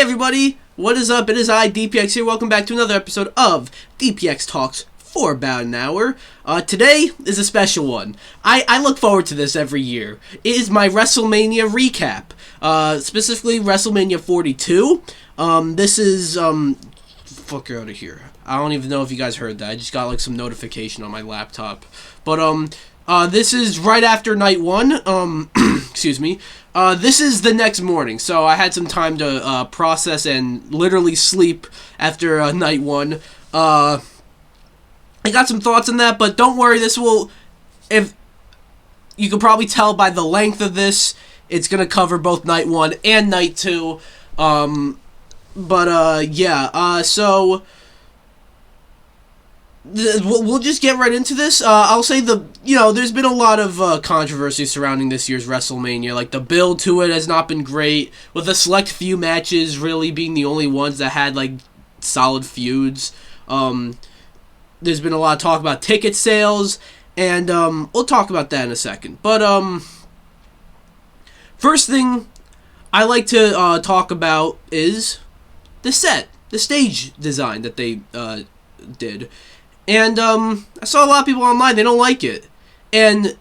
everybody, what is up? It is I, DPX here. Welcome back to another episode of DPX Talks for about an hour. Today is a special one. I look forward to this every year. It is my WrestleMania recap, specifically WrestleMania 42. This is, fuck out of here. I don't even know if you guys heard that. I just got like some notification on my laptop. But, this is right after night one. Excuse me. This is the next morning, so I had some time to process and literally sleep after night one. I got some thoughts on that, but don't worry, this will, if you can probably tell by the length of this, it's gonna cover both night one and night two. So we'll just get right into this. I'll say there's been a lot of controversy surrounding this year's WrestleMania. Like, the build to it has not been great, with a select few matches really being the only ones that had, like, solid feuds. There's been a lot of talk about ticket sales, and we'll talk about that in a second. But, first thing I like to talk about is the stage design that they did. And, I saw a lot of people online, they don't like it. And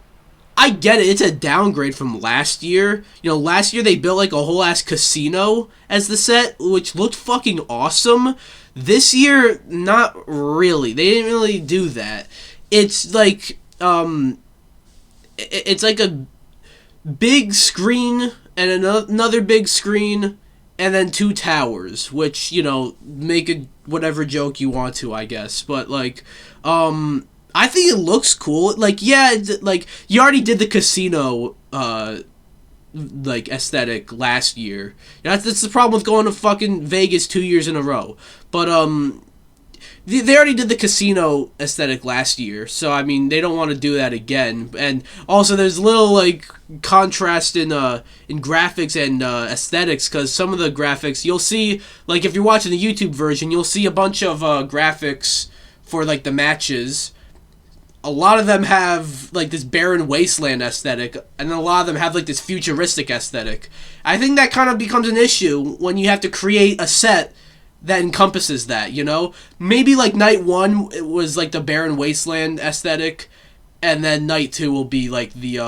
I get it, it's a downgrade from last year. You know, last year they built, like, a whole-ass casino as the set, which looked fucking awesome. This year, not really. They didn't really do that. It's, like, it's like a big screen and another big screen and then two towers, which, you know, make it whatever joke you want to, I guess. But, like, I think it looks cool. Like, yeah, like, you already did the casino, like, aesthetic last year. That's the problem with going to fucking Vegas 2 years in a row. But, they already did the casino aesthetic last year, so, I mean, they don't want to do that again. And also, there's a little, like, contrast in graphics and aesthetics, because some of the graphics, you'll see, like, if you're watching the YouTube version, you'll see a bunch of graphics for, like, the matches. A lot of them have, like, this barren wasteland aesthetic, and then a lot of them have, like, this futuristic aesthetic. I think that kind of becomes an issue when you have to create a set that encompasses that, you know? Maybe, like, night one, it was, like, the barren wasteland aesthetic, and then night two will be, like, the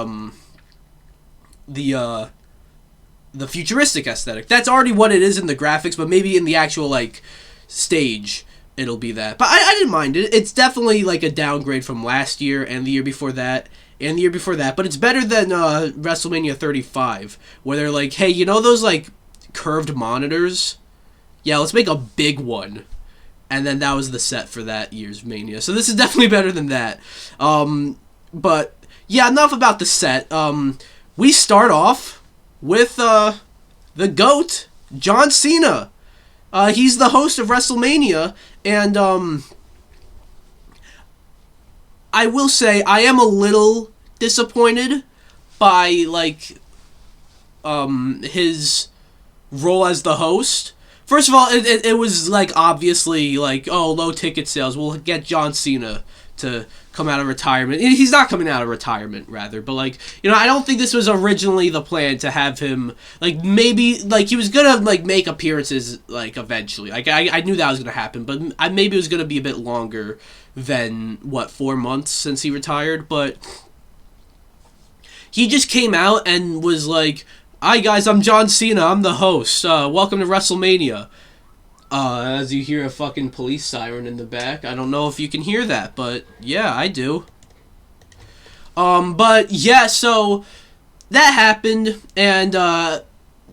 futuristic aesthetic. That's already what it is in the graphics, but maybe in the actual, like, stage, it'll be that. But I didn't mind it. It's definitely, like, a downgrade from last year, and the year before that, and the year before that, but it's better than WrestleMania 35, where they're like, hey, you know those, like, curved monitors? Yeah, let's make a big one. And then that was the set for that year's Mania. So this is definitely better than that. But, yeah, enough about the set. We start off with the GOAT, John Cena. He's the host of WrestleMania. And I will say, I am a little disappointed by, like, his role as the host. First of all, it was, like, obviously, like, oh, low ticket sales. We'll get John Cena to come out of retirement. He's not coming out of retirement, rather. But, like, you know, I don't think this was originally the plan to have him, like, maybe, like, he was gonna, like, make appearances, like, eventually. Like, I knew that was gonna happen. But maybe it was gonna be a bit longer than, 4 months since he retired. But he just came out and was like, hi guys, I'm John Cena, I'm the host, welcome to WrestleMania. As you hear a fucking police siren in the back. I don't know if you can hear that, but yeah, I do. But yeah, so that happened, and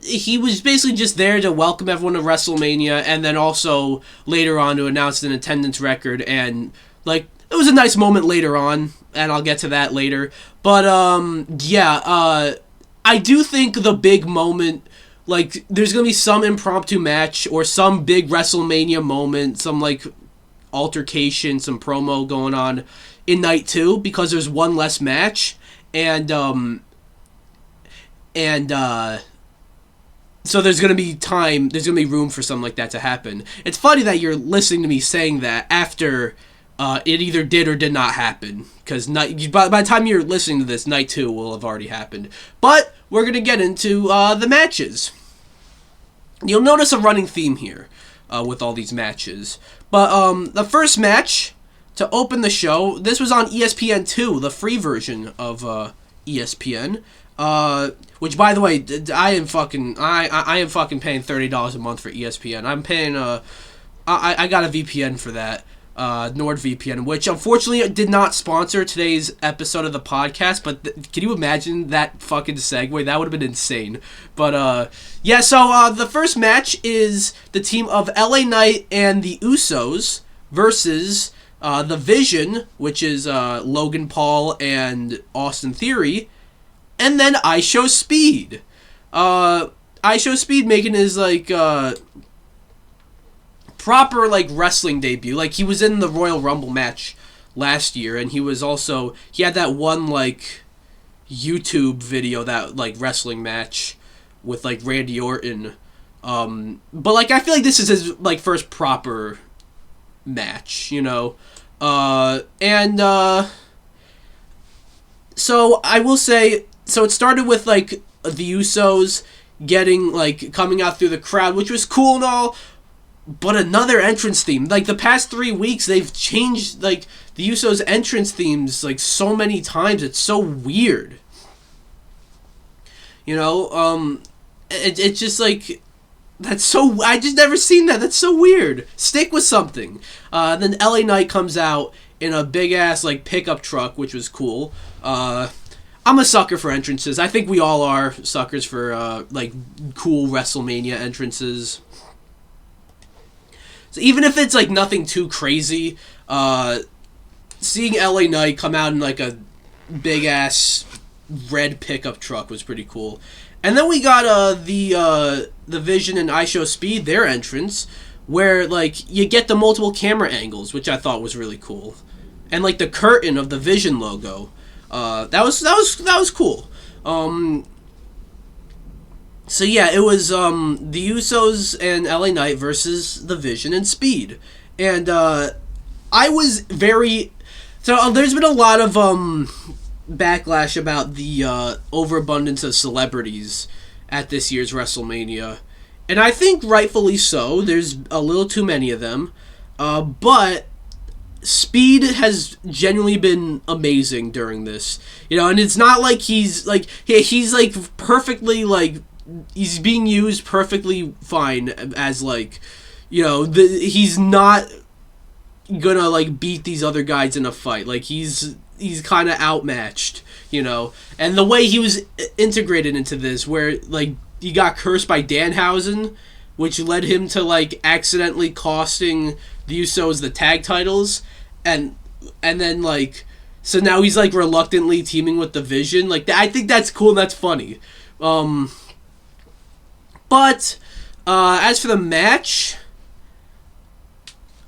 he was basically just there to welcome everyone to WrestleMania, and then also later on to announce an attendance record, and, like, it was a nice moment later on, and I'll get to that later. But, I do think the big moment, like, there's going to be some impromptu match or some big WrestleMania moment, some, like, altercation, some promo going on in night two, because there's one less match, and so there's going to be time, there's going to be room for something like that to happen. It's funny that you're listening to me saying that after it either did or did not happen, because by the time you're listening to this, night two will have already happened. But we're going to get into the matches. you'll notice a running theme here with all these matches. But the first match to open the show, this was on ESPN2, the free version of ESPN. Which, by the way, I am fucking paying $30 a month for ESPN. I'm paying I got a VPN for that. NordVPN, which unfortunately did not sponsor today's episode of the podcast, but can you imagine that fucking segue? That would have been insane. But yeah, so the first match is the team of LA Knight and the Usos versus the Vision, which is Logan Paul and Austin Theory, and then iShowSpeed. iShowSpeed making his like proper like wrestling debut. Like, he was in the Royal Rumble match last year, and he had that one like YouTube video, that like wrestling match with like Randy Orton. But like, I feel like this is his like first proper match, you know. So I will say, so it started with like the Usos coming out through the crowd, which was cool and all. But another entrance theme. Like, the past 3 weeks, they've changed, like, the Usos' entrance themes, like, so many times. It's so weird. You know? It's just, like, I just never seen that. That's so weird. Stick with something. Then LA Knight comes out in a big-ass, like, pickup truck, which was cool. I'm a sucker for entrances. I think we all are suckers for, like, cool WrestleMania entrances. So even if it's like nothing too crazy, seeing LA Knight come out in like a big ass red pickup truck was pretty cool. And then we got the Vision and iShowSpeed, their entrance, where like you get the multiple camera angles, which I thought was really cool, and like the curtain of the Vision logo, that was cool. So yeah, it was the Usos and LA Knight versus the Vision and Speed. And I was very... So there's been a lot of backlash about the overabundance of celebrities at this year's WrestleMania. And I think rightfully so. There's a little too many of them. But Speed has genuinely been amazing during this. You know, and it's not like he's like perfectly like... He's being used perfectly fine as, like, you know, he's not gonna, like, beat these other guys in a fight. Like, he's kind of outmatched, you know. And the way he was integrated into this, where, like, he got cursed by Danhausen, which led him to, like, accidentally costing the Usos the tag titles, and then, like, so now he's, like, reluctantly teaming with the Vision. Like, I think that's cool and that's funny. But, as for the match,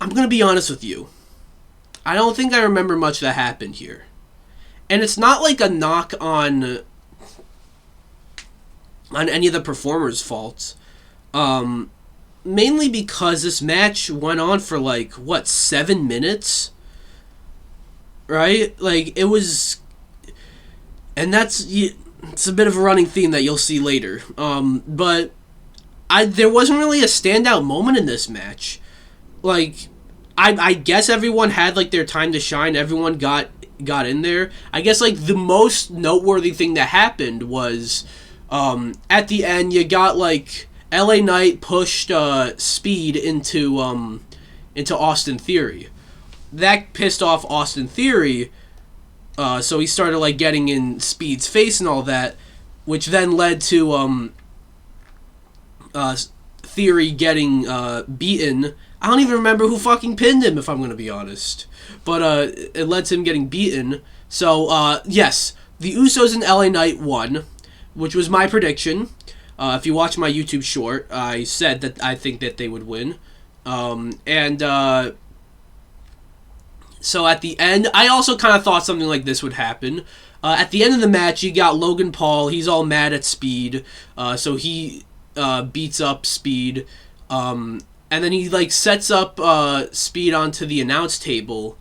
I'm going to be honest with you. I don't think I remember much that happened here. And it's not like a knock on any of the performers' faults. Mainly because this match went on for, like, 7 minutes? Right? Like, it was... And it's a bit of a running theme that you'll see later. But... there wasn't really a standout moment in this match. Like, I guess everyone had, like, their time to shine. Everyone got in there. I guess, like, the most noteworthy thing that happened was, at the end, you got, like, LA Knight pushed Speed into Austin Theory. That pissed off Austin Theory, so he started, like, getting in Speed's face and all that, which then led to, Theory getting beaten. I don't even remember who fucking pinned him, if I'm going to be honest. But it led to him getting beaten. So, yes, the Usos and LA Knight won, which was my prediction. If you watch my YouTube short, I said that I think that they would win. So at the end, I also kind of thought something like this would happen. At the end of the match, you got Logan Paul. He's all mad at Speed. So he... beats up Speed, and then he like sets up Speed onto the announce table,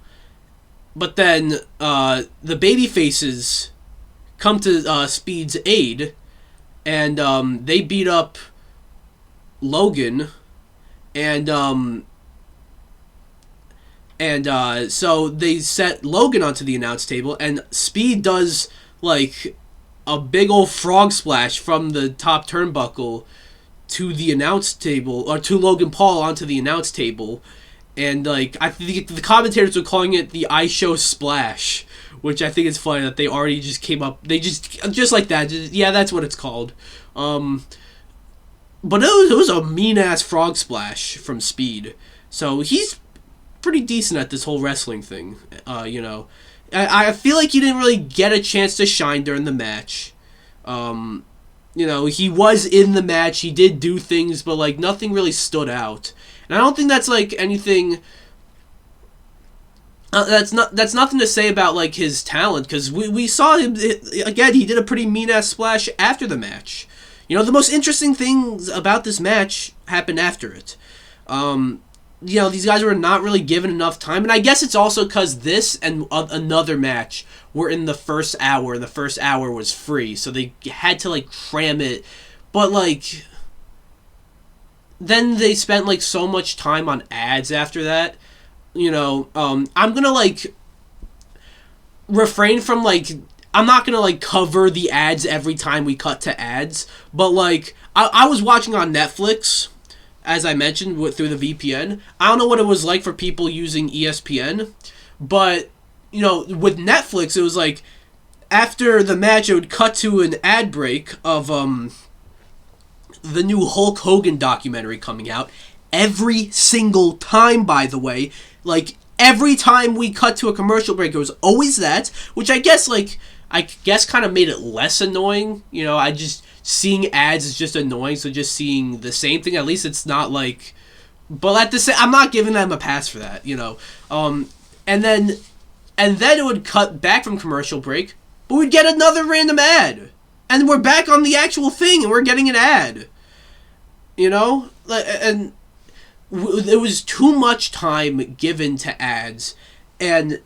but then the baby faces come to Speed's aid, and they beat up Logan, and so they set Logan onto the announce table, and Speed does like a big old frog splash from the top turnbuckle to the announce table, or to Logan Paul onto the announce table. And like, I think the commentators were calling it the iShow splash, which I think is funny that they already just came up. They just like that. Yeah, that's what it's called. But it was a mean ass frog splash from Speed. So he's pretty decent at this whole wrestling thing. I feel like he didn't really get a chance to shine during the match. He was in the match. He did do things, but like nothing really stood out. And I don't think that's like anything. That's nothing to say about like his talent, because we saw him again. He did a pretty mean ass splash after the match. The most interesting things about this match happened after it. These guys were not really given enough time, and I guess it's also because this and another match were in the first hour, and the first hour was free, so they had to like cram it. But like, then they spent like so much time on ads after that. I'm gonna like refrain from like, I'm not gonna like cover the ads every time we cut to ads, but like I was watching on Netflix, as I mentioned, through the VPN. I don't know what it was like for people using ESPN, but with Netflix, it was like after the match, it would cut to an ad break of the new Hulk Hogan documentary coming out. Every single time, by the way, like every time we cut to a commercial break, it was always that, which I guess kind of made it less annoying. Seeing ads is just annoying, so just seeing the same thing, at least it's not like. But at the same, I'm not giving them a pass for that, And then it would cut back from commercial break, but we'd get another random ad, and we're back on the actual thing, and we're getting an ad. And it was too much time given to ads, and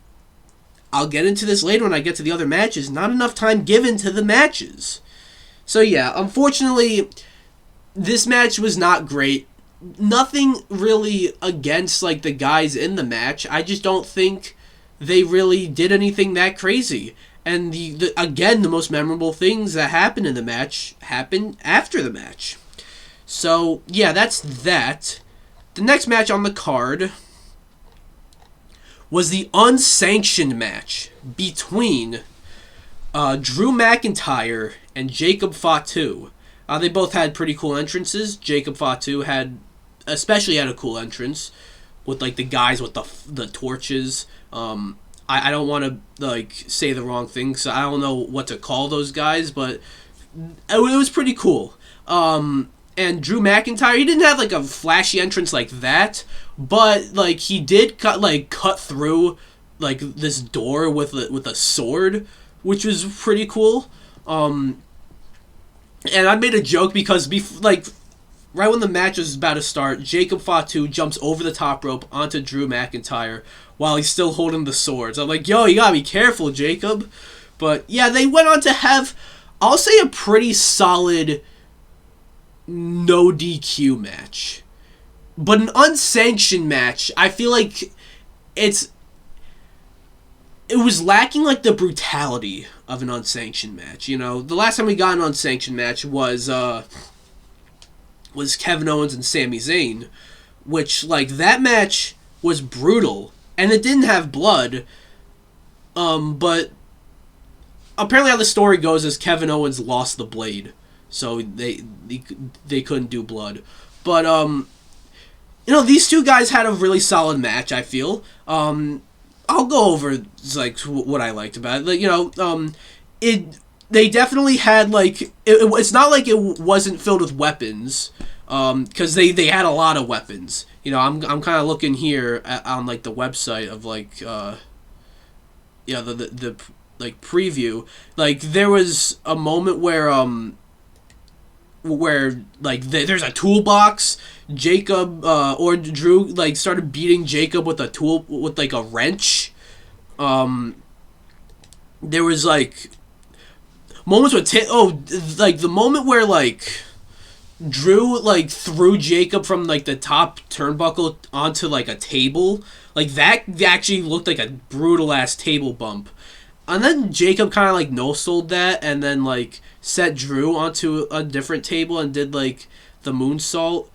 I'll get into this later when I get to the other matches. Not enough time given to the matches. So yeah, unfortunately, this match was not great. Nothing really against like the guys in the match. I just don't think they really did anything that crazy. And the most memorable things that happened in the match happened after the match. So yeah, that's that. The next match on the card was the unsanctioned match between Drew McIntyre and Jacob Fatu. They both had pretty cool entrances. Jacob Fatu especially had a cool entrance with like the guys with the torches. I don't want to like say the wrong thing, so I don't know what to call those guys, but it was pretty cool. And Drew McIntyre, he didn't have like a flashy entrance like that, but like he did cut through like this door with a sword, which was pretty cool. And I made a joke because right when the match was about to start, Jacob Fatu jumps over the top rope onto Drew McIntyre while he's still holding the swords. I'm like, yo, you gotta be careful, Jacob. But yeah, they went on to have, I'll say, a pretty solid no DQ match. But an unsanctioned match, I feel like it was lacking like the brutality of an unsanctioned match. The last time we got an unsanctioned match was Kevin Owens and Sami Zayn, which like that match was brutal and it didn't have blood. But apparently how the story goes is Kevin Owens lost the blade, so they couldn't do blood. But these two guys had a really solid match, I feel. I'll go over like what I liked about it. They definitely had like it's not like it wasn't filled with weapons, because they had a lot of weapons. I'm kind of looking here on like the website of like the like preview. Like there was a moment where like there's a toolbox. Jacob or Drew like started beating Jacob with like a wrench. There was like moments with like the moment where like Drew, like, threw Jacob from, like, the top turnbuckle onto, like, a table. Like, that actually looked like a brutal-ass table bump. And then Jacob kind of, like, no-sold that and then, like, set Drew onto a different table and did, like, the moonsault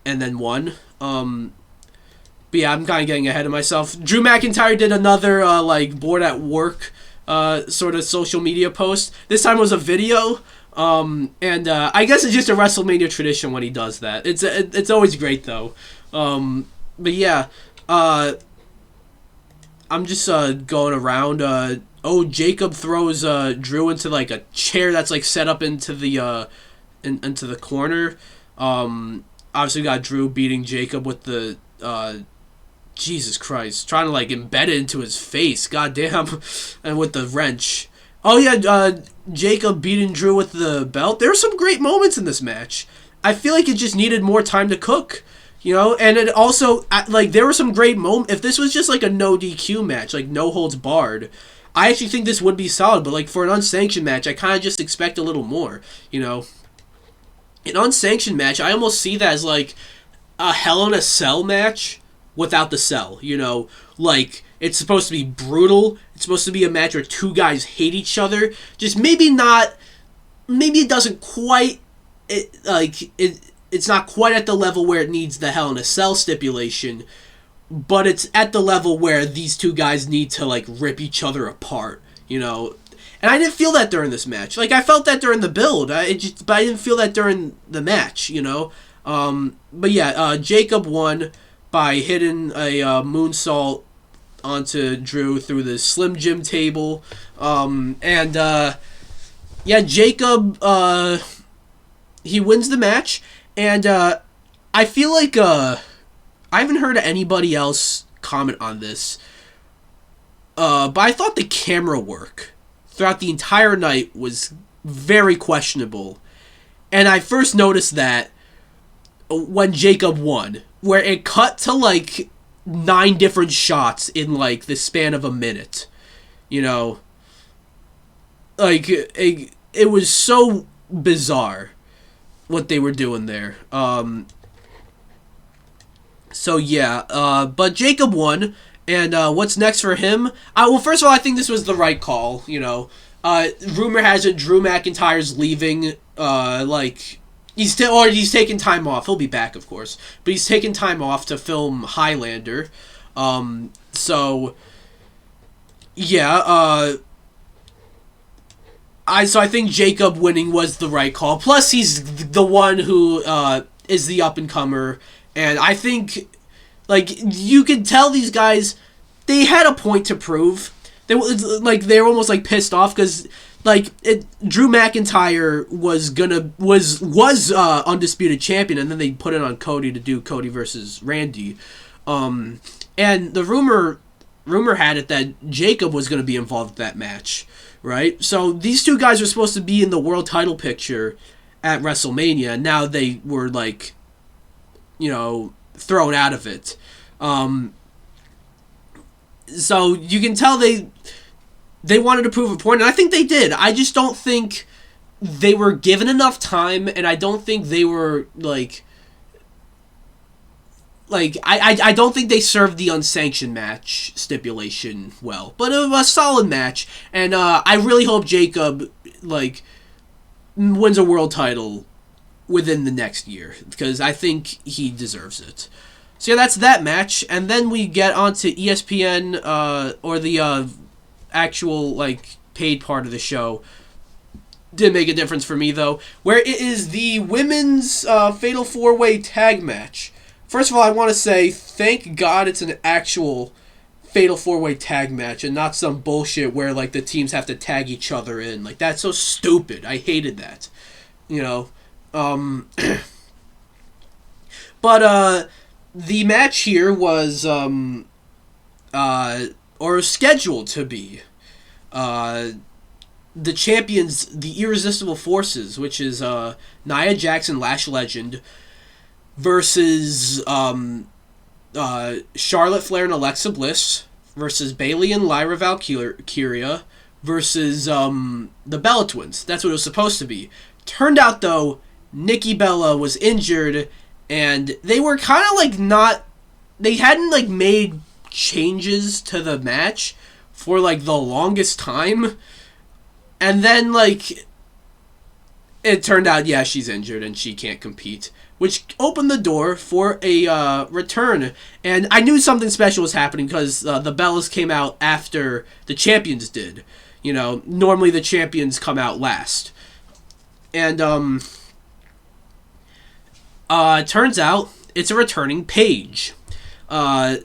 and then won. But yeah, I'm kind of getting ahead of myself. Drew McIntyre did another, like, bored at work sort of social media post. This time was a video. I guess it's just a WrestleMania tradition when he does that. It's always great, though. But yeah, I'm just going around. Jacob throws Drew into, like, a chair that's, like, set up into the into the corner. Obviously, we got Drew beating Jacob with the Jesus Christ, trying to, like, embed it into his face. Goddamn, and with the wrench. Oh yeah, Jacob beating Drew with the belt. There were some great moments in this match. I feel like it just needed more time to cook, you know. And it also, like, there were some great moments. If this was just like a no DQ match, like no holds barred, I actually think this would be solid. But like for an unsanctioned match, I kind of just expect a little more, you know. An unsanctioned match, I almost see that as like a Hell in a Cell match without the cell, you know, like. It's supposed to be brutal. It's supposed to be a match where two guys hate each other. Just maybe not. Maybe it doesn't quite. It's not quite at the level where it needs the Hell in a Cell stipulation, but it's at the level where these two guys need to like rip each other apart. You know, and I didn't feel that during this match. Like I felt that during the build. But I didn't feel that during the match. You know. But yeah, Jacob won by hitting a moonsault onto Drew through the Slim Jim table. Yeah, Jacob, he wins the match, and I feel like I haven't heard anybody else comment on this, but I thought the camera work throughout the entire night was very questionable, and I first noticed that when Jacob won, where it cut to like 9 different shots in like the span of a minute, you know, like it was so bizarre what they were doing there. So yeah, but Jacob won, and what's next for him? Well, first of all, I think this was the right call. You know, rumor has it Drew McIntyre's leaving. He's taking time off. He'll be back, of course, but he's taking time off to film Highlander. So yeah, I think Jacob winning was the right call. Plus, he's the one who is the up and comer, and I think like you could tell these guys they had a point to prove. They were almost like pissed off because. Drew McIntyre was undisputed champion, and then they put it on Cody to do Cody versus Randy, and the rumor had it that Jacob was going to be involved in that match, right? So these two guys were supposed to be in the world title picture at WrestleMania, and now they were like, you know, thrown out of it. So you can tell they wanted to prove a point, and I think they did. I just don't think they were given enough time, and I don't think they were, I don't think they served the unsanctioned match stipulation well. But it was a solid match, and I really hope Jacob, wins a world title within the next year, because I think he deserves it. So yeah, that's that match, and then we get onto ESPN, or the actual paid part of the show. Didn't make a difference for me though, where it is the women's Fatal 4-Way tag match. First of all, I want to say thank God it's an actual Fatal 4-Way tag match and not some bullshit where the teams have to tag each other in. That's so stupid. I hated that. You know. But the match here was or scheduled to be the champions, the Irresistible Forces, which is Nia Jackson, Lash Legend, versus Charlotte Flair and Alexa Bliss, versus Bayley and Lyra Valkyria, versus the Bella Twins. That's what it was supposed to be. Turned out, though, Nikki Bella was injured, and they were kind of like not, they hadn't like made changes to the match for like the longest time, and then like it turned out, yeah, she's injured and she can't compete, which opened the door for a return. And I knew something special was happening because the Bellas came out after the champions did. You know, normally the champions come out last. And turns out it's a returning Paige. You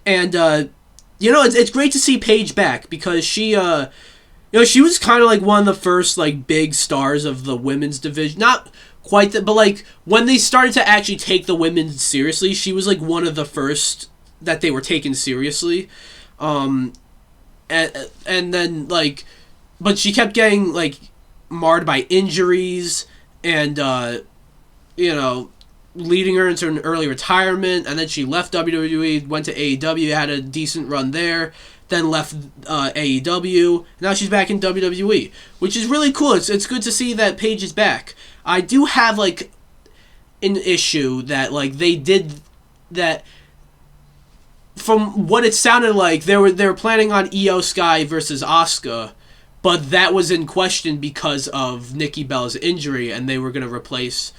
know, it's great to see Paige back because she, you know, she was kind of like one of the first like big stars of the women's division. Not quite that, but like when they started to actually take the women seriously, she was like one of the first that they were taken seriously. And then like, but she kept getting like marred by injuries and you know, leading her into an early retirement, and then she left WWE, went to AEW, had a decent run there, then left AEW. Now she's back in WWE, which is really cool. It's good to see that Paige is back. I do have like an issue that like they did that. From what it sounded like, they were planning on Io Sky versus Asuka, but that was in question because of Nikki Bella's injury, and they were going to replace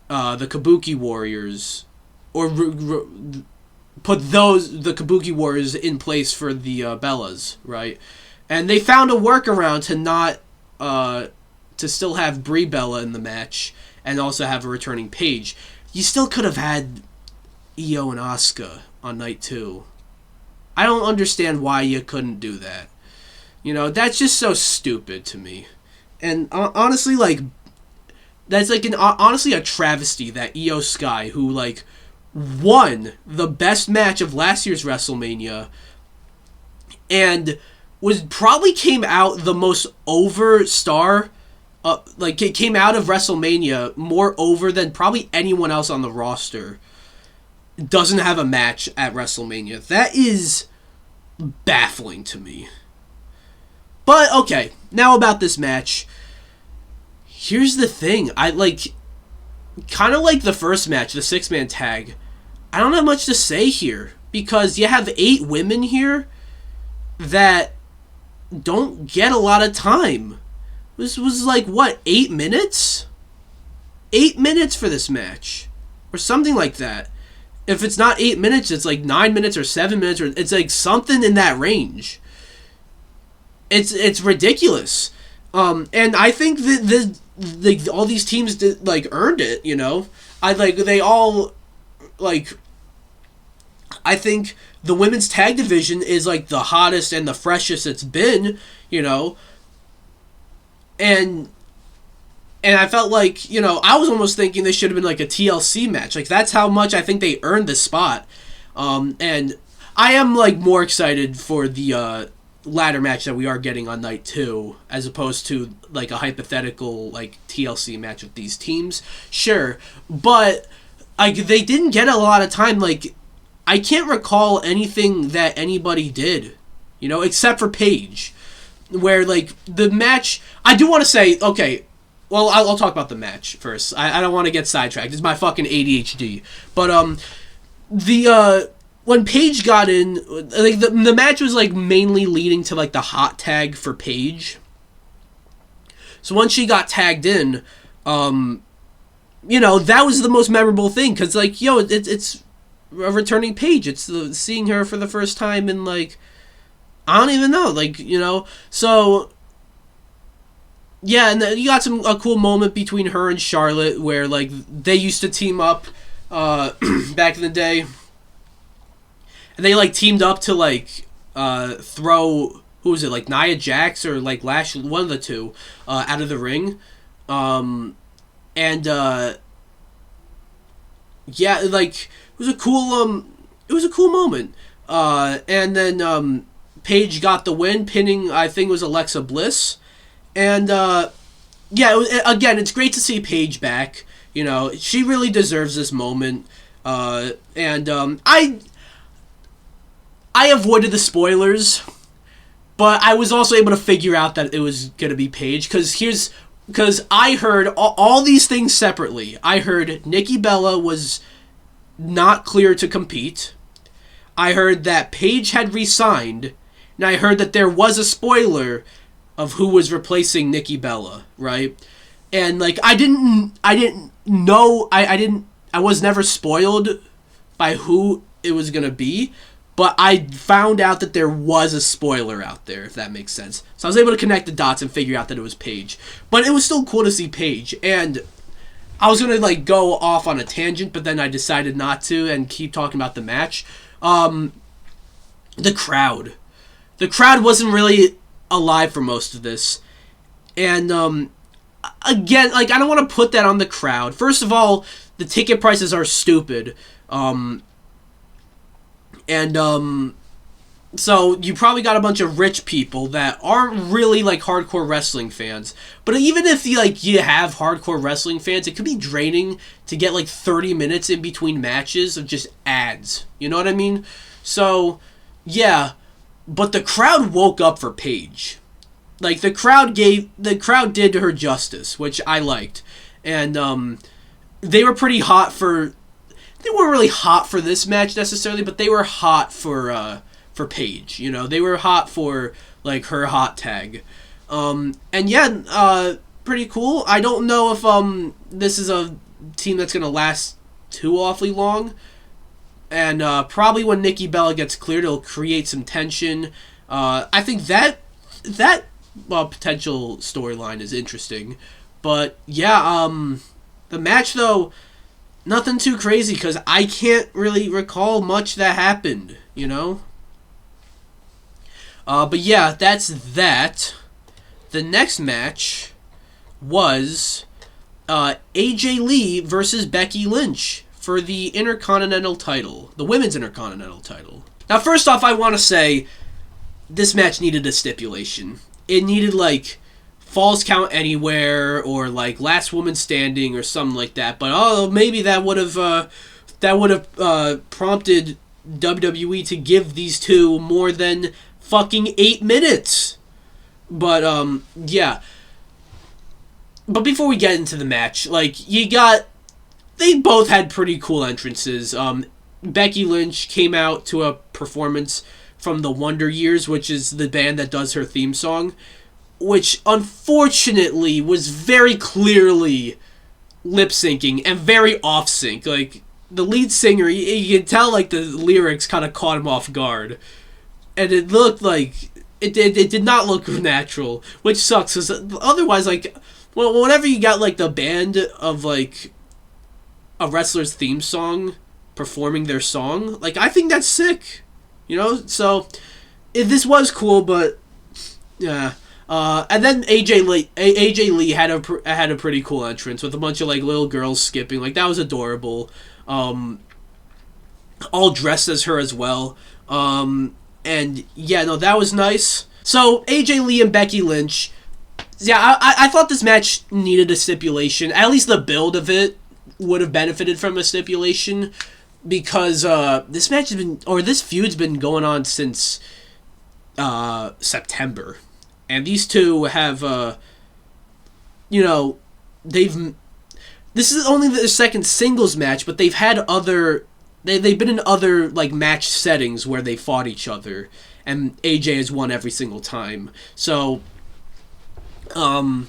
the Kabuki Warriors, or put the Kabuki Warriors in place for the Bellas, right? And they found a workaround to not to still have Brie Bella in the match and also have a returning Paige. You still could have had Io and Asuka on night 2. I don't understand why you couldn't do that. You know, that's just so stupid to me. And honestly, like, that's like honestly a travesty that Io Sky, who like won the best match of last year's WrestleMania and was probably came out the most over star, like it came out of WrestleMania more over than probably anyone else on the roster, doesn't have a match at WrestleMania. That is baffling to me. But okay, now about this match. Here's the thing. I like, kind of like the first match, the 6-man tag. I don't have much to say here because you have 8 women here that don't get a lot of time. This was like, what, 8 minutes? 8 minutes for this match. Or something like that. If it's not 8 minutes, it's like 9 minutes or 7 minutes, or it's like something in that range. It's ridiculous. And I think that all these teams did, like, earned it, you know? I think the women's tag division is like the hottest and the freshest it's been, you know? And I felt like, you know, I was almost thinking this should have been like a TLC match. Like, that's how much I think they earned this spot. And I am, like, more excited for the ladder match that we are getting on night 2, as opposed to, like, a hypothetical, like, TLC match with these teams. Sure. But, like, they didn't get a lot of time. Like, I can't recall anything that anybody did, you know, except for Paige. Where, like, the match... I do want to say, okay... Well, I'll talk about the match first. I don't want to get sidetracked. It's my fucking ADHD. But when Paige got in, like the match was like mainly leading to like the hot tag for Paige. So once she got tagged in, you know, that was the most memorable thing because like, yo, it's a returning Paige. It's seeing her for the first time in like, I don't even know, like, you know, so. Yeah, and you got a cool moment between her and Charlotte where, like, they used to team up back in the day. And they, like, teamed up to, like, throw, who was it, like, Nia Jax or, like, Lash, one of the two, out of the ring. Yeah, like, it was a cool moment. And then Paige got the win, pinning, I think it was Alexa Bliss. And, yeah, again, it's great to see Paige back. You know, she really deserves this moment. I avoided the spoilers, but I was also able to figure out that it was going to be Paige, because here's because I heard all these things separately. I heard Nikki Bella was not clear to compete. I heard that Paige had resigned, and I heard that there was a spoiler of who was replacing Nikki Bella, right? And like I was never spoiled by who it was gonna be, but I found out that there was a spoiler out there, if that makes sense. So I was able to connect the dots and figure out that it was Paige. But it was still cool to see Paige, and I was gonna like go off on a tangent, but then I decided not to and keep talking about the match. The crowd wasn't really alive for most of this, and again, like I don't want to put that on the crowd. First of all, the ticket prices are stupid, so you probably got a bunch of rich people that aren't really like hardcore wrestling fans. But even if you have hardcore wrestling fans, it could be draining to get like 30 minutes in between matches of just ads. You know what I mean? So, yeah. But the crowd woke up for Paige. Like the crowd did her justice, which I liked. And they were pretty hot for. They weren't really hot for this match necessarily, but they were hot for Paige. You know, they were hot for like her hot tag. And yeah, pretty cool. I don't know if this is a team that's gonna last too awfully long. And probably when Nikki Bella gets cleared, it'll create some tension. I think that potential storyline is interesting. But yeah, the match though, nothing too crazy because I can't really recall much that happened, you know? But yeah, that's that. The next match was AJ Lee versus Becky Lynch for the Intercontinental title, the Women's Intercontinental title. Now, first off, I want to say this match needed a stipulation. It needed, like, Falls Count Anywhere or, like, Last Woman Standing or something like that. But, maybe that would have prompted WWE to give these two more than fucking 8 minutes. But, yeah. But before we get into the match, like, they both had pretty cool entrances. Becky Lynch came out to a performance from the Wonder Years, which is the band that does her theme song, which unfortunately was very clearly lip-syncing and very off-sync. Like, the lead singer, you can tell, like, the lyrics kind of caught him off guard. And it looked like... It did not look natural, which sucks, because otherwise, like... Well, whenever you got, like, the band of, like, a wrestler's theme song performing their song, like, I think that's sick. You know? So, this was cool, but... Yeah. And then AJ Lee had a pretty cool entrance with a bunch of, like, little girls skipping. Like, that was adorable. All dressed as her as well. And, yeah, no, that was nice. So, AJ Lee and Becky Lynch... Yeah, I thought this match needed a stipulation. At least the build of it would have benefited from a stipulation, because this feud's been going on since September, and these two have, this is only their second singles match, but they've had they've been in other like match settings where they fought each other, and AJ has won every single time. So. So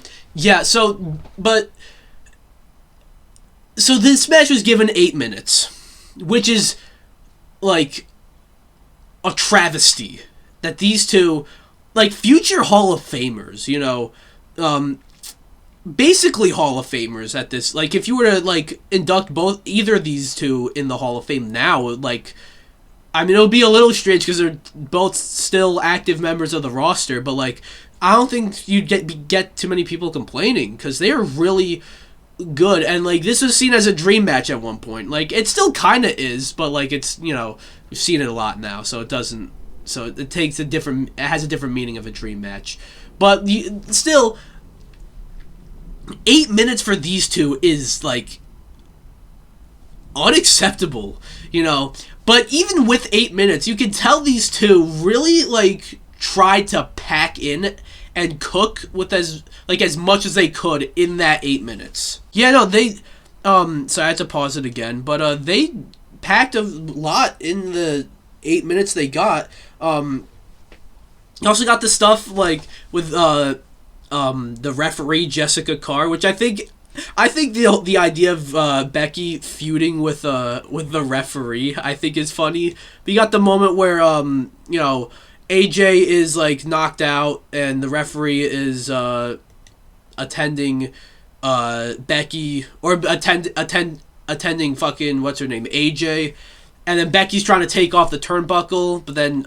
this match was given 8 minutes, which is, like, a travesty that these two, like, future Hall of Famers, you know, basically Hall of Famers at this, like, if you were to, like, induct either of these two in the Hall of Fame now, like, I mean, it would be a little strange because they're both still active members of the roster, but, like, I don't think you'd get too many people complaining, because they are really good, and, like, this was seen as a dream match at one point. Like, it still kind of is, but, like, it's, you know, we've seen it a lot now, so it doesn't, so it has a different meaning of a dream match. But, still, 8 minutes for these two is, like, unacceptable, you know? But even with 8 minutes, you can tell these two really, like, tried to pack in and cook with as much as they could in that 8 minutes. Yeah, no, they so I had to pause it again, but they packed a lot in the 8 minutes they got. You also got the stuff like with the referee Jessica Carr, which I think the idea of Becky feuding with the referee I think is funny. But you got the moment where AJ is like knocked out and the referee is attending Becky or attending fucking what's her name, AJ, and then Becky's trying to take off the turnbuckle, but then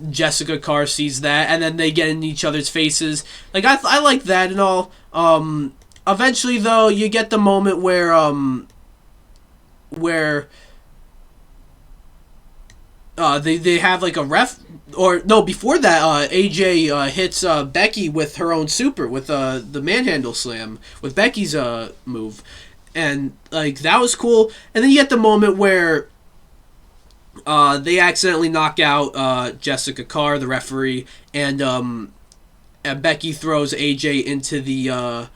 Jessica Carr sees that, and then they get in each other's faces. Like I like that and all. Eventually though, you get the moment where they have like a ref, or no, before that AJ hits Becky with her own super with the manhandle slam with Becky's move, and like that was cool. And then you get the moment where they accidentally knock out Jessica Carr, the referee, and Becky throws AJ into the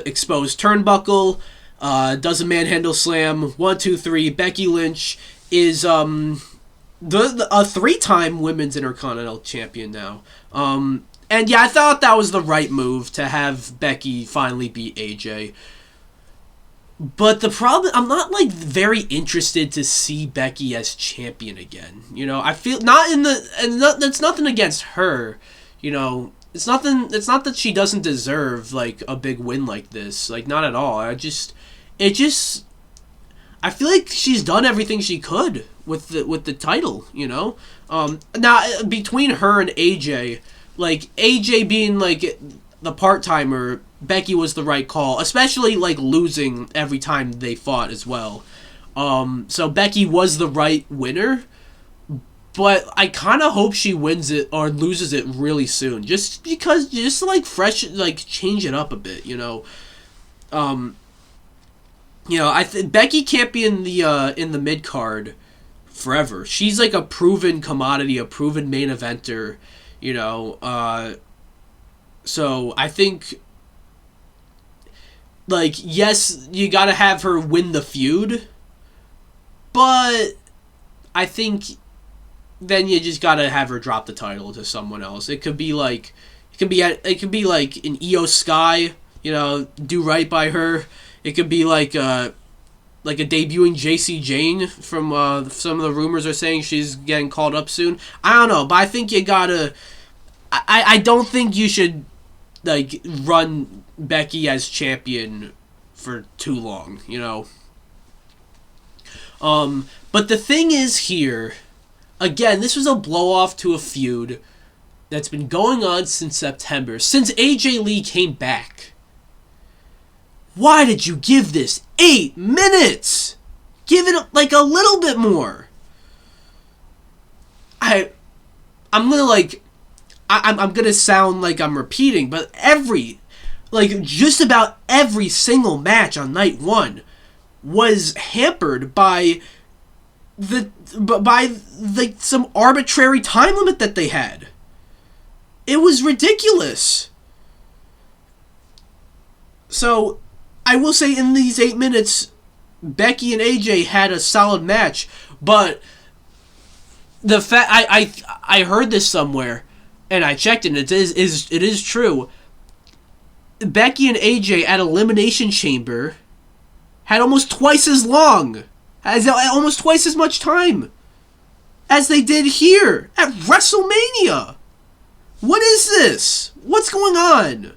exposed turnbuckle, does a manhandle slam, 1, 2, 3. Becky Lynch is a 3-time Women's Intercontinental Champion now. And yeah, I thought that was the right move to have Becky finally beat AJ. But the problem, I'm not like very interested to see Becky as champion again. You know, I feel that's nothing against her. You know, it's not that she doesn't deserve like a big win like this. Like, not at all. I feel like she's done everything she could with the title, you know? Now, between her and AJ, like, AJ being, like, the part-timer, Becky was the right call, especially, like, losing every time they fought as well. So Becky was the right winner, but I kind of hope she wins it or loses it really soon, just like, fresh, like, change it up a bit, you know? You know, Becky can't be in the mid card forever. She's like a proven commodity, a proven main eventer, you know. So I think, like, yes, you gotta have her win the feud, but I think then you just gotta have her drop the title to someone else. It could be like an Io Sky, you know, do right by her. It could be like a debuting JC Jane from some of the rumors are saying she's getting called up soon. I don't know, but I think you gotta. I don't think you should like run Becky as champion for too long, you know. But the thing is here, again, this was a blow off to a feud that's been going on since September, since AJ Lee came back. Why did you give this 8 minutes? Give it like a little bit more. I'm gonna sound like I'm repeating, but just about every single match on night one was hampered by some arbitrary time limit that they had. It was ridiculous. So I will say in these 8 minutes, Becky and AJ had a solid match, but the fact I heard this somewhere, and I checked it, and it is true. Becky and AJ at Elimination Chamber had almost twice as long, almost twice as much time as they did here at WrestleMania. What is this? What's going on?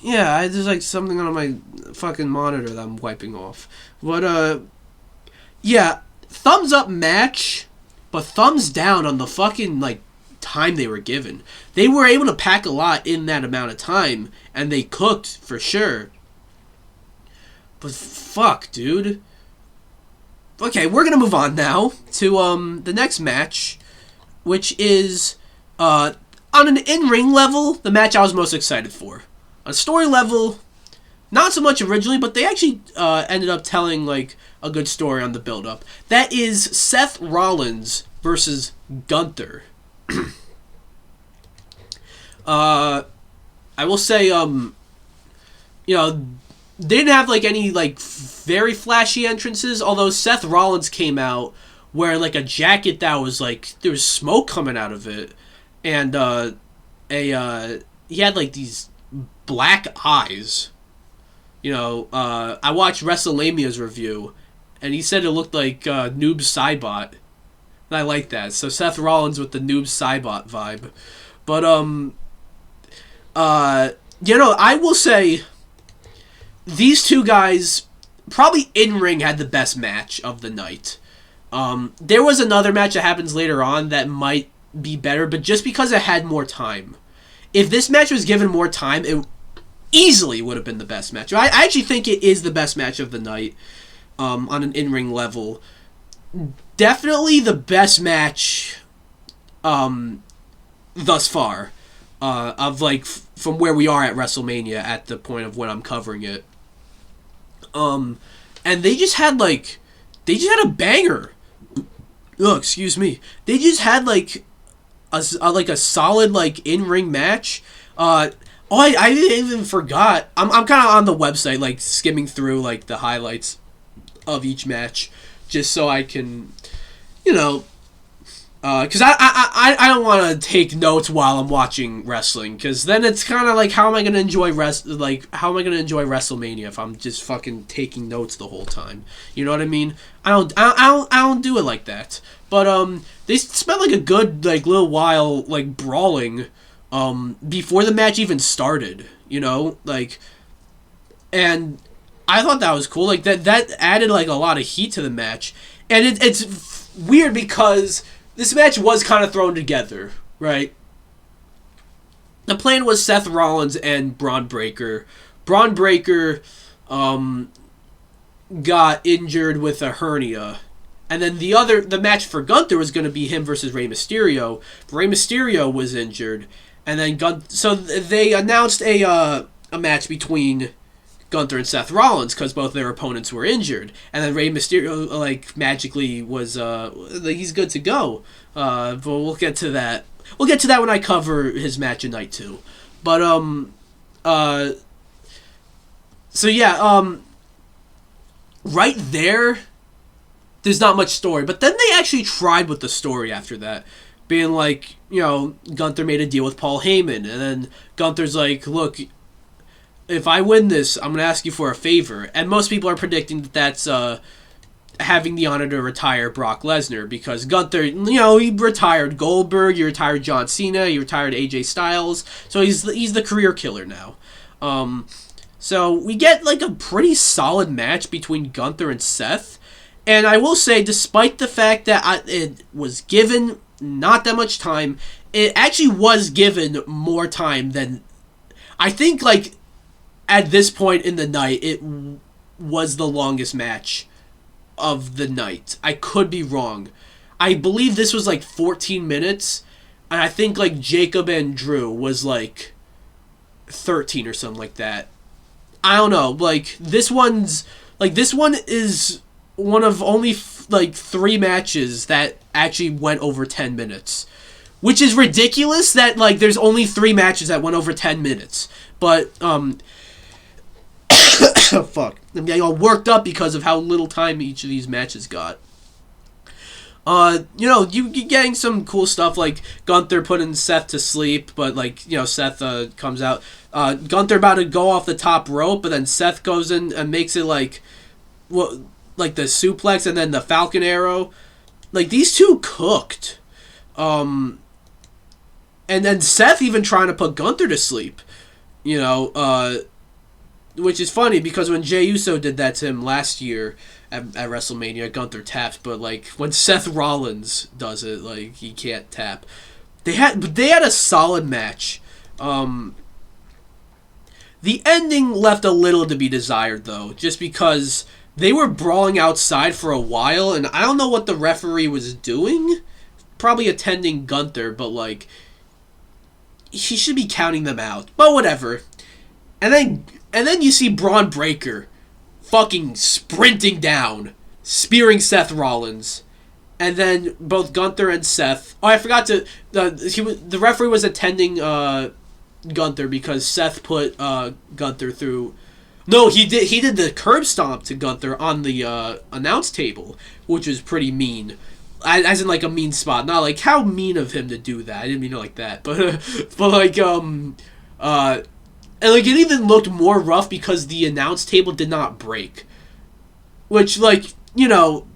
Yeah, there's like something on my fucking monitor that I'm wiping off. But, yeah, thumbs up match, but thumbs down on the fucking, like, time they were given. They were able to pack a lot in that amount of time, and they cooked, for sure. But fuck, dude. Okay, we're gonna move on now to, the next match, which is, on an in-ring level, the match I was most excited for. On a story level, not so much originally, but they actually ended up telling like a good story on the build-up. That is Seth Rollins versus Gunther. I will say, you know, they didn't have like any like very flashy entrances. Although Seth Rollins came out wearing like a jacket that was like there was smoke coming out of it, and he had like these black eyes. You know, I watched WrestleMania's review, and he said it looked like Noob Saibot. And I like that. So Seth Rollins with the Noob Saibot vibe. But, you know, I will say these two guys probably in-ring had the best match of the night. There was another match that happens later on that might be better, but just because it had more time. If this match was given more time, it easily would have been the best match. I actually think it is the best match of the night on an in-ring level. Definitely the best match thus far of like from where we are at WrestleMania at the point of when I'm covering it. And they just had a banger. Oh, excuse me. They just had like a solid like in-ring match. I even forgot. I'm kind of on the website, like, skimming through, like, the highlights of each match, just so I can, you know, because I don't want to take notes while I'm watching wrestling, because then it's kind of like, how am I going to enjoy WrestleMania if I'm just fucking taking notes the whole time? You know what I mean? I don't do it like that. But, they spent, like, a good, like, little while, like, brawling, before the match even started, you know, like, and I thought that was cool, like, that added, like, a lot of heat to the match, and it's weird because this match was kind of thrown together, right? The plan was Seth Rollins and Braun Breaker. Braun Breaker, got injured with a hernia, and then the match for Gunther was going to be him versus Rey Mysterio, but Rey Mysterio was injured. And then so they announced a match between Gunther and Seth Rollins because both their opponents were injured. And then Rey Mysterio like magically was he's good to go. But we'll get to that. We'll get to that when I cover his match in night 2. But so yeah, right there's not much story. But then they actually tried with the story after that. Being like, you know, Gunther made a deal with Paul Heyman, and then Gunther's like, look, if I win this, I'm going to ask you for a favor. And most people are predicting that that's having the honor to retire Brock Lesnar, because Gunther, you know, he retired Goldberg, he retired John Cena, he retired AJ Styles, so he's the career killer now. So we get, like, a pretty solid match between Gunther and Seth, and I will say, despite the fact that it was given not that much time, it actually was given more time than I think. Like, at this point in the night, it was the longest match of the night. I could be wrong. I believe this was like 14 minutes, and I think like Jacob and Drew was like 13 or something like that. I don't know. Like, this one is one of only like 3 matches that actually went over 10 minutes, which is ridiculous that like there's only 3 matches that went over 10 minutes. But fuck, I'm getting all worked up because of how little time each of these matches got. You know, you're getting some cool stuff like Gunther putting Seth to sleep, but like, you know, Seth comes out, Gunther about to go off the top rope, but then Seth goes in and makes it like like the suplex and then the Falcon Arrow. Like, these two cooked. And then Seth even trying to put Gunther to sleep. You know, which is funny because when Jey Uso did that to him last year at WrestleMania, Gunther tapped, but like when Seth Rollins does it, like, he can't tap. They had a solid match. The ending left a little to be desired though, just because they were brawling outside for a while, and I don't know what the referee was doing. Probably attending Gunther, but like, he should be counting them out. But whatever. And then you see Braun Breaker fucking sprinting down, spearing Seth Rollins. And then both Gunther and Seth... Oh, I forgot to... The referee was attending Gunther because Seth put Gunther through. No, he did the curb stomp to Gunther on the announce table, which was pretty mean. As in, like, a mean spot. Not, like, how mean of him to do that. I didn't mean it like that. But like, and, like, it even looked more rough because the announce table did not break. Which, like, you know,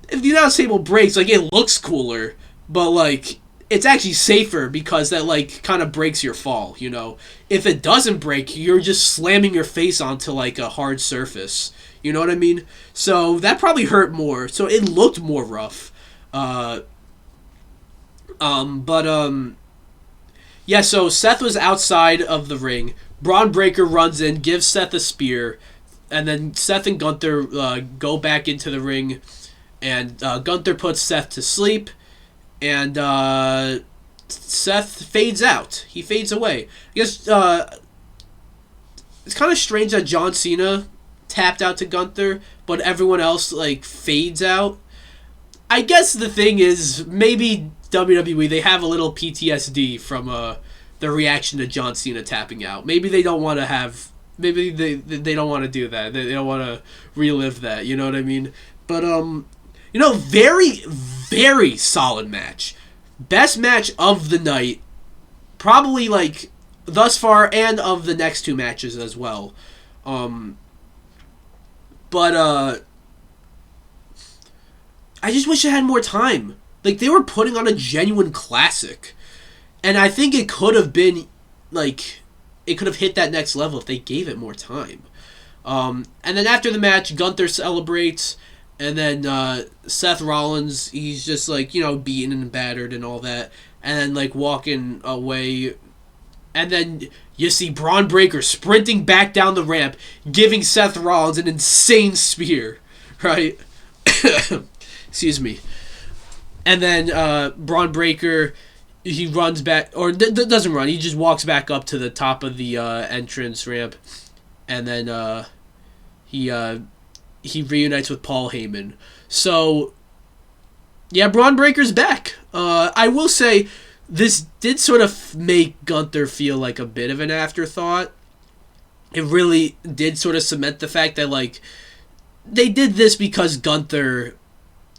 if the announce table breaks, like, it looks cooler. But, like, it's actually safer because that, like, kind of breaks your fall, you know. If it doesn't break, you're just slamming your face onto, like, a hard surface. You know what I mean? So, that probably hurt more. So, it looked more rough. Yeah, so Seth was outside of the ring. Braun Breaker runs in, gives Seth a spear, and then Seth and Gunther go back into the ring, and Gunther puts Seth to sleep, and Seth fades out. He fades away. I guess it's kind of strange that John Cena tapped out to Gunther, but everyone else, like, fades out. I guess the thing is, maybe WWE, they have a little PTSD from the reaction to John Cena tapping out. Maybe they don't want to have... Maybe they don't want to do that. They don't want to relive that, you know what I mean? But, you know, very, very solid match. Best match of the night. Probably, like, thus far, and of the next two matches as well. I just wish I had more time. Like, they were putting on a genuine classic. And I think it could have been, like, it could have hit that next level if they gave it more time. And then after the match, Gunther celebrates. And then Seth Rollins, he's just, like, you know, beaten and battered and all that. And then, like, walking away. And then you see Braun Breaker sprinting back down the ramp, giving Seth Rollins an insane spear. Right? Excuse me. And then Braun Breaker, he runs back, or doesn't run, he just walks back up to the top of the entrance ramp. And then he reunites with Paul Heyman. So, yeah, Braun Breaker's back. I will say, this did sort of make Gunther feel like a bit of an afterthought. It really did sort of cement the fact that, like, they did this because Gunther,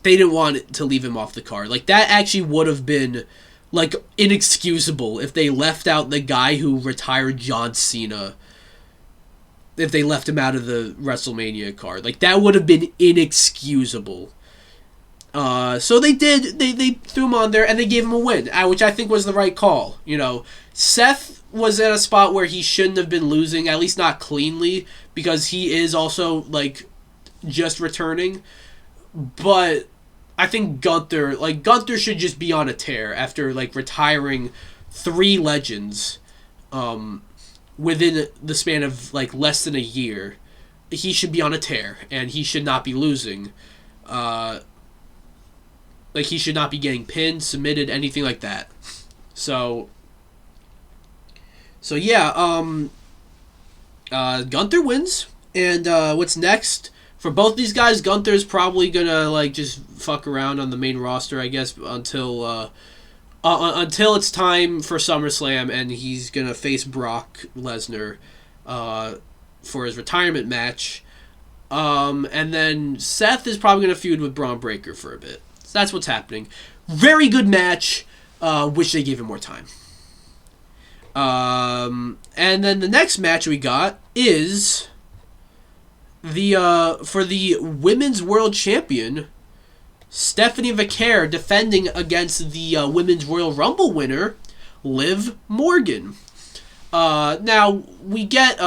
they didn't want to leave him off the card. Like, that actually would have been, like, inexcusable if they left out the guy who retired John Cena. If they left him out of the WrestleMania card. Like, that would have been inexcusable. So they did, they threw him on there, and they gave him a win, which I think was the right call. You know, Seth was at a spot where he shouldn't have been losing, at least not cleanly, because he is also, like, just returning. But I think Gunther should just be on a tear after, like, retiring 3 legends within the span of, like, less than a year. He should be on a tear, and he should not be losing. Like, he should not be getting pinned, submitted, anything like that. So yeah, Gunther wins. And what's next? For both these guys, Gunther's probably gonna, like, just fuck around on the main roster, I guess, until it's time for SummerSlam, and he's gonna face Brock Lesnar for his retirement match. And then Seth is probably gonna feud with Braun Breaker for a bit. So that's what's happening. Very good match. Wish they gave him more time. And then the next match we got is for the Women's World Champion, Stephanie Vaquer, defending against the Women's Royal Rumble winner, Liv Morgan. Now, we get...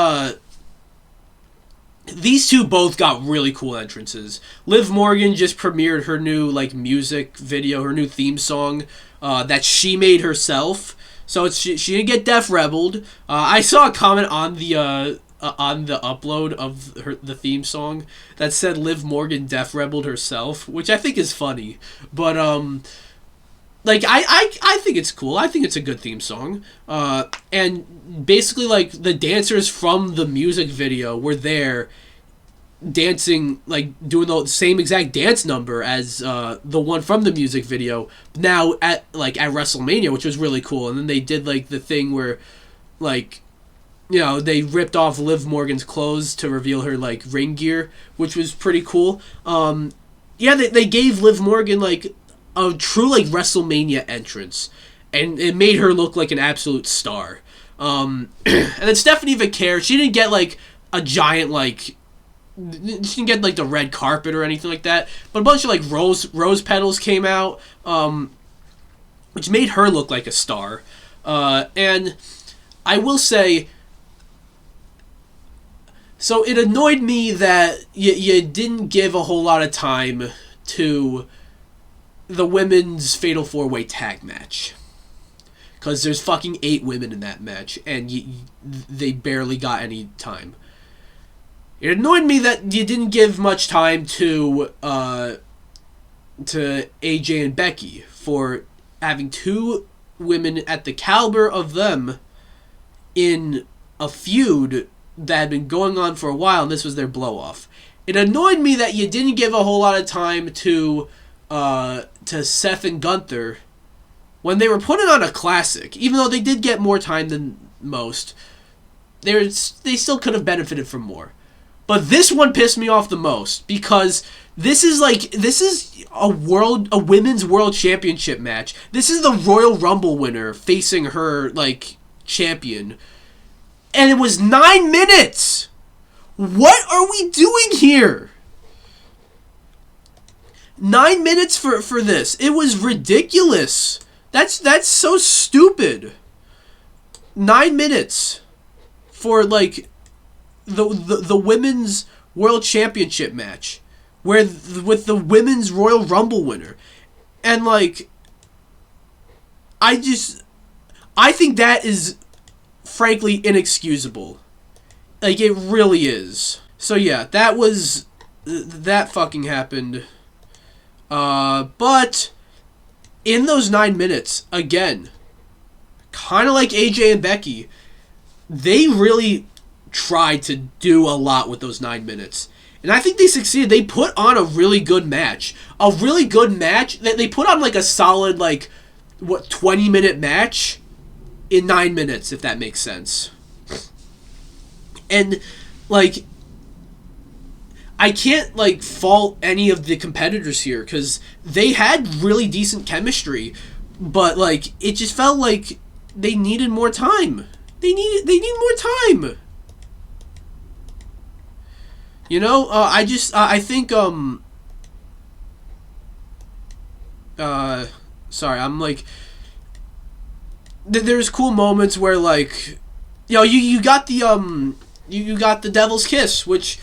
these two both got really cool entrances. Liv Morgan just premiered her new, like, music video, her new theme song that she made herself. So she didn't get Def Rebelled. I saw a comment on the upload of the theme song that said Liv Morgan Def Rebelled herself, which I think is funny. But like, I think it's cool. I think it's a good theme song. And basically, like, the dancers from the music video were there dancing, like, doing the same exact dance number as the one from the music video now at WrestleMania, which was really cool. And then they did, like, the thing where like, you know, they ripped off Liv Morgan's clothes to reveal her, like, ring gear, which was pretty cool. Yeah, they gave Liv Morgan, like, a true, like, WrestleMania entrance, and it made her look like an absolute star. And then Stephanie Vaquer, she didn't get, like, a giant, like, she didn't get, like, the red carpet or anything like that, but a bunch of, like, rose petals came out, which made her look like a star. And I will say, so it annoyed me that you didn't give a whole lot of time to the women's Fatal 4-Way tag match. Because there's fucking 8 women in that match, and they barely got any time. It annoyed me that you didn't give much time to AJ and Becky for having 2 women at the caliber of them in a feud that had been going on for a while, and this was their blow-off. It annoyed me that you didn't give a whole lot of time to Seth and Gunther when they were putting on a classic. Even though they did get more time than most, they still could have benefited from more. But this one pissed me off the most, because this is a women's world championship match. This is the Royal Rumble winner facing her, like, champion. And it was 9 minutes! What are we doing here? 9 minutes for this. It was ridiculous. That's so stupid. 9 minutes for, like, the women's world championship match, with the women's Royal Rumble winner, and, like, I think that is frankly inexcusable. Like, it really is. So yeah, that fucking happened. But in those 9 minutes, again, kind of like AJ and Becky, they really tried to do a lot with those 9 minutes. And I think they succeeded. They put on a really good match. A really good match. They put on, like, a solid, like, 20-minute match in 9 minutes, if that makes sense. And, like, I can't, like, fault any of the competitors here, because they had really decent chemistry, but, like, it just felt like they needed more time. They need more time. You know, I think, sorry, I'm, like, there's cool moments where, like, you know, you got the, you got the Devil's Kiss, which,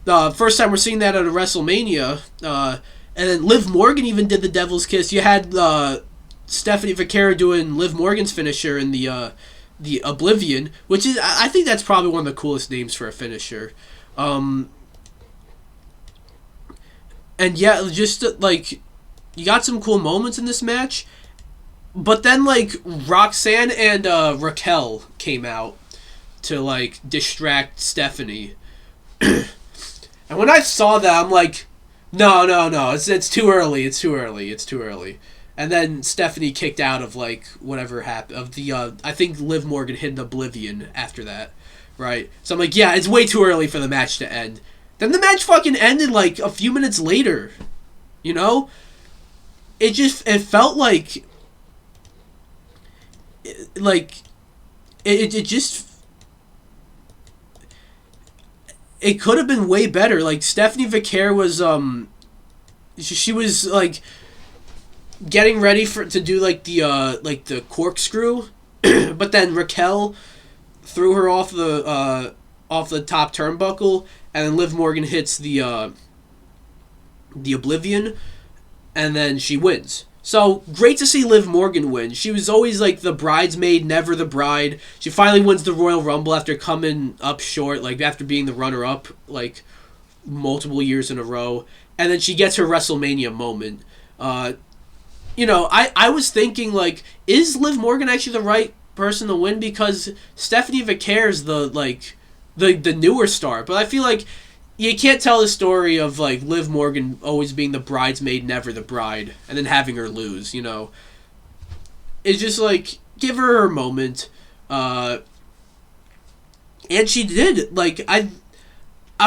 first time we're seeing that at a WrestleMania, and then Liv Morgan even did the Devil's Kiss. You had, Stephanie Vaquer doing Liv Morgan's finisher in the Oblivion, which is, I think that's probably one of the coolest names for a finisher. And yeah, just, like, you got some cool moments in this match, but then, like, Roxanne and Raquel came out to, like, distract Stephanie. And when I saw that, I'm like, no, it's too early, it's too early. And then Stephanie kicked out of, like, whatever happened, of the, I think Liv Morgan hit an Oblivion after that, right? So I'm like, yeah, it's way too early for the match to end. Then the match fucking ended, like, a few minutes later, you know? It felt like, it just, it could have been way better. Like, Stephanie Vaquer was, she was, like, getting ready to do, like, the corkscrew, but then Raquel threw her off the top turnbuckle, and then Liv Morgan hits the Oblivion, and then she wins. So, great to see Liv Morgan win. She was always, like, the bridesmaid, never the bride. She finally wins the Royal Rumble after coming up short, like, after being the runner-up, like, multiple years in a row. And then she gets her WrestleMania moment. You know, I was thinking, like, is Liv Morgan actually the right person to win? Because Stephanie Vaquer's the newer star. But I feel like you can't tell the story of, like, Liv Morgan always being the bridesmaid, never the bride, and then having her lose, you know. It's just, like, give her her moment. And she did. Like, I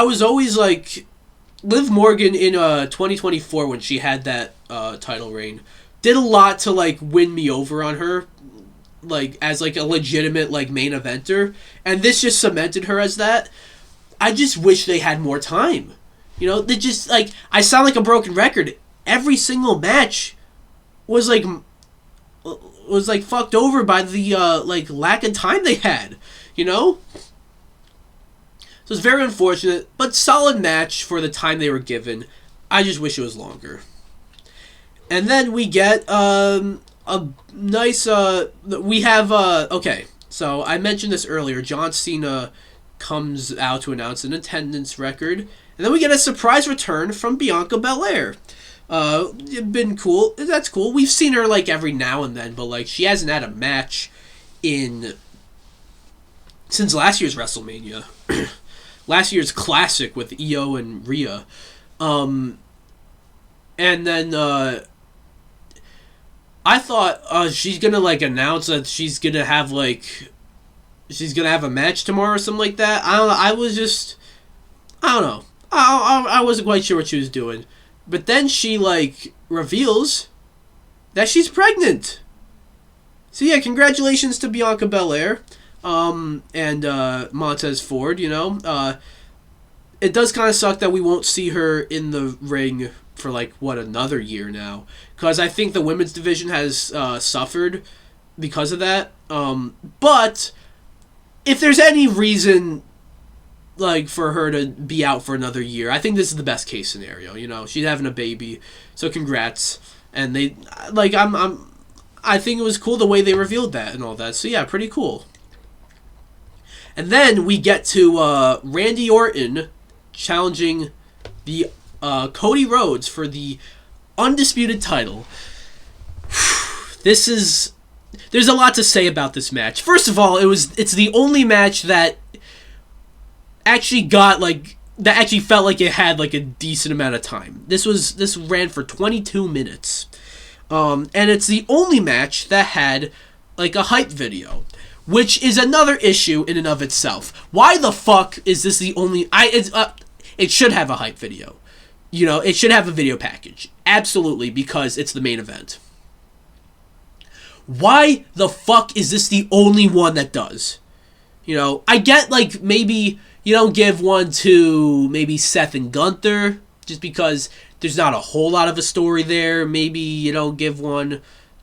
was always like, Liv Morgan in 2024 when she had that title reign did a lot to like win me over on her, like as like a legitimate like main eventer, and this just cemented her as that. I just wish they had more time. You know, they just like, I sound like a broken record. Every single match was like fucked over by the like lack of time they had. You know. So it's very unfortunate, but solid match for the time they were given. I just wish it was longer. And then we get a nice... we have... okay, so I mentioned this earlier. John Cena comes out to announce an attendance record. And then we get a surprise return from Bianca Belair. Been cool. That's cool. We've seen her like every now and then, but like she hasn't had a match since last year's WrestleMania. Last year's Classic with Io and Rhea. And then I thought she's going to like announce that she's going to have a match tomorrow or something like that. I don't know. I don't know. I wasn't quite sure what she was doing. But then she like reveals that she's pregnant. So yeah, congratulations to Bianca Belair. And Montez Ford, you know. It does kind of suck that we won't see her in the ring for, like, another year now. Because I think the women's division has suffered because of that. But if there's any reason, like, for her to be out for another year, I think this is the best case scenario, you know. She's having a baby, so congrats. And they, like, I think it was cool the way they revealed that and all that. So, yeah, pretty cool. And then we get to Randy Orton challenging the Cody Rhodes for the undisputed title. There's a lot to say about this match. First of all, it's the only match that actually felt like it had like a decent amount of time. This ran for 22 minutes. And it's the only match that had like a hype video, which is another issue in and of itself. Why the fuck is this the only... it should have a hype video. You know, it should have a video package. Absolutely, because it's the main event. Why the fuck is this the only one that does? You know, I get, like, maybe you don't give one to maybe Seth and Gunther, just because there's not a whole lot of a story there. Maybe you don't give one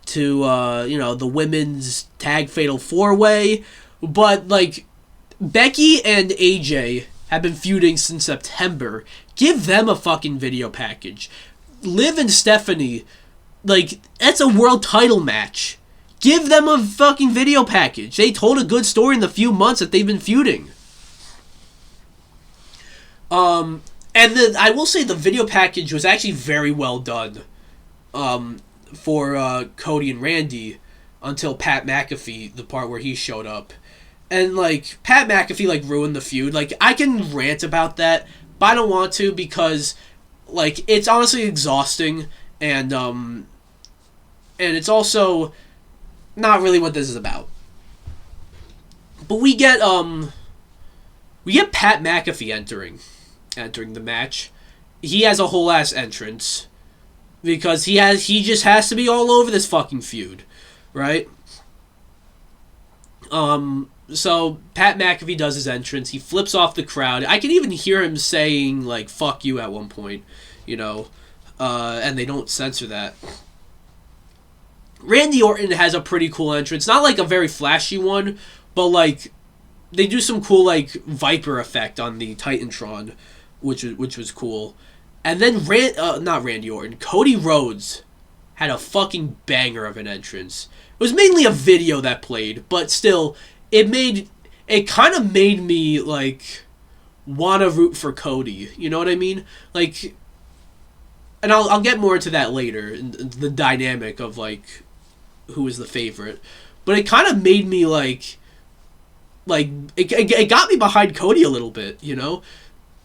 to, the women's tag fatal 4-way. But, like, Becky and AJ have been feuding since September. Give them a fucking video package. Liv and Stephanie, like, that's a world title match. Give them a fucking video package. They told a good story in the few months that they've been feuding. And then I will say the video package was actually very well done. For Cody and Randy until Pat McAfee, the part where he showed up. And, like, Pat McAfee, like, ruined the feud. Like, I can rant about that, but I don't want to because, like, it's honestly exhausting and it's also not really what this is about. But we get Pat McAfee entering the match. He has a whole ass entrance. Because he just has to be all over this fucking feud, right? So Pat McAfee does his entrance. He flips off the crowd. I can even hear him saying like "fuck you" at one point, you know, and they don't censor that. Randy Orton has a pretty cool entrance, not like a very flashy one, but like they do some cool like Viper effect on the Titantron, which was cool. And then not Randy Orton, Cody Rhodes had a fucking banger of an entrance. It was mainly a video that played, but still, it kind of made me like want to root for Cody. You know what I mean? Like, and I'll get more into that later, the dynamic of like who is the favorite. But it kind of made me like it got me behind Cody a little bit, you know,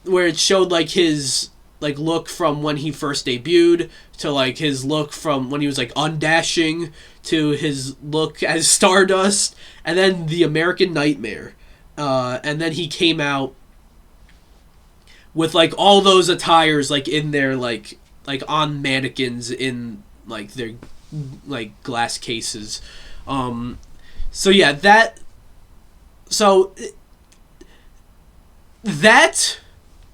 where it showed like his like look from when he first debuted to like his look from when he was like undashing to his look as Stardust, and then the American Nightmare. And then he came out with like all those attires like in their like on mannequins in like their like glass cases. So yeah, that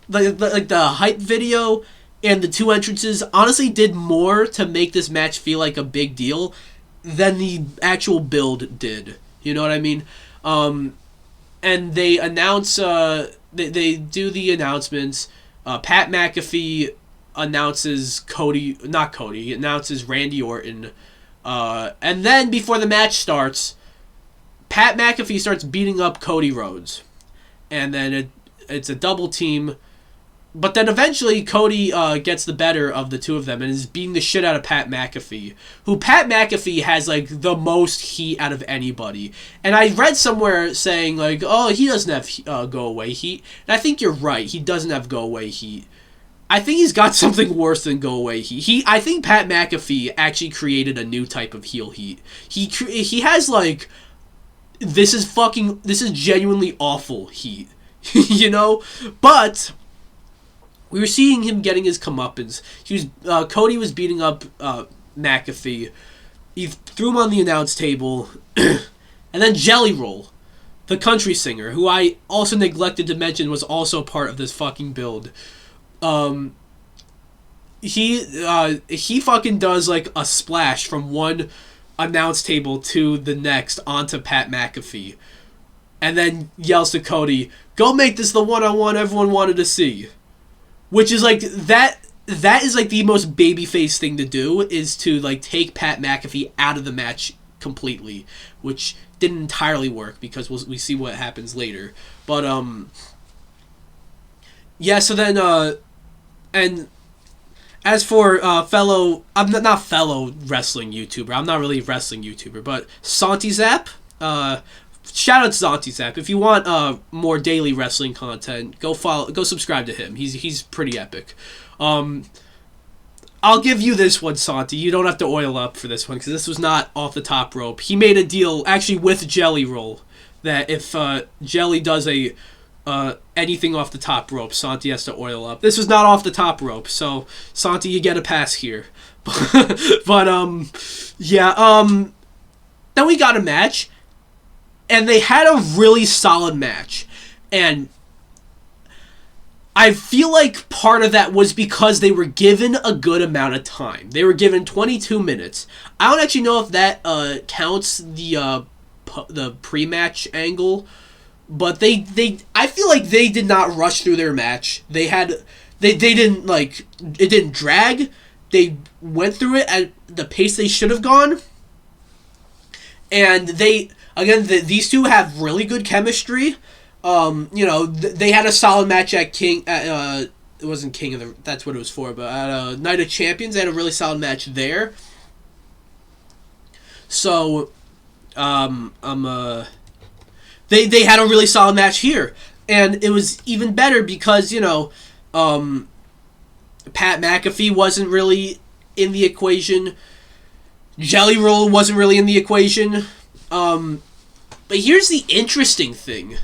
like the hype video and the two entrances honestly did more to make this match feel like a big deal than the actual build did. You know what I mean? And they announce they do the announcements. Pat McAfee announces he announces Randy Orton. And then before the match starts, Pat McAfee starts beating up Cody Rhodes. And then it's a double team. But then eventually Cody gets the better of the two of them and is beating the shit out of Pat McAfee. Who Pat McAfee has like the most heat out of anybody. And I read somewhere saying like, oh, he doesn't have go away heat. And I think you're right. He doesn't have go away heat. I think he's got something worse than go away heat. I think Pat McAfee actually created a new type of heel heat. He has like, this is genuinely awful heat. You know? But we were seeing him getting his comeuppance. Cody was beating up McAfee. He threw him on the announce table. And then Jelly Roll, the country singer, who I also neglected to mention was also part of this fucking build. He fucking does like a splash from one announce table to the next onto Pat McAfee. And then yells to Cody, go make this the one-on-one everyone wanted to see. Which is like, that is like the most babyface thing to do, is to like take Pat McAfee out of the match completely. Which didn't entirely work because we see what happens later. But, yeah, so then, and as for fellow, I'm not fellow wrestling YouTuber, I'm not really a wrestling YouTuber, but Santi Zap, shout out to Santi Zap. If you want more daily wrestling content, go subscribe to him. He's pretty epic. I'll give you this one, Santi. You don't have to oil up for this one because this was not off the top rope. He made a deal actually with Jelly Roll that if Jelly does a anything off the top rope, Santi has to oil up. This was not off the top rope, so Santi, you get a pass here. But yeah. Then we got a match. And they had a really solid match. And I feel like part of that was because they were given a good amount of time. They were given 22 minutes. I don't actually know if that counts the pre-match angle. But I feel like they did not rush through their match. They didn't like, it didn't drag. They went through it at the pace they should have gone. And these two have really good chemistry. They had a solid match at King. It wasn't King of the. That's what it was for. But at Night of Champions, they had a really solid match there. So, they had a really solid match here, and it was even better because Pat McAfee wasn't really in the equation. Jelly Roll wasn't really in the equation. But here's the interesting thing.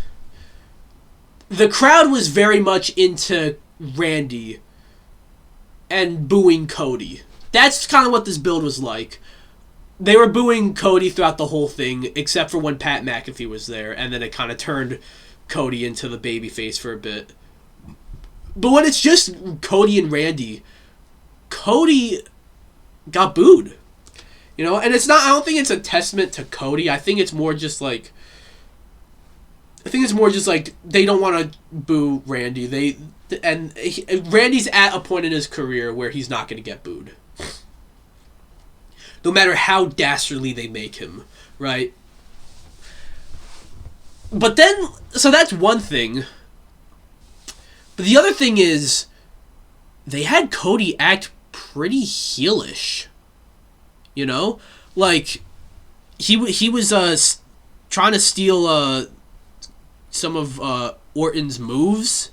The crowd was very much into Randy and booing Cody. That's kind of what this build was like. They were booing Cody throughout the whole thing, except for when Pat McAfee was there, and then it kind of turned Cody into the babyface for a bit. But when it's just Cody and Randy, Cody got booed. And it's not, I don't think it's a testament to Cody. I think it's more just like, they don't want to boo Randy. Randy's at a point in his career where he's not going to get booed. No matter how dastardly they make him, right? But then, so that's one thing. But the other thing is, they had Cody act pretty heelish. Like, he was trying to steal some of Orton's moves.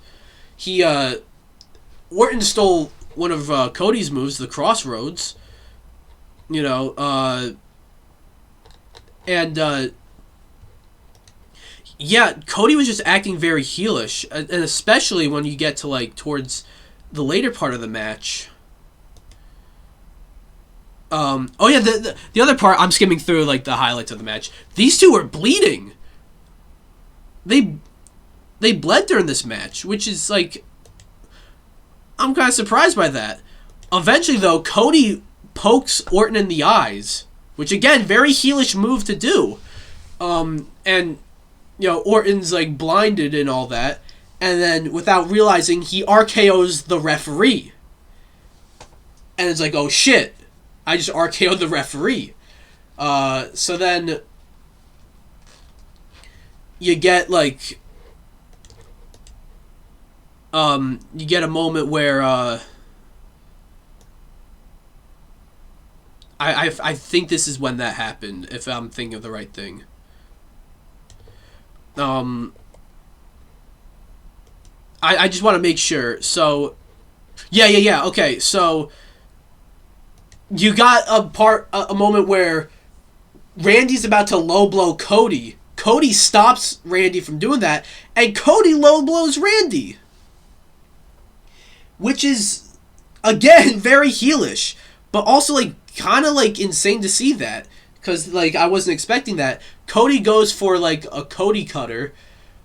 Orton stole one of Cody's moves, the Crossroads. And yeah, Cody was just acting very heelish, and especially when you get to like towards the later part of the match. Oh yeah, the other part, I'm skimming through like the highlights of the match. These two were bleeding. They bled during this match, which is like, I'm kind of surprised by that. Eventually though, Cody pokes Orton in the eyes, which again, very heelish move to do. And you know, Orton's like blinded and all that, and then without realizing, he RKO's the referee. And it's like, oh shit, I just RKO'd the referee. So then you get like you get a moment where I think this is when that happened, if I'm thinking of the right thing. I just want to make sure. So yeah. Okay, so you got a moment where Randy's about to low blow Cody. Cody stops Randy from doing that, and Cody low blows Randy, which is again very heelish, but also like kind of like insane to see that, because like I wasn't expecting that. Cody goes for like a Cody cutter,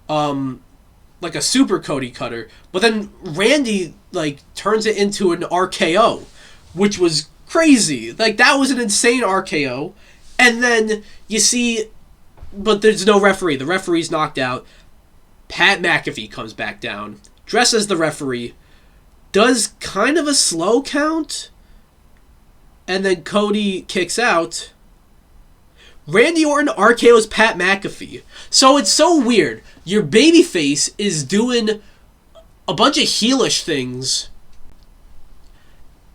like a super Cody cutter, but then Randy like turns it into an RKO, which was crazy. Like that was an insane RKO, and then you see, but there's no referee. The referee's knocked out. Pat McAfee comes back down, dressed as the referee, does kind of a slow count, and then Cody kicks out. Randy Orton RKO's Pat McAfee. So it's so weird. Your babyface is doing a bunch of heelish things,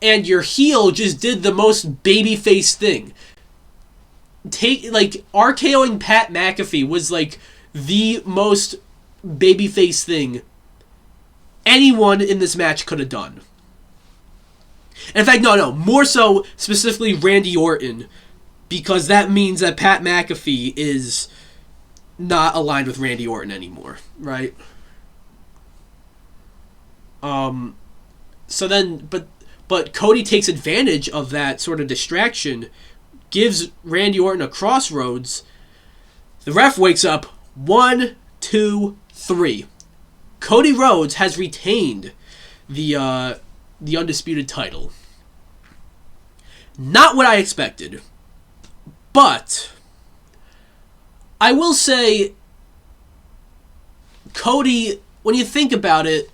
and your heel just did the most babyface thing. Like RKOing Pat McAfee was like the most babyface thing anyone in this match could have done. In fact, no, more so specifically Randy Orton, because that means that Pat McAfee is not aligned with Randy Orton anymore, right? So then, but Cody takes advantage of that sort of distraction, gives Randy Orton a crossroads. The ref wakes up. 1, 2, 3. Cody Rhodes has retained the undisputed title. Not what I expected. But I will say, Cody, when you think about it,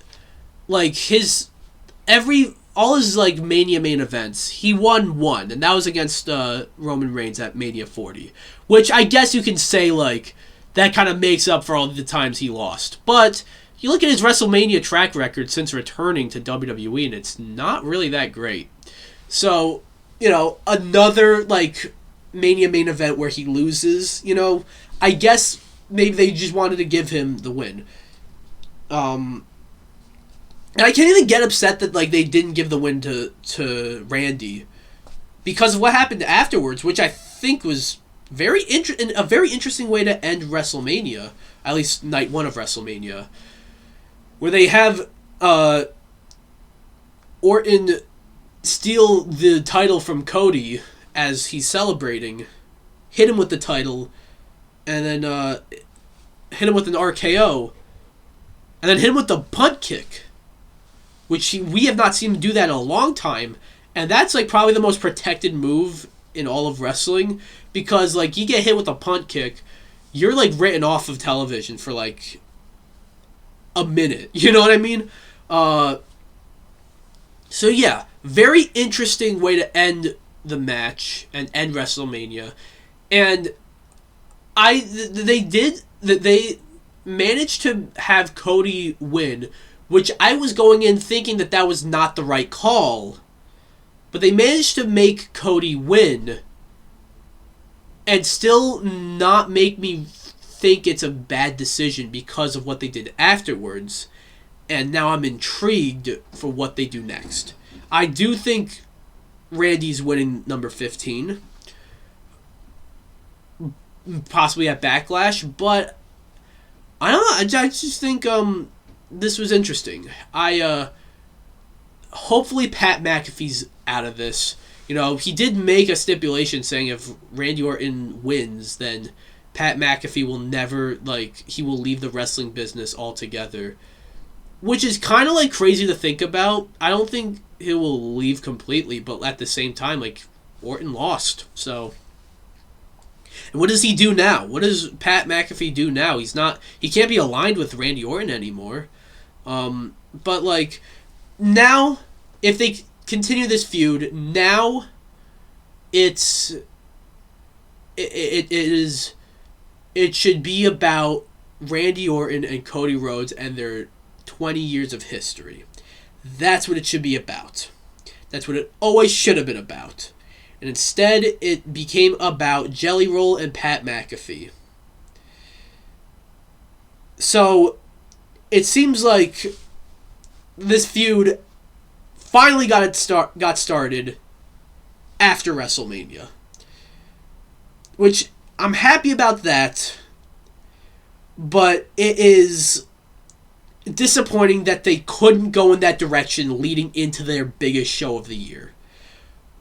like all his like Mania main events, he won one, and that was against Roman Reigns at Mania 40, which I guess you can say like that kind of makes up for all the times he lost. But you look at his WrestleMania track record since returning to WWE, and it's not really that great. So, you know, another like Mania main event where he loses, you know, I guess maybe they just wanted to give him the win. And I can't even get upset that like they didn't give the win to Randy, because of what happened afterwards, which I think was a very interesting way to end WrestleMania, at least night one of WrestleMania, where they have Orton steal the title from Cody as he's celebrating, hit him with the title, and then hit him with an RKO, and then hit him with the punt kick, which we have not seen him do that in a long time, and that's like probably the most protected move in all of wrestling, because like you get hit with a punt kick, you're like written off of television for like a minute, you know what I mean? So yeah, very interesting way to end the match and end WrestleMania, and they managed to have Cody win, which I was going in thinking that was not the right call, but they managed to make Cody win and still not make me think it's a bad decision because of what they did afterwards, and now I'm intrigued for what they do next. I do think Randy's winning number 15, possibly at Backlash, but I don't know. I just think this was interesting. Hopefully Pat McAfee's out of this. You know, he did make a stipulation saying if Randy Orton wins, then Pat McAfee will never, he will leave the wrestling business altogether. Which is kind of, crazy to think about. I don't think he will leave completely, but at the same time, Orton lost, so... And what does he do now? What does Pat McAfee do now? He can't be aligned with Randy Orton anymore. But, now, if they continue this feud, now it should be about Randy Orton and Cody Rhodes and their 20 years of history. That's what it should be about. That's what it always should have been about. And instead, it became about Jelly Roll and Pat McAfee. So, it seems like this feud finally got started after WrestleMania. Which, I'm happy about that. But it is disappointing that they couldn't go in that direction leading into their biggest show of the year.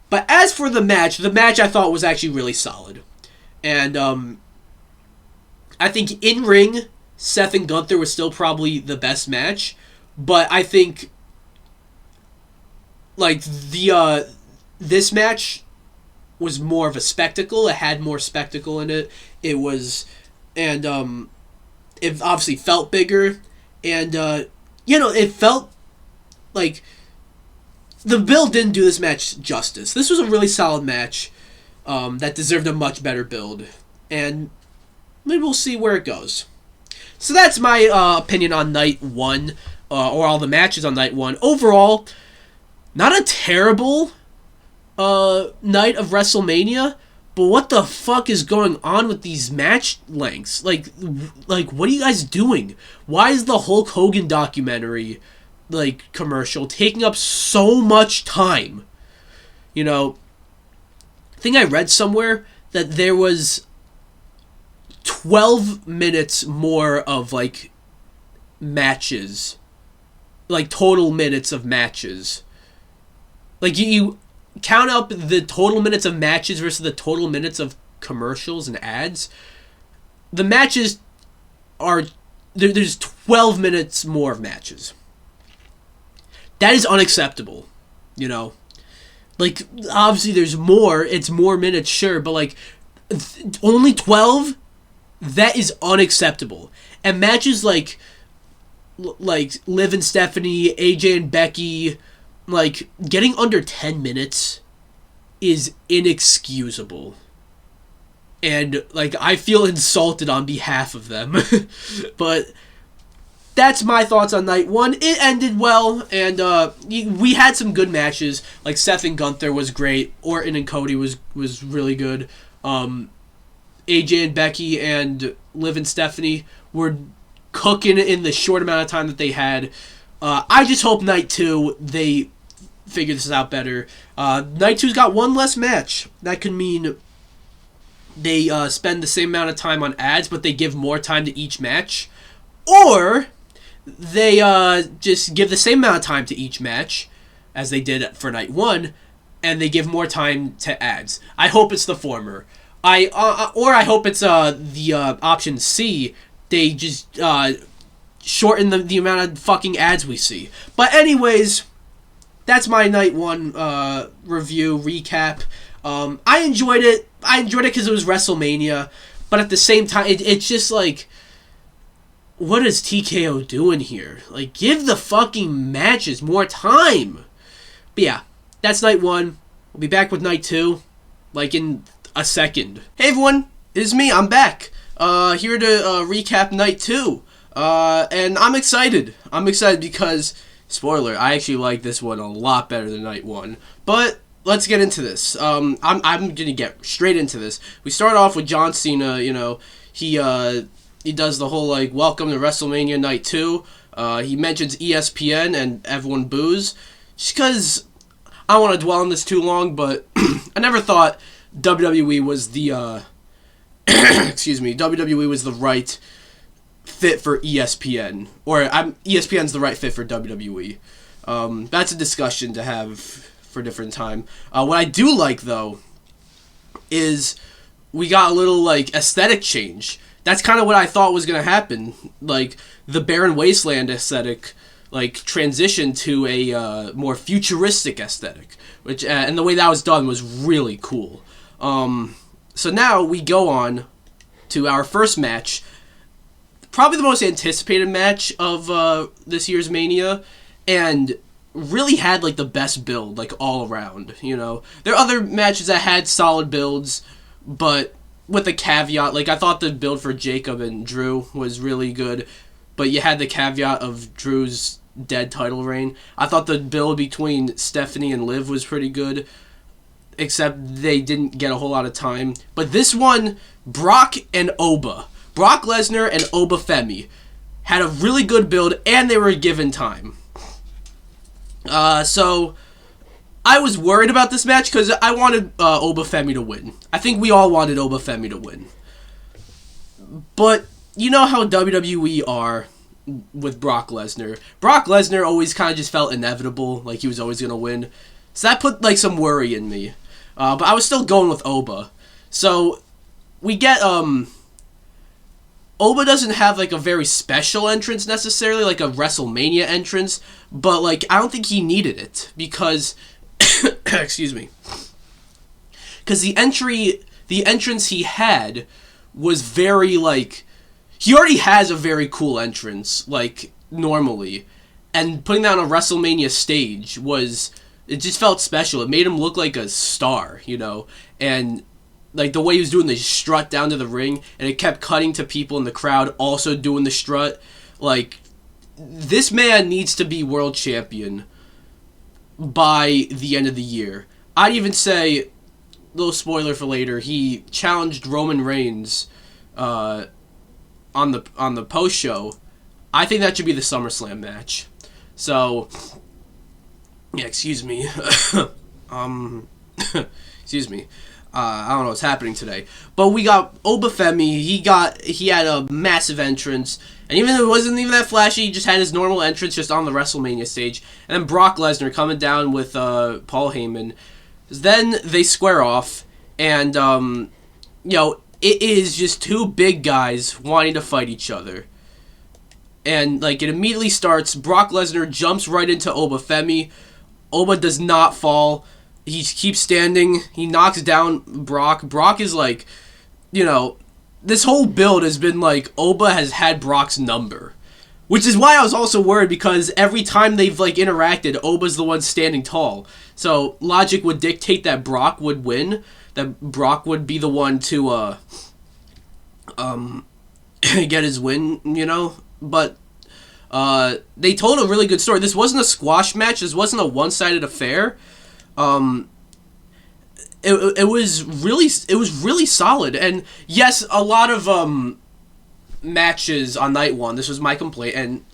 But as for the match I thought was actually really solid. And I think in ring, Seth and Gunther was still probably the best match. But I think this match was more of a spectacle. It had more spectacle in it. It was, and it obviously felt bigger. And it felt like the build didn't do this match justice. This was a really solid match that deserved a much better build. And maybe we'll see where it goes. So that's my opinion on night one, or all the matches on night one. Overall, not a terrible night of WrestleMania, but what the fuck is going on with these match lengths? Like, what are you guys doing? Why is the Hulk Hogan documentary, commercial taking up so much time? You know, I think I read somewhere that there was 12 minutes more of, matches. Total minutes of matches. You count up the total minutes of matches versus the total minutes of commercials and ads. The matches are... There's 12 minutes more of matches. That is unacceptable, you know? Obviously there's more. It's more minutes, sure, but, only 12? That is unacceptable. And matches like Liv and Stephanie, AJ and Becky... getting under 10 minutes is inexcusable. And, I feel insulted on behalf of them. But that's my thoughts on night one. It ended well, and we had some good matches. Seth and Gunther was great. Orton and Cody was really good. AJ and Becky and Liv and Stephanie were cooking in the short amount of time that they had. I just hope night two, they figure this out better. Night two's got one less match. That could mean they spend the same amount of time on ads, but they give more time to each match. Or they just give the same amount of time to each match as they did for night one, and they give more time to ads. I hope it's the former. I hope it's the option C. They just shorten the amount of fucking ads we see. But anyways, that's my night one review recap. I enjoyed it. I enjoyed it because it was WrestleMania, but at the same time, it's just what is TKO doing here? Give the fucking matches more time. But yeah, that's night one. We'll be back with night two, in a second. Hey everyone, it is me. I'm back. Here to recap night two. And I'm excited. I'm excited because, spoiler, I actually like this one a lot better than night one. But let's get into this. I'm gonna get straight into this. We start off with John Cena. You know, he does the whole welcome to WrestleMania night two. He mentions ESPN and everyone boos. Just because I don't want to dwell on this too long, but I never thought WWE was the excuse me, WWE was the right fit for ESPN, or ESPN's the right fit for WWE. That's a discussion to have for a different time. What I do like, though, is we got a little, like, aesthetic change. That's kind of what I thought was going to happen. Like, the Barren Wasteland aesthetic, like, transitioned to a more futuristic aesthetic. Which, and the way that was done was really cool. So now we go on to our first match. Probably the most anticipated match of this year's Mania. And really had, like, the best build, like, all around, you know. There are other matches that had solid builds, but with a caveat, like, I thought the build for Jacob and Drew was really good, but you had the caveat of Drew's dead title reign. I thought the build between Stephanie and Liv was pretty good, except they didn't get a whole lot of time. But this one, Brock and Oba. Brock Lesnar and Oba Femi had a really good build, and they were given time. So I was worried about this match because I wanted Oba Femi to win. I think we all wanted Oba Femi to win. But you know how WWE are with Brock Lesnar. Brock Lesnar always kind of just felt inevitable, like he was always going to win. So that put, like, some worry in me. But I was still going with Oba. So we get, Oba doesn't have, like, a very special entrance necessarily, like a WrestleMania entrance, but, like, I don't think he needed it, because, excuse me, because the entrance he had was very, like, he already has a very cool entrance, like, normally, and putting that on a WrestleMania stage it just felt special. It made him look like a star, you know, and like, the way he was doing the strut down to the ring, and it kept cutting to people in the crowd also doing the strut. Like, this man needs to be world champion by the end of the year. I'd even say, little spoiler for later, he challenged Roman Reigns on the post show. I think that should be the SummerSlam match. So, yeah, excuse me. Excuse me. I don't know what's happening today. But we got Oba Femi. He had a massive entrance. And even though it wasn't even that flashy, he just had his normal entrance just on the WrestleMania stage. And then Brock Lesnar coming down with Paul Heyman. Then they square off. And, you know, it is just two big guys wanting to fight each other. And, like, it immediately starts. Brock Lesnar jumps right into Oba Femi. Oba does not fall. He keeps standing. He knocks down Brock. Brock is like, you know, this whole build has been like Oba has had Brock's number. Which is why I was also worried, because every time they've, like, interacted, Oba's the one standing tall. So logic would dictate that Brock would win. That Brock would be the one to get his win, you know? But they told a really good story. This wasn't a squash match. This wasn't a one-sided affair. It was really solid, and yes, a lot of matches on night one. This was my complaint, and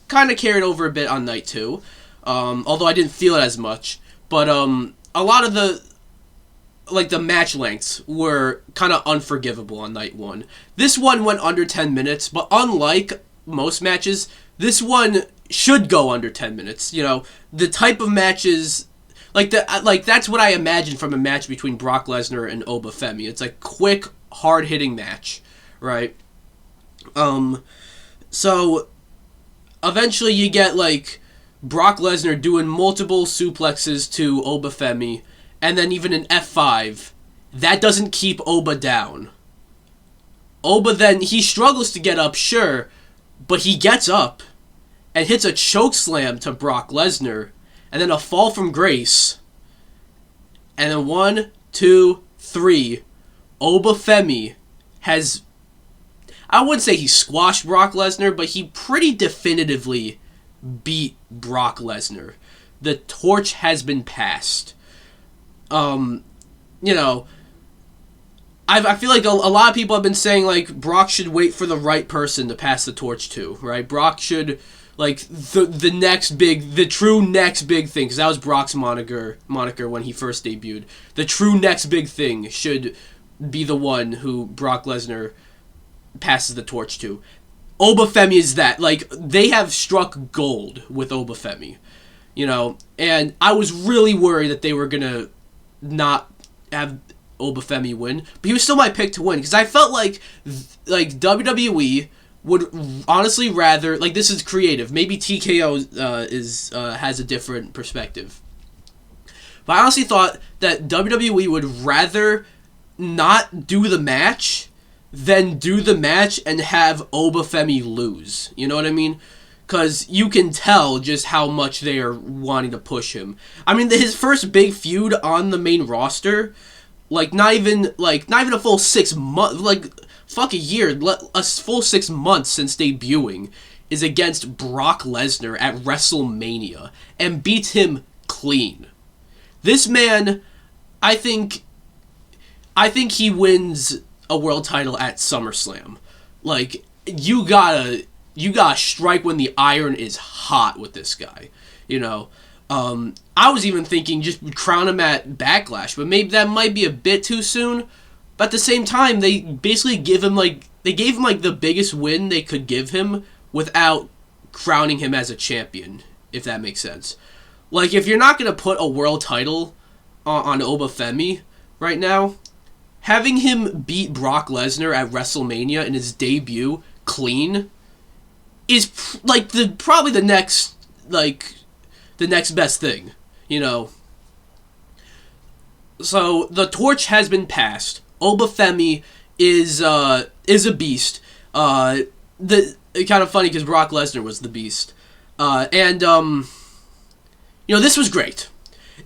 kind of carried over a bit on night two. Although I didn't feel it as much, but a lot of the match lengths were kind of unforgivable on night one. This one went under 10 minutes, but unlike most matches, this one should go under 10 minutes. You know, the type of matches. Like that's what I imagine from a match between Brock Lesnar and Oba Femi. It's a quick, hard-hitting match, right? So eventually you get, like, Brock Lesnar doing multiple suplexes to Oba Femi, and then even an F5. That doesn't keep Oba down. Oba then, he struggles to get up, sure, but he gets up and hits a choke slam to Brock Lesnar, and then a fall from grace. And then 1, 2, 3. Oba Femi has, I wouldn't say he squashed Brock Lesnar, but he pretty definitively beat Brock Lesnar. The torch has been passed. You know, I feel like a lot of people have been saying, like, Brock should wait for the right person to pass the torch to, right? Brock should, like, the true next big thing, because that was Brock's moniker when he first debuted. The true next big thing should be the one who Brock Lesnar passes the torch to. Obafemi is that. Like, they have struck gold with Obafemi, you know, and I was really worried that they were gonna not have Obafemi win, but he was still my pick to win, because I felt like WWE would honestly rather, like, this is creative, maybe TKO has a different perspective, but I honestly thought that WWE would rather not do the match than do the match and have Obafemi lose. You know what I mean? Because you can tell just how much they are wanting to push him. I mean, his first big feud on the main roster, not even a full 6 months, fuck a year, a full 6 months since debuting, is against Brock Lesnar at WrestleMania and beats him clean. This man, I think he wins a world title at SummerSlam. Like, you gotta strike when the iron is hot with this guy, you know. I was even thinking just crown him at Backlash, but maybe that might be a bit too soon. But at the same time, they basically gave him the biggest win they could give him without crowning him as a champion, if that makes sense. Like, if you're not gonna put a world title on Obafemi right now, having him beat Brock Lesnar at WrestleMania in his debut clean is probably the next best thing, you know. So the torch has been passed. Obafemi is a beast. Kind of funny because Brock Lesnar was the beast, and you know, this was great.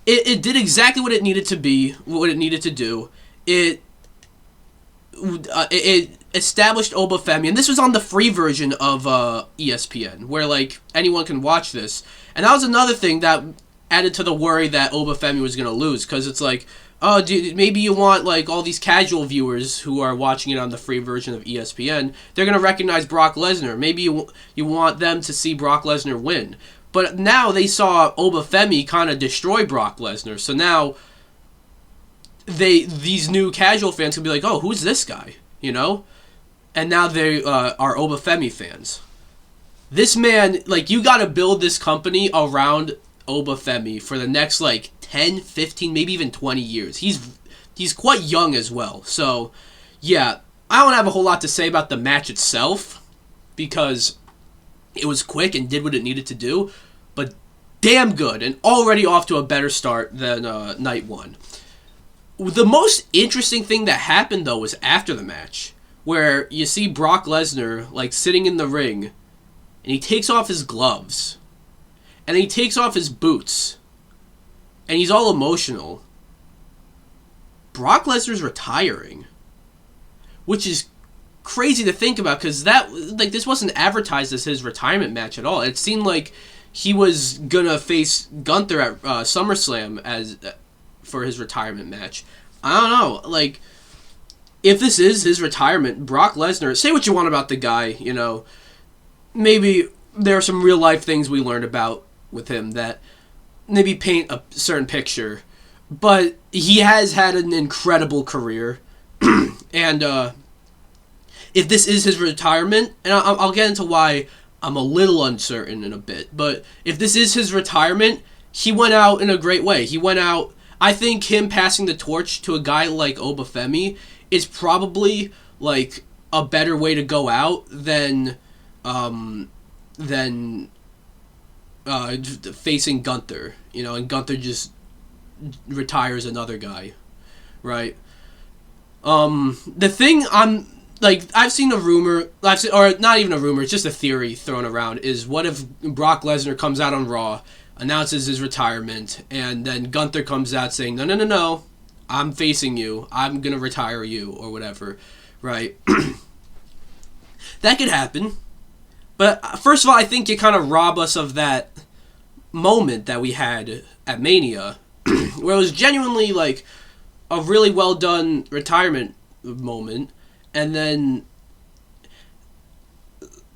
It did exactly what it needed to be, what it needed to do. It established Obafemi, and this was on the free version of ESPN, where anyone can watch this. And that was another thing that added to the worry that Obafemi was gonna lose, because it's oh, maybe you want all these casual viewers who are watching it on the free version of ESPN, they're gonna recognize Brock Lesnar. Maybe you want them to see Brock Lesnar win. But now they saw Obafemi kind of destroy Brock Lesnar, so now these new casual fans can be like, oh, who's this guy? You know? And now they are Obafemi fans. This man, you gotta build this company around Obafemi for the next 10, 15, maybe even 20 years. He's quite young as well. So, yeah, I don't have a whole lot to say about the match itself, because it was quick and did what it needed to do, but damn good, and already off to a better start than night one. The most interesting thing that happened, though, was after the match, where you see Brock Lesnar, sitting in the ring, and he takes off his gloves, and he takes off his boots, and he's all emotional. Brock Lesnar's retiring, which is crazy to think about, because this wasn't advertised as his retirement match at all. It seemed like he was gonna face Gunther at SummerSlam for his retirement match. I don't know, if this is his retirement, Brock Lesnar, say what you want about the guy, you know, maybe there are some real life things we learned about with him that maybe paint a certain picture, but he has had an incredible career, and if this is his retirement, and I'll get into why I'm a little uncertain in a bit, but if this is his retirement, he went out in a great way. He went out, I think him passing the torch to a guy like Obafemi is probably a better way to go out than facing Gunther, you know, and Gunther just retires another guy, right? The thing I've seen a rumor, or not even a rumor, it's just a theory thrown around, is what if Brock Lesnar comes out on Raw, announces his retirement, and then Gunther comes out saying, no, I'm facing you, I'm gonna retire you, or whatever, right? That could happen. But first of all, I think you kind of rob us of that moment that we had at Mania, where it was genuinely a really well done retirement moment, and then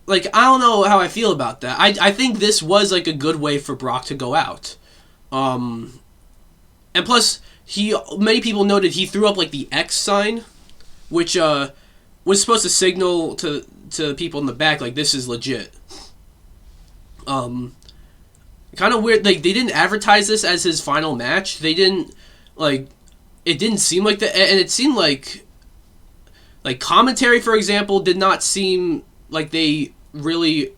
I don't know how I feel about that. I think this was a good way for Brock to go out, and plus many people noted he threw up the X sign, which was supposed to signal to to the people in the back, like, this is legit. Kind of weird, like, they didn't advertise this as his final match. They didn't, like, it didn't seem like that, and it seemed like commentary, for example, did not seem like they really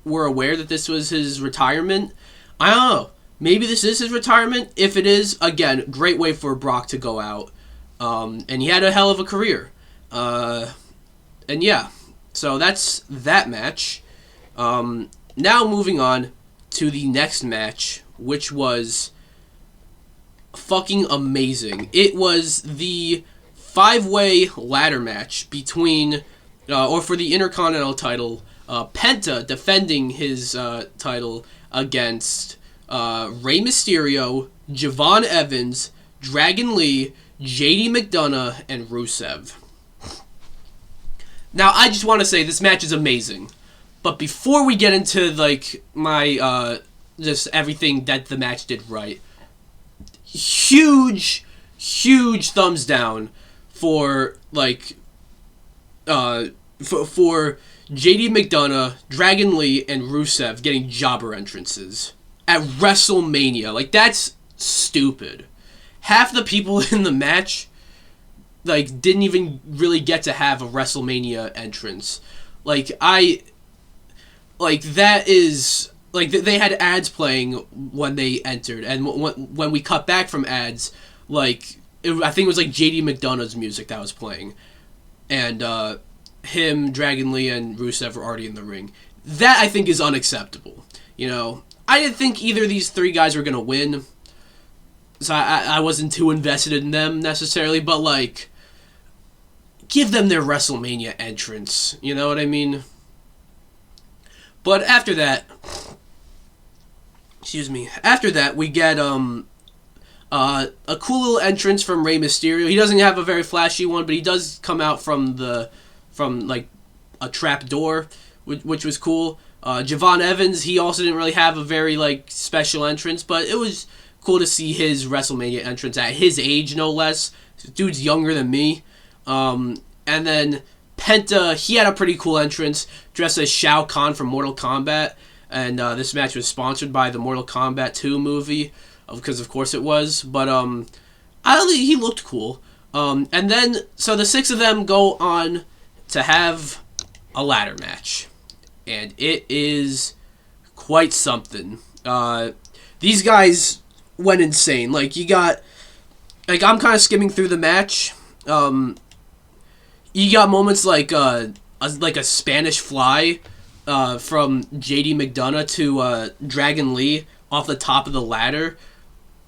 were aware that this was his retirement. I don't know. Maybe this is his retirement. If it is, again, great way for Brock to go out. And he had a hell of a career. And yeah, so that's that match. Now moving on to the next match, which was fucking amazing. It was the 5-way ladder match between, or for the Intercontinental title, Penta defending his title against Rey Mysterio, Javon Evans, Dragon Lee, JD McDonagh, and Rusev. Now, I just want to say this match is amazing. But before we get into, like, my, just everything that the match did right, huge thumbs down for, like, for JD McDonagh, Dragon Lee, and Rusev getting jobber entrances at WrestleMania. Like, that's stupid. Half the people in the match, like, didn't even really get to have a WrestleMania entrance. Like, that is, like, they had ads playing when they entered, and when we cut back from ads, like, I think it was, like, JD McDonagh's music that was playing, and, him, Dragon Lee, and Rusev were already in the ring. That, I think, is unacceptable, you know? I didn't think either of these three guys were gonna win, so I wasn't too invested in them, necessarily, but, like, give them their WrestleMania entrance, you know what I mean? But after that, we get a cool little entrance from Rey Mysterio. He doesn't have a very flashy one, but he does come out from like a trap door, which was cool. Javon Evans, he also didn't really have a very, like, special entrance, but it was cool to see his WrestleMania entrance at his age, no less. Dude's younger than me. And then Penta, he had a pretty cool entrance, dressed as Shao Kahn from Mortal Kombat, and this match was sponsored by the Mortal Kombat 2 movie, because of course it was, but he looked cool. And then, so the 6 of them go on to have a ladder match, and it is quite something. These guys went insane. Like, you got, like, I'm kind of skimming through the match. You got moments like a Spanish fly from JD McDonagh to Dragon Lee off the top of the ladder,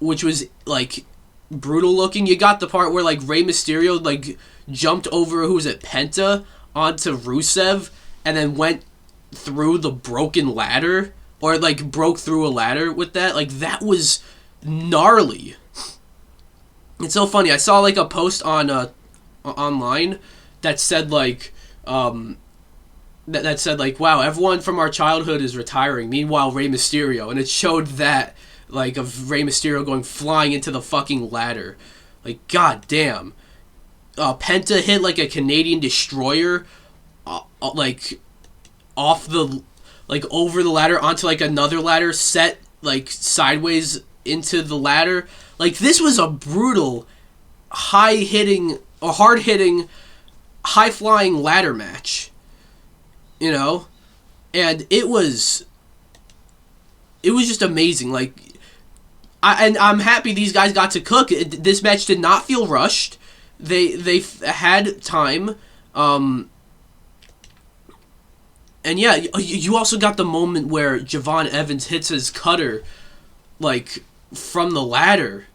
which was, like, brutal looking. You got the part where, like, Rey Mysterio, like, jumped over, who was it, Penta, onto Rusev, and then went through the broken ladder, or, like, broke through a ladder with that. Like, that was gnarly. It's so funny. I saw, like, a post on online that said, like, that said, like, wow, everyone from our childhood is retiring, meanwhile Rey Mysterio, and it showed that, like, of Rey Mysterio going flying into the fucking ladder. Like, god damn. Penta hit, like, a Canadian destroyer, like, off the, like, over the ladder onto, like, another ladder set, like, sideways into the ladder. Like, this was a brutal, hard-hitting, high-flying ladder match, you know? And it was just amazing. Like, I'm happy these guys got to cook. This match did not feel rushed. They had time. And yeah, you also got the moment where Javon Evans hits his cutter, like, from the ladder.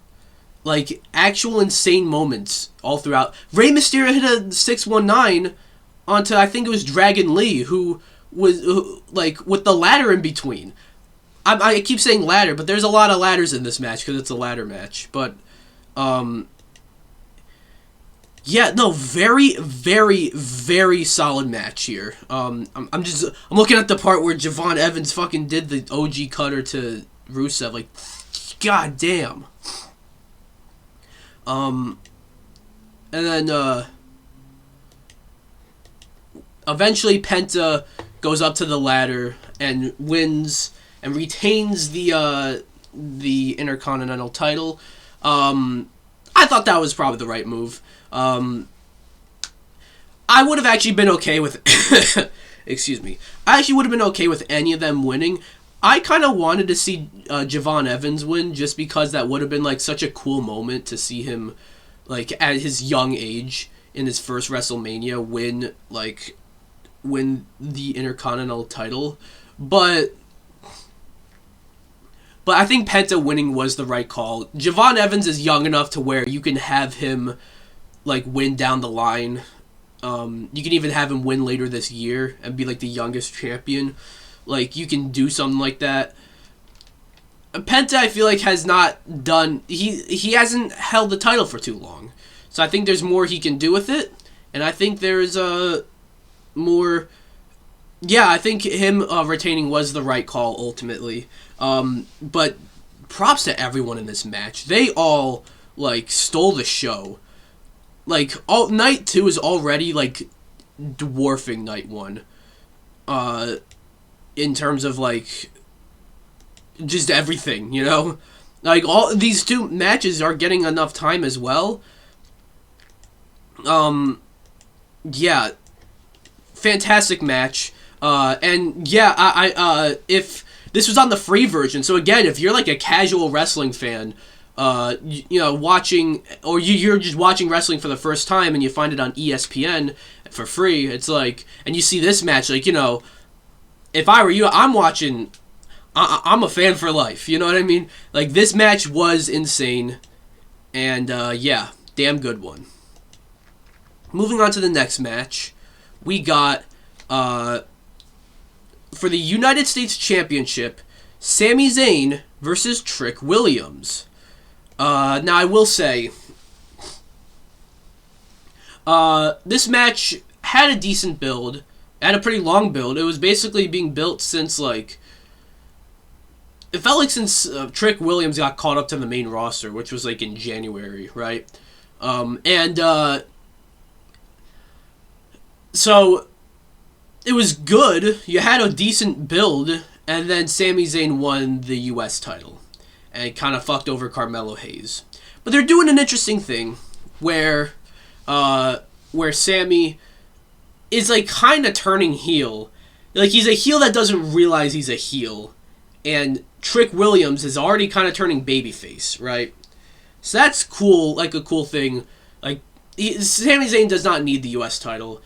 Like, actual insane moments all throughout. Rey Mysterio hit a 619 onto, I think it was Dragon Lee, who was, like, with the ladder in between. I keep saying ladder, but there's a lot of ladders in this match because it's a ladder match. But, yeah, no, very, very, very solid match here. I'm looking at the part where Javon Evans fucking did the OG cutter to Rusev. Like, god damn. And then, eventually Penta goes up to the ladder and wins and retains the Intercontinental title. I thought that was probably the right move. I would have actually been okay with excuse me. I actually would have been okay with any of them winning. I kind of wanted to see Javon Evans win just because that would have been like such a cool moment to see him like at his young age in his first WrestleMania win the Intercontinental title. But I think Penta winning was the right call. Javon Evans is young enough to where you can have him like win down the line. You can even have him win later this year and be like the youngest champion. Like, you can do something like that. Penta, I feel like, has not done... He hasn't held the title for too long. So I think there's more he can do with it. And I think there's more... Yeah, I think him retaining was the right call, ultimately. But props to everyone in this match. They all, like, stole the show. Like, Night 2 is already, like, dwarfing Night 1. In terms of, like, just everything, you know? Like, all these two matches are getting enough time as well. Yeah. Fantastic match. And, yeah, I if this was on the free version, so again, if you're, like, a casual wrestling fan, you know, watching, or you're just watching wrestling for the first time and you find it on ESPN for free, it's like, and you see this match, like, you know, if I were you, I'm watching, I'm a fan for life, you know what I mean? Like, this match was insane, and, yeah, damn good one. Moving on to the next match, we got, for the United States Championship, Sami Zayn versus Trick Williams. Now, I will say, this match had a decent build, had a pretty long build. It was basically being built since, like, it felt like since Trick Williams got caught up to the main roster, which was, like, in January, right? So, it was good. You had a decent build, and then Sami Zayn won the U.S. title. And it kind of fucked over Carmelo Hayes. But they're doing an interesting thing where Sami is, like, kind of turning heel. Like, he's a heel that doesn't realize he's a heel. And Trick Williams is already kind of turning babyface, right? So that's cool, like, a cool thing. Like, Sami Zayn does not need the U.S. title.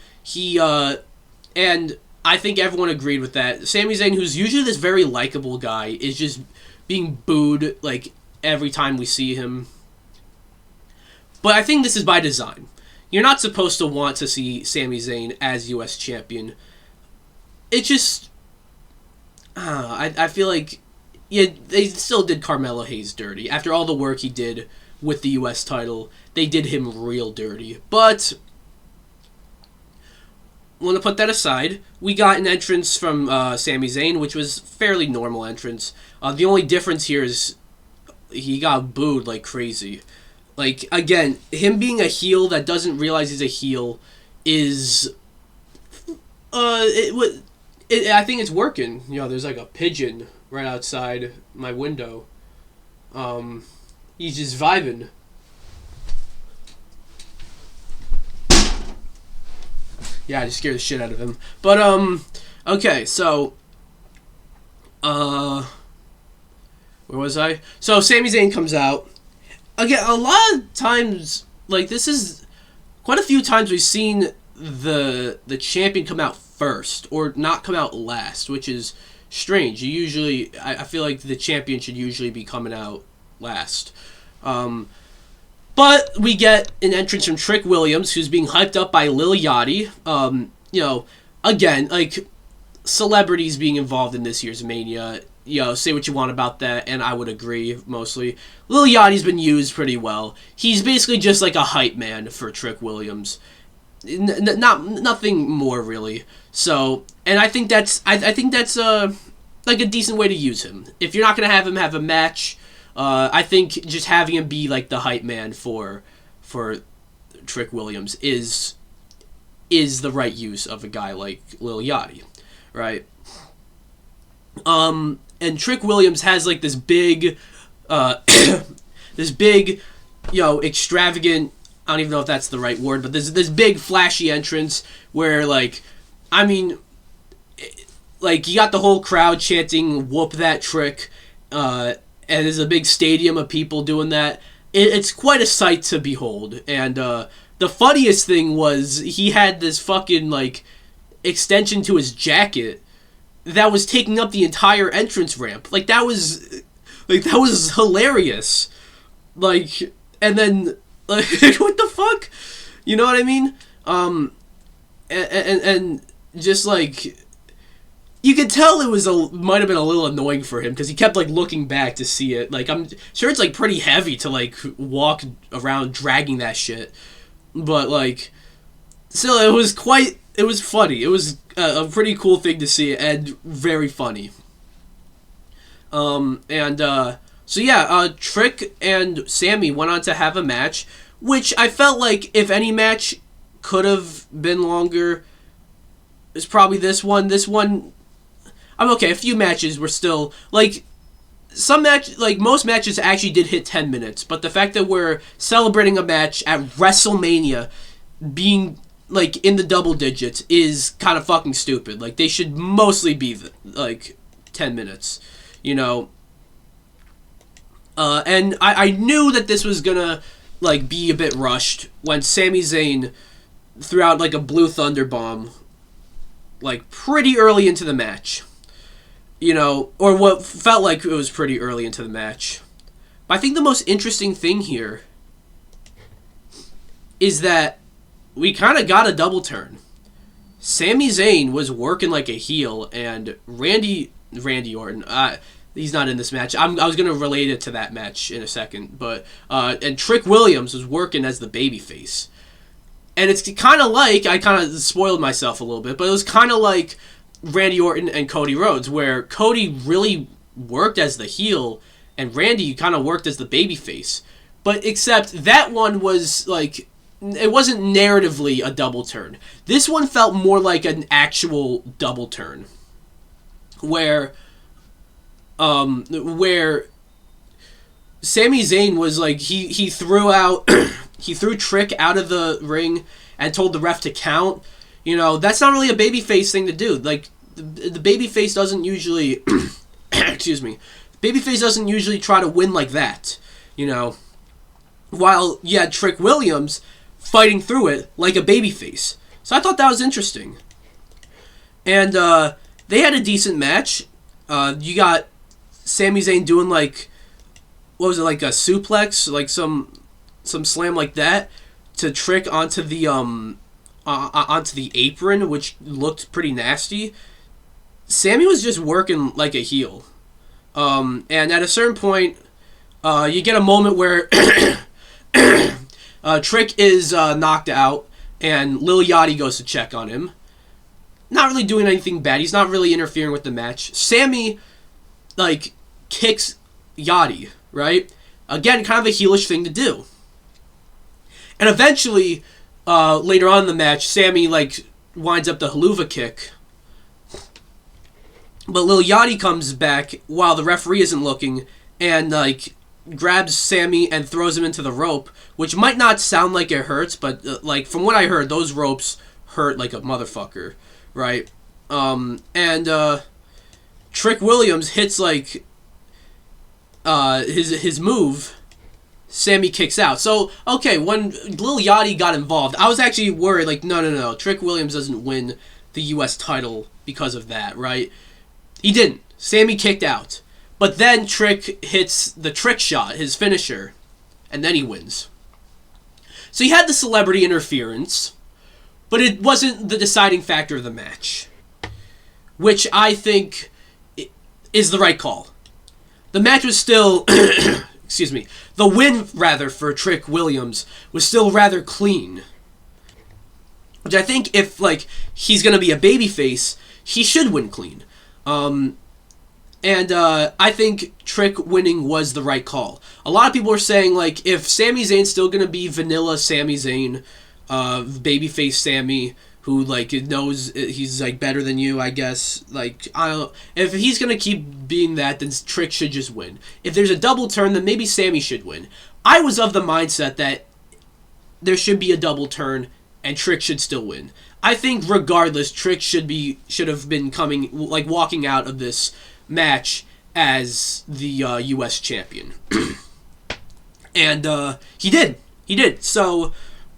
And I think everyone agreed with that. Sami Zayn, who's usually this very likable guy, is just being booed, like, every time we see him. But I think this is by design. You're not supposed to want to see Sami Zayn as U.S. champion. It just... I feel like... Yeah, they still did Carmelo Hayes dirty. After all the work he did with the U.S. title, they did him real dirty. But... I want to put that aside. We got an entrance from Sami Zayn, which was fairly normal entrance. The only difference here is he got booed like crazy. Like, again, him being a heel that doesn't realize he's a heel is... I think it's working. You know, there's like a pigeon right outside my window. He's just vibing. Yeah, I just scared the shit out of him. But, okay, so, where was I? So, Sami Zayn comes out. Again, a lot of times, like, this is, quite a few times we've seen the champion come out first, or not come out last, which is strange. You usually, I feel like the champion should usually be coming out last. But we get an entrance from Trick Williams, who's being hyped up by Lil Yachty. You know, again, like, celebrities being involved in this year's Mania. You know, say what you want about that, and I would agree, mostly. Lil Yachty's been used pretty well. He's basically just like a hype man for Trick Williams. Nothing more, really. So, and I think that's, like, a decent way to use him. If you're not going to have him have a match... I think just having him be, like, the hype man for Trick Williams is is the right use of a guy like Lil Yachty, right? And Trick Williams has like this big, this big, extravagant. I don't even know if that's the right word, but this big flashy entrance where like, I mean, like you got the whole crowd chanting "Whoop that Trick," and there's a big stadium of people doing that. It's quite a sight to behold, and the funniest thing was he had this fucking like extension to his jacket that was taking up the entire entrance ramp. Like that was hilarious. Like, and then like what the fuck? You know what I mean? And just like you could tell it might have been a little annoying for him because he kept like looking back to see it. Like I'm sure it's like pretty heavy to like walk around dragging that shit, but like still it was funny. It was a pretty cool thing to see and very funny. So yeah, Trick and Sami went on to have a match, which I felt like if any match could have been longer, it's probably this one. This one, I'm okay. A few matches were still like most matches actually did hit 10 minutes, but the fact that we're celebrating a match at WrestleMania being like in the double digits is kind of fucking stupid. Like they should mostly be like 10 minutes, and I knew that this was gonna like be a bit rushed when Sami Zayn threw out like a blue thunder bomb like pretty early into the match, or what felt like it was pretty early into the match. But I think the most interesting thing here is that we kind of got a double turn. Sami Zayn was working like a heel, and Randy Orton, he's not in this match. I was going to relate it to that match in a second, but and Trick Williams was working as the babyface. And it's kind of like, I kind of spoiled myself a little bit, but it was kind of like Randy Orton and Cody Rhodes, where Cody really worked as the heel, and Randy kind of worked as the babyface. But except that one was like, it wasn't narratively a double turn. This one felt more like an actual double turn, where Sami Zayn was like he threw Trick out of the ring and told the ref to count. That's not really a babyface thing to do. Like the babyface doesn't usually excuse me. Babyface doesn't usually try to win like that. While you had Trick Williams fighting through it like a babyface. So I thought that was interesting. And they had a decent match. You got Sami Zayn doing like, what was it, like a suplex, like some slam like that to Trick onto the apron, which looked pretty nasty. Sami was just working like a heel. And at a certain point, you get a moment where Trick is knocked out, and Lil Yachty goes to check on him. Not really doing anything bad. He's not really interfering with the match. Sami, like, kicks Yachty, right? Again, kind of a heelish thing to do. And eventually, later on in the match, Sami, like, winds up the haluva kick. But Lil Yachty comes back while the referee isn't looking, and, like, grabs Sami and throws him into the rope, which might not sound like it hurts, but like from what I heard, those ropes hurt like a motherfucker, right? And Trick Williams hits like his move. Sami kicks out. So okay, when Lil Yachty got involved, I was actually worried. Like no, Trick Williams doesn't win the U.S. title because of that, right? He didn't. Sami kicked out. But then Trick hits the trick shot, his finisher, and then he wins. So he had the celebrity interference, but it wasn't the deciding factor of the match, which I think is the right call. The match was still, excuse me, the win, rather, for Trick Williams was still rather clean. Which I think if, like, he's going to be a babyface, he should win clean. And I think Trick winning was the right call. A lot of people are saying, like, if Sami Zayn's still going to be vanilla Sami Zayn, babyface Sami, who like knows he's like better than you, I guess. Like, I don't. If he's gonna keep being that, then Trick should just win. If there's a double turn, then maybe Sami should win. I was of the mindset that there should be a double turn and Trick should still win. I think regardless, Trick should have been walking out of this match as the U.S. champion, and he did. He did. So,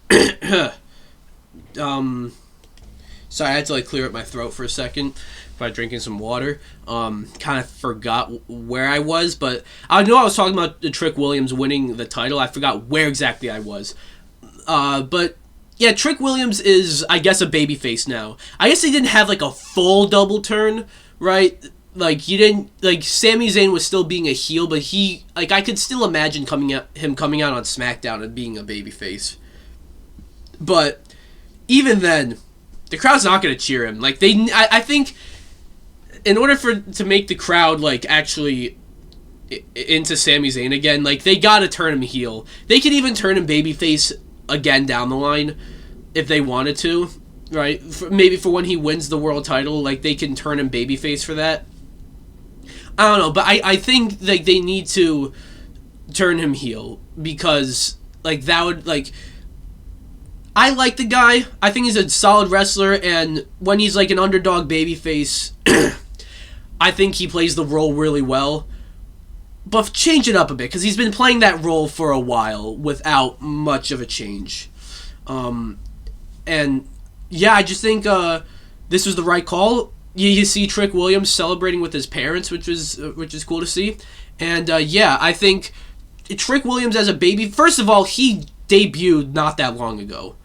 sorry, I had to like clear up my throat for a second by drinking some water. Kind of forgot where I was, but I know I was talking about the Trick Williams winning the title. I forgot where exactly I was. But yeah, Trick Williams is, I guess, a babyface now. I guess they didn't have like a full double turn, right? Like you didn't like Sami Zayn was still being a heel, but I could still imagine him coming out on SmackDown and being a babyface. But even then, the crowd's not going to cheer him. Like I think, in order to make the crowd like actually into Sami Zayn again, like they got to turn him heel. They could even turn him babyface again down the line if they wanted to, right? Maybe for when he wins the world title, like they can turn him babyface for that. I don't know, but I think like they need to turn him heel because like that would like. I like the guy. I think he's a solid wrestler, and when he's like an underdog babyface, I think he plays the role really well. But change it up a bit, because he's been playing that role for a while without much of a change. And yeah, I just think this was the right call. You see Trick Williams celebrating with his parents, which is cool to see. And yeah, I think Trick Williams as a baby, first of all, he debuted not that long ago.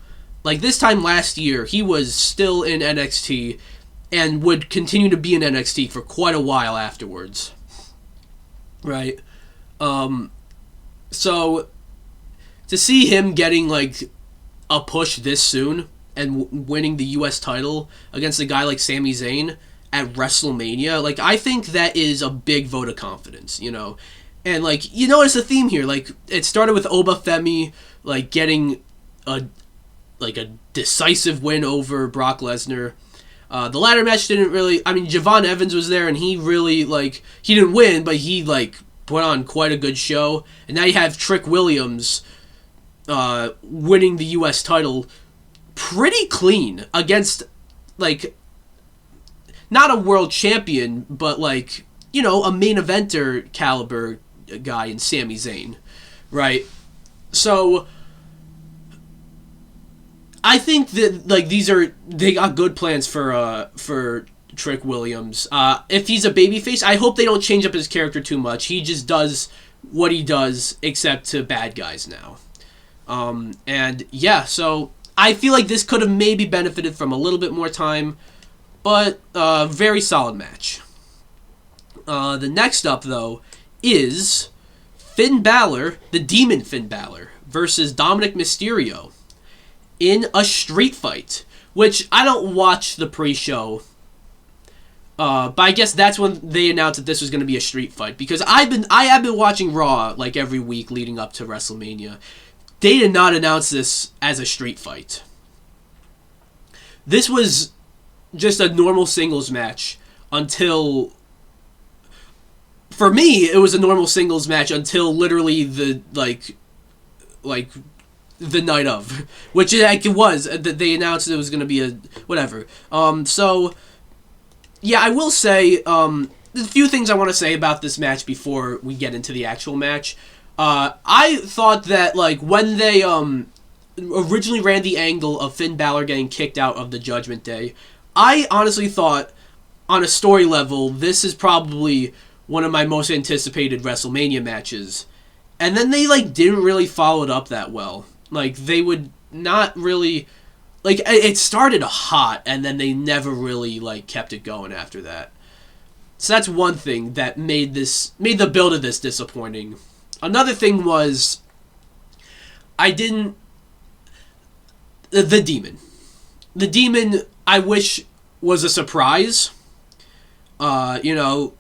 Like this time last year, he was still in NXT and would continue to be in NXT for quite a while afterwards. Right? So to see him getting like a push this soon and winning the US title against a guy like Sami Zayn at WrestleMania, like I think that is a big vote of confidence, you know. And like you notice a theme here, like it started with Femi like getting a decisive win over Brock Lesnar. The ladder match didn't really... I mean, Javon Evans was there, and he really, like... He didn't win, but he, like, put on quite a good show. And now you have Trick Williams winning the U.S. title pretty clean against, like... Not a world champion, but, like, you know, a main eventer caliber guy in Sami Zayn. Right? So... I think that like they got good plans for Trick Williams. If he's a babyface, I hope they don't change up his character too much. He just does what he does, except to bad guys now. And yeah, so I feel like this could have maybe benefited from a little bit more time, but very solid match. The next up though is Finn Balor, the Demon Finn Balor, versus Dominic Mysterio in a street fight, which I don't watch the pre-show, but I guess that's when they announced that this was going to be a street fight, because I have been watching Raw like every week leading up to WrestleMania. They did not announce this as a street fight. This was just a normal singles match until... For me, it was a normal singles match until literally the, like the night of, which it was. They announced it was going to be a whatever. So yeah, I will say a few things I want to say about this match before we get into the actual match. I thought that like when they originally ran the angle of Finn Balor getting kicked out of the Judgment Day, I honestly thought on a story level this is probably one of my most anticipated WrestleMania matches. And then they like didn't really follow it up that well. Like, they would not really... Like, it started hot, and then they never really, like, kept it going after that. So that's one thing that made the build of this disappointing. Another thing was... I didn't... The Demon. The Demon, I wish, was a surprise. You know...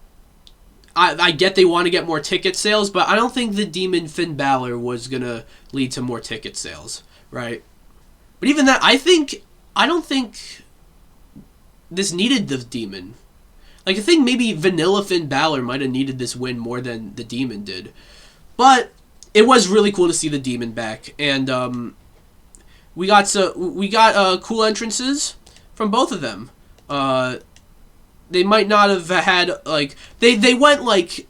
I get they want to get more ticket sales, but I don't think the Demon Finn Balor was going to lead to more ticket sales, right? But even that, I think I don't think this needed the Demon. Like, I think maybe Vanilla Finn Balor might have needed this win more than the Demon did. But it was really cool to see the Demon back. And we got cool entrances from both of them. They might not have had, like... They went, like,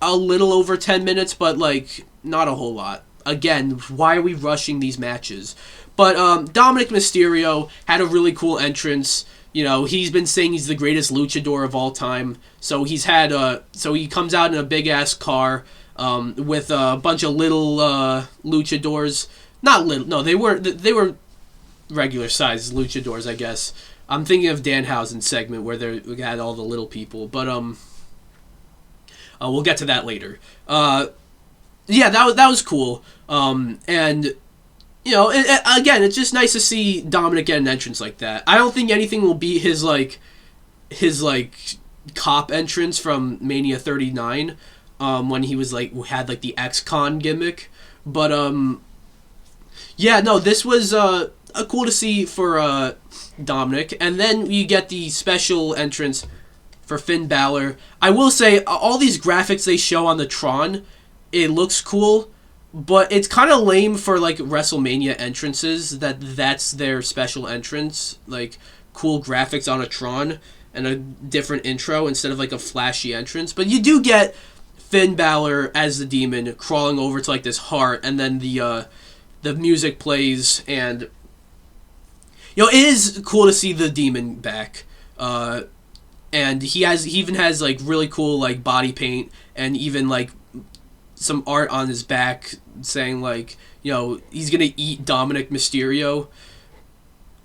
a little over 10 minutes, but, like, not a whole lot. Again, why are we rushing these matches? But Dominic Mysterio had a really cool entrance. You know, he's been saying he's the greatest luchador of all time. So he's had so he comes out in a big ass car with a bunch of little luchadors. Not little, no, they were regular sized luchadors, I guess. I'm thinking of Danhausen's segment where we had all the little people, but we'll get to that later. Yeah, that was cool. And you know, again, it's just nice to see Dominic get an entrance like that. I don't think anything will beat his cop entrance from Mania 39, when he was had the ex-con gimmick. But yeah, no, this was cool to see for Dominic, and then you get the special entrance for Finn Balor. I will say, all these graphics they show on the Tron, it looks cool. But it's kind of lame for, WrestleMania entrances, that's their special entrance. Cool graphics on a Tron and a different intro instead of, a flashy entrance. But you do get Finn Balor as the Demon crawling over to, this heart, and then the music plays, and... You know, it is cool to see the Demon back. And he even has, really cool, body paint, and even, some art on his back saying, you know, he's gonna eat Dominic Mysterio.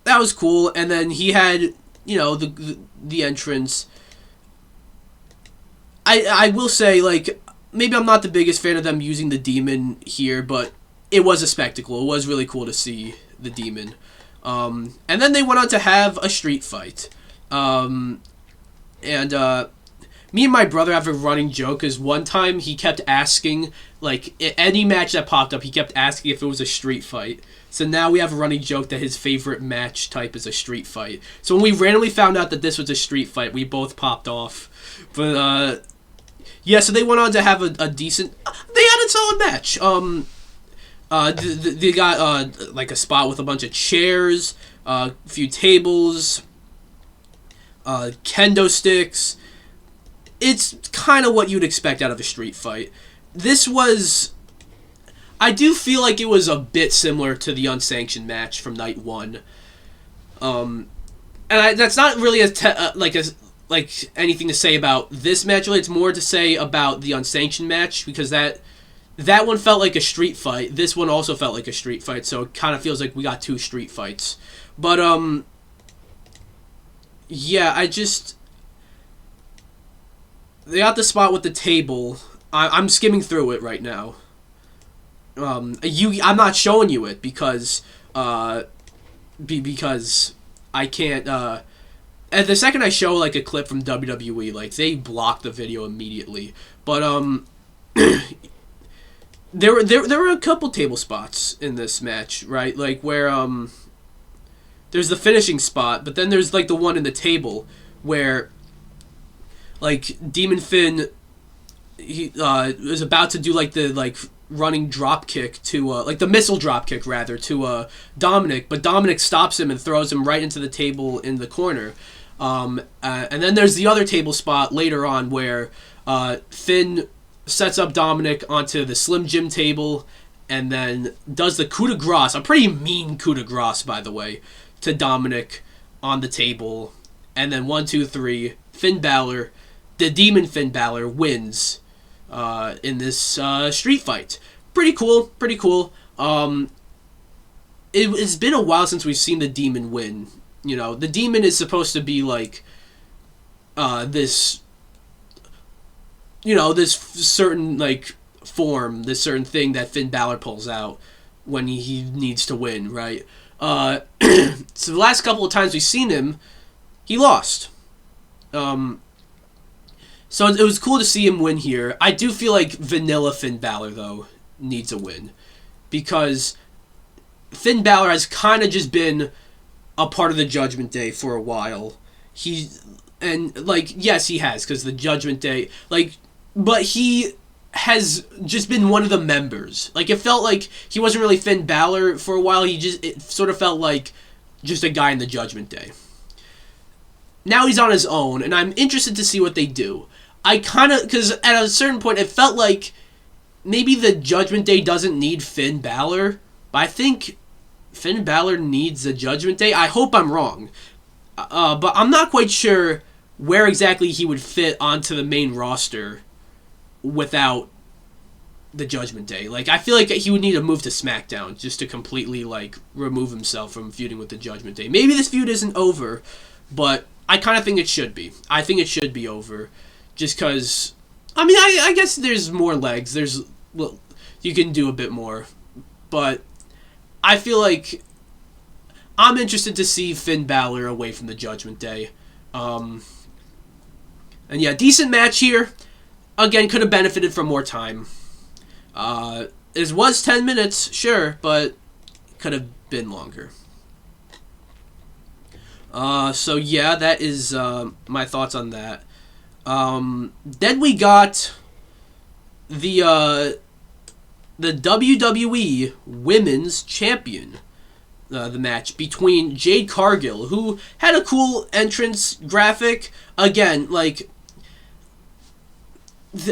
That was cool. And then he had, you know, the entrance. I will say, maybe I'm not the biggest fan of them using the Demon here, but it was a spectacle. It was really cool to see the Demon. And then they went on to have a street fight. Me and my brother have a running joke, because one time he kept asking, any match that popped up, he kept asking if it was a street fight. So now we have a running joke that his favorite match type is a street fight. So when we randomly found out that this was a street fight, we both popped off. But, yeah, so they went on to have a decent... They had a solid match. They got, a spot with a bunch of chairs, a few tables, kendo sticks... It's kind of what you'd expect out of a street fight. This was... I do feel like it was a bit similar to the unsanctioned match from night one. And that's not really anything to say about this match. Really, it's more to say about the unsanctioned match, because that one felt like a street fight. This one also felt like a street fight, so it kind of feels like we got two street fights. But, yeah, they got the spot with the table. I'm skimming through it right now. I'm not showing you it because I can't. At the second I show a clip from WWE, they block the video immediately. But there were a couple table spots in this match, right? Where there's the finishing spot, but then there's the one in the table where. Demon Finn, he was about to do the running drop kick to the missile drop kick rather to Dominic, but Dominic stops him and throws him right into the table in the corner. And then there's the other table spot later on where Finn sets up Dominic onto the Slim Jim table and then does the coup de grace, a pretty mean coup de grace by the way, to Dominic on the table, and then 1, 2, 3, Finn Balor. The Demon Finn Balor wins in this street fight. Pretty cool. It's been a while since we've seen the Demon win. You know, the Demon is supposed to be this, you know, this certain form, this certain thing that Finn Balor pulls out when he needs to win, right? So the last couple of times we've seen him, he lost. So it was cool to see him win here. I do feel like vanilla Finn Balor, though, needs a win. Because Finn Balor has kind of just been a part of the Judgment Day for a while. Yes, he has, because the Judgment Day, but he has just been one of the members. Like, it felt like he wasn't really Finn Balor for a while. It sort of felt like just a guy in the Judgment Day. Now he's on his own, and I'm interested to see what they do. Because at a certain point, it felt like maybe the Judgment Day doesn't need Finn Balor, but I think Finn Balor needs the Judgment Day. I hope I'm wrong. But I'm not quite sure where exactly he would fit onto the main roster without the Judgment Day. Like, I feel like he would need to move to SmackDown just to completely, remove himself from feuding with the Judgment Day. Maybe this feud isn't over, but I kind of think it should be. I think it should be over. Just because, I guess there's more legs. You can do a bit more. But I feel like I'm interested to see Finn Balor away from the Judgment Day. And yeah, decent match here. Again, could have benefited from more time. It was 10 minutes, sure, but could have been longer. So yeah, that is my thoughts on that. Then we got the WWE Women's Champion. The match between Jade Cargill, who had a cool entrance graphic. Again,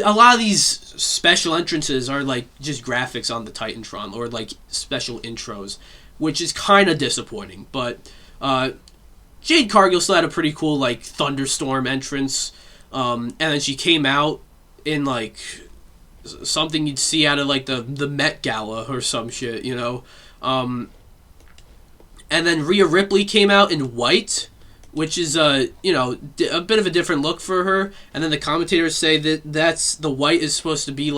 a lot of these special entrances are just graphics on the Titantron or special intros, which is kind of disappointing. But Jade Cargill still had a pretty cool thunderstorm entrance, and then she came out in something you'd see out of the Met Gala or some shit, you know. And then Rhea Ripley came out in white, which is a bit of a different look for her. And then the commentators say that the white is supposed to be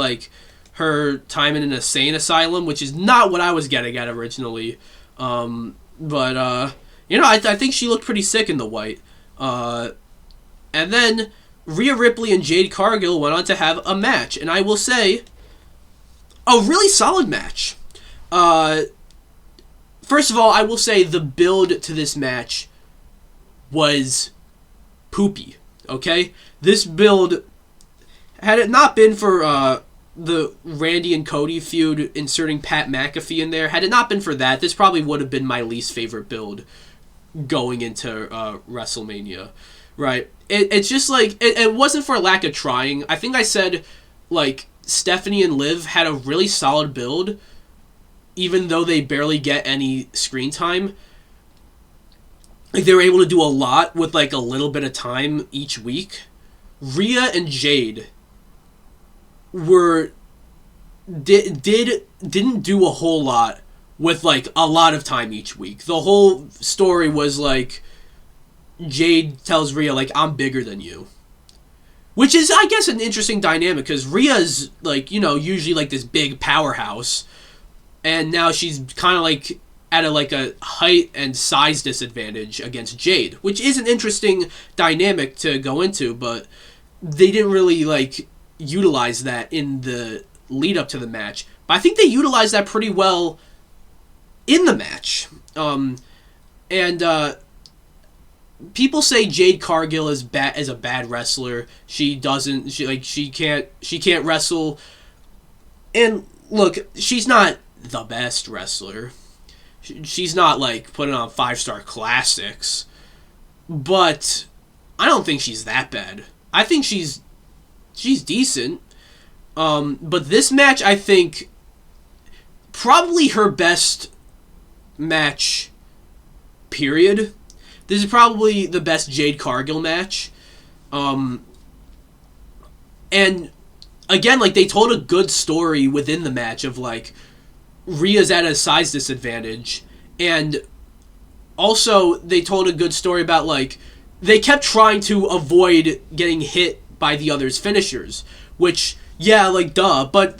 her time in an insane asylum, which is not what I was getting at originally. But I think she looked pretty sick in the white. And then Rhea Ripley and Jade Cargill went on to have a match, and I will say, a really solid match. First of all, I will say the build to this match was poopy, okay? This build, had it not been for the Randy and Cody feud inserting Pat McAfee in there, had it not been for that, this probably would have been my least favorite build going into WrestleMania, right? It's just it wasn't for a lack of trying. I think I said, Stephanie and Liv had a really solid build, even though they barely get any screen time. They were able to do a lot with a little bit of time each week. Rhea and Jade didn't do a whole lot with a lot of time each week. The whole story was Jade tells Rhea I'm bigger than you, which is, I guess, an interesting dynamic, because Rhea's usually this big powerhouse. And now she's kind of at a height and size disadvantage against Jade, which is an interesting dynamic to go into, but they didn't really utilize that in the lead up to the match. But I think they utilized that pretty well in the match. People say Jade Cargill is a bad wrestler. She can't wrestle. And look, she's not the best wrestler. She's not putting on 5-star classics, but I don't think she's that bad. I think she's decent. But this match, I think, probably her best match, period. This is probably the best Jade Cargill match. And again, they told a good story within the match of Rhea's at a size disadvantage, and also they told a good story about they kept trying to avoid getting hit by the other's finishers, which duh, but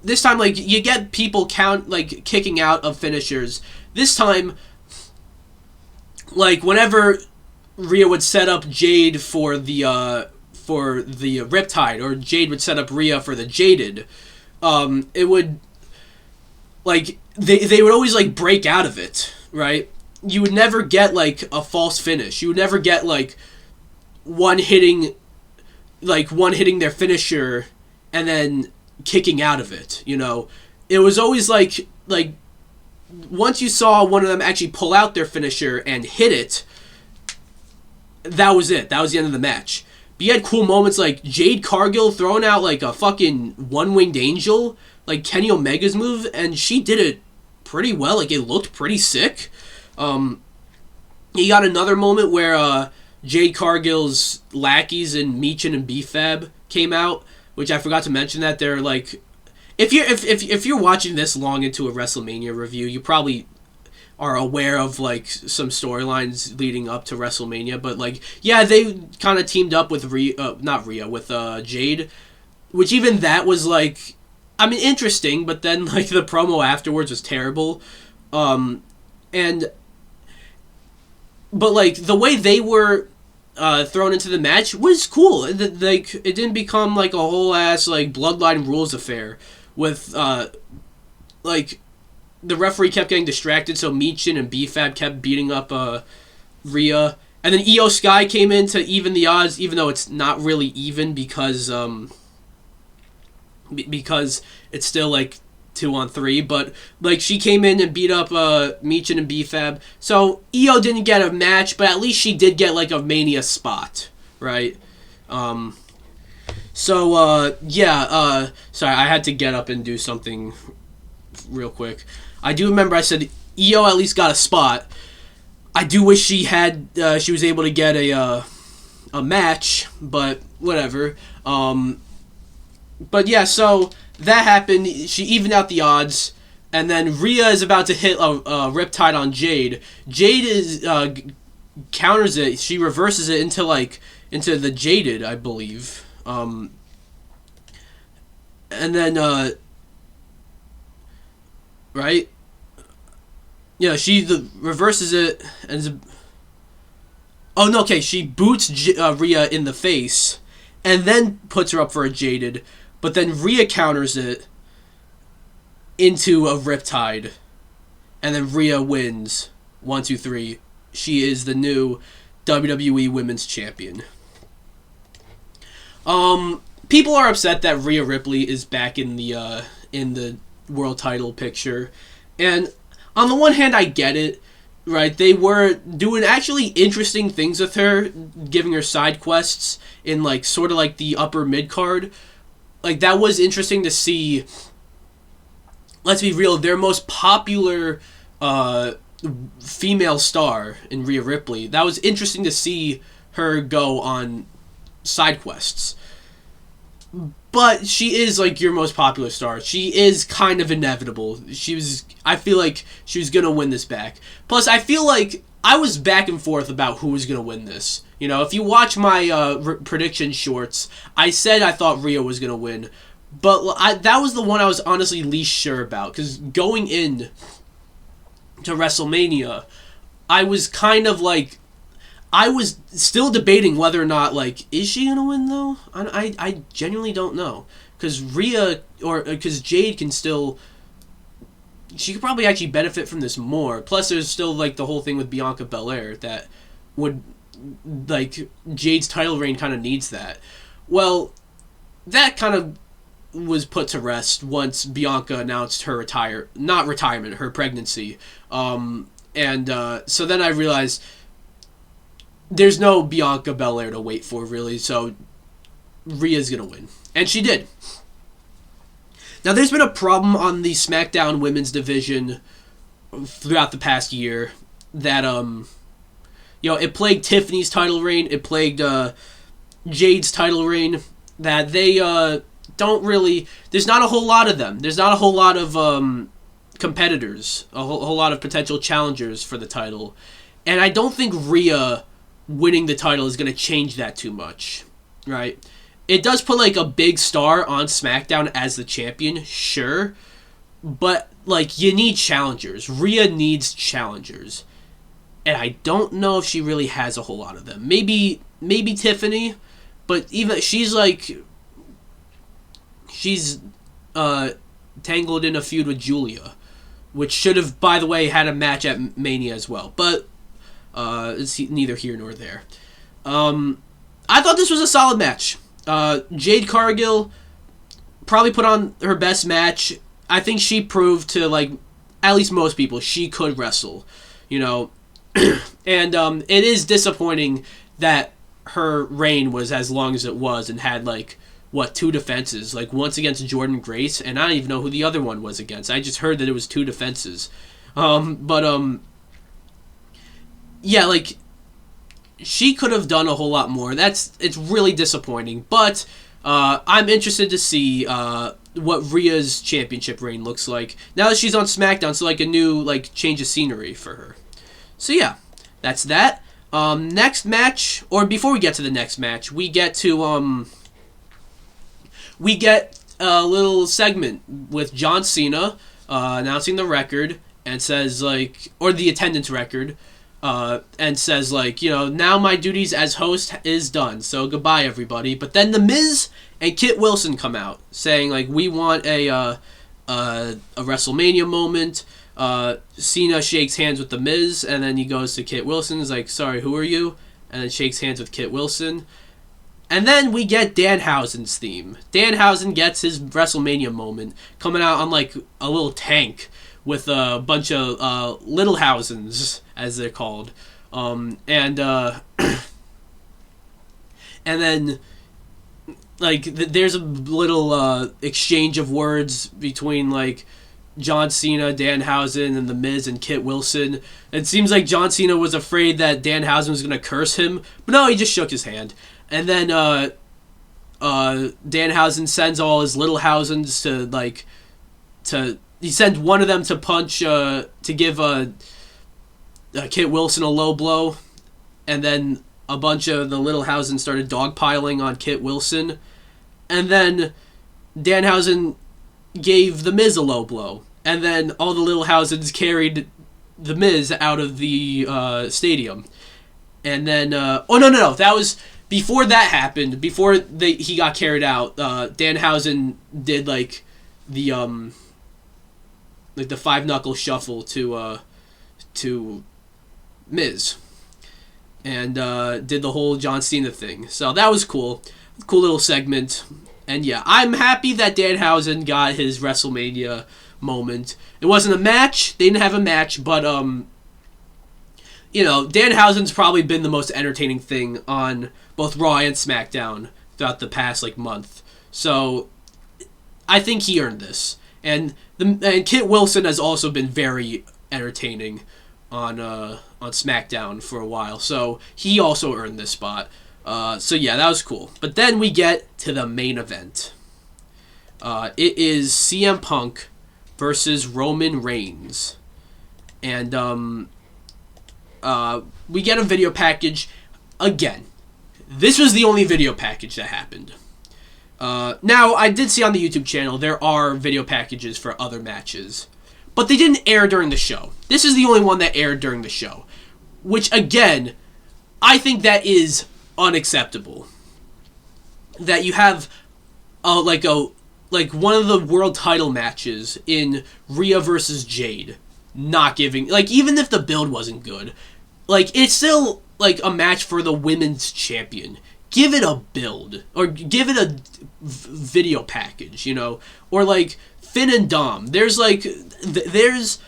this time you get people kicking out of finishers. This time, whenever Rhea would set up Jade for the Riptide, or Jade would set up Rhea for the Jaded, it would they would always break out of it, right? you would never get like a false finish. You would never get like one hitting their finisher and then kicking out of it. You know, it was always like once you saw one of them actually pull out their finisher and hit it, that was it. That was the end of the match. But you had cool moments like Jade Cargill throwing out like a fucking one-winged angel, like Kenny Omega's move, and she did it pretty well. Like, it looked pretty sick. You got another moment where Jade Cargill's lackeys and Michin and B-Fab came out, which I forgot to mention that they're like, if you're watching this long into a WrestleMania review, you probably are aware of like some storylines leading up to WrestleMania, but like, yeah, they kind of teamed up with Jade, which even that was like, I mean, interesting, but then like the promo afterwards was terrible, but like the way they were thrown into the match was cool. Like, it didn't become like a whole ass like Bloodline rules affair with like the referee kept getting distracted, so Michin and B-Fab kept beating up Rhea, and then Io Sky came in to even the odds, even though it's not really even because it's still like 2-on-3, but like she came in and beat up Michin and B-Fab. So Io didn't get a match, but at least she did get like a Mania spot, right? Sorry, I had to get up and do something real quick. I do remember I said Io at least got a spot. I do wish she was able to get a match, but whatever. But yeah, so that happened. She evened out the odds, and then Rhea is about to hit a Riptide on Jade. Jade counters it. She reverses it into the Jaded, I believe. And then right? Yeah, she reverses it and she boots Rhea in the face and then puts her up for a Jaded, but then Rhea counters it into a Riptide, and then Rhea wins. 1, 2, 3. She is the new WWE Women's Champion. People are upset that Rhea Ripley is back in the world title picture, and on the one hand I get it, right? They were doing actually interesting things with her, giving her side quests in like sort of like the upper mid card. Like, that was interesting to see. Let's be real, their most popular female star in Rhea Ripley, that was interesting to see her go on side quests. But she is like your most popular star. She is kind of inevitable. I feel like she was going to win this back. Plus, I feel like I was back and forth about who was going to win this. You know, if you watch my prediction shorts, I said I thought Rhea was going to win. But that was the one I was honestly least sure about. Because going in to WrestleMania, I was kind of like, I was still debating whether or not, like, is she going to win, though? I genuinely don't know. Because because Jade can still, she could probably actually benefit from this more. Plus, there's still, like, the whole thing with Bianca Belair that would, like, Jade's title reign kind of needs that. Well, that kind of was put to rest once Bianca announced her her pregnancy. So then I realized there's no Bianca Belair to wait for, really, so Rhea's going to win. And she did. Now, there's been a problem on the SmackDown women's division throughout the past year that, it plagued Tiffany's title reign, it plagued Jade's title reign, that they don't really, there's not a whole lot of them. There's not a whole lot of competitors, a whole lot of potential challengers for the title. And I don't think Rhea winning the title is going to change that too much, right? It does put, like, a big star on SmackDown as the champion, sure, but, like, you need challengers. Rhea needs challengers, and I don't know if she really has a whole lot of them. Maybe Tiffany, but even she's tangled in a feud with Julia, which should have, by the way, had a match at Mania as well. But it's neither here nor there. I thought this was a solid match. Jade Cargill probably put on her best match. I think she proved to, like, at least most people, she could wrestle, you know. And it is disappointing that her reign was as long as it was and had, like, 2 defenses? Like, once against Jordan Grace, and I don't even know who the other one was against. I just heard that it was 2 defenses. Yeah, like, she could have done a whole lot more. It's really disappointing. But I'm interested to see what Rhea's championship reign looks like now that she's on SmackDown. So, like, a new, like, change of scenery for her. So yeah, that's that. Next match, or before we get to the next match, we get a little segment with John Cena announcing the record and says, like, or the attendance record, and says, like, you know, now my duties as host is done, so goodbye everybody. But then The Miz and Kit Wilson come out saying, like, we want a WrestleMania moment. Cena shakes hands with The Miz, and then he goes to Kit Wilson, is like, sorry, who are you? And then shakes hands with Kit Wilson. And then we get Danhausen's theme. Danhausen gets his WrestleMania moment, coming out on, like, a little tank with a bunch of Little Hausens, as they're called. And then, like, there's a little exchange of words between, like, John Cena, Danhausen, and The Miz and Kit Wilson. It seems like John Cena was afraid that Danhausen was going to curse him, but no, he just shook his hand. And then Danhausen sends all his Little Hausens he sends one of them to punch, to give Kit Wilson a low blow, and then a bunch of the Little Hausens started dogpiling on Kit Wilson, and then Danhausen gave The Miz a low blow, and then all the Little Hausens carried The Miz out of the stadium. And then, that was before that happened. Before he got carried out, Danhausen did, like, the 5-knuckle shuffle to Miz, and did the whole John Cena thing. So that was cool. Cool little segment. And yeah, I'm happy that Danhausen got his WrestleMania moment. It wasn't a match. They didn't have a match, but you know, Danhausen's probably been the most entertaining thing on both Raw and SmackDown throughout the past, like, month. So I think he earned this. And Kit Wilson has also been very entertaining on SmackDown for a while. So he also earned this spot. So yeah, that was cool. But then we get to the main event. It is CM Punk versus Roman Reigns. And we get a video package. Again, this was the only video package that happened. Now, I did see on the YouTube channel there are video packages for other matches, but they didn't air during the show. This is the only one that aired during the show, which, again, I think that is unacceptable. That you have like one of the world title matches in Rhea versus Jade, not giving, like, even if the build wasn't good, like, it's still, like, a match for the women's champion. Give it a build, or give it a video package, you know, or, like, Finn and Dom. There's, like, there's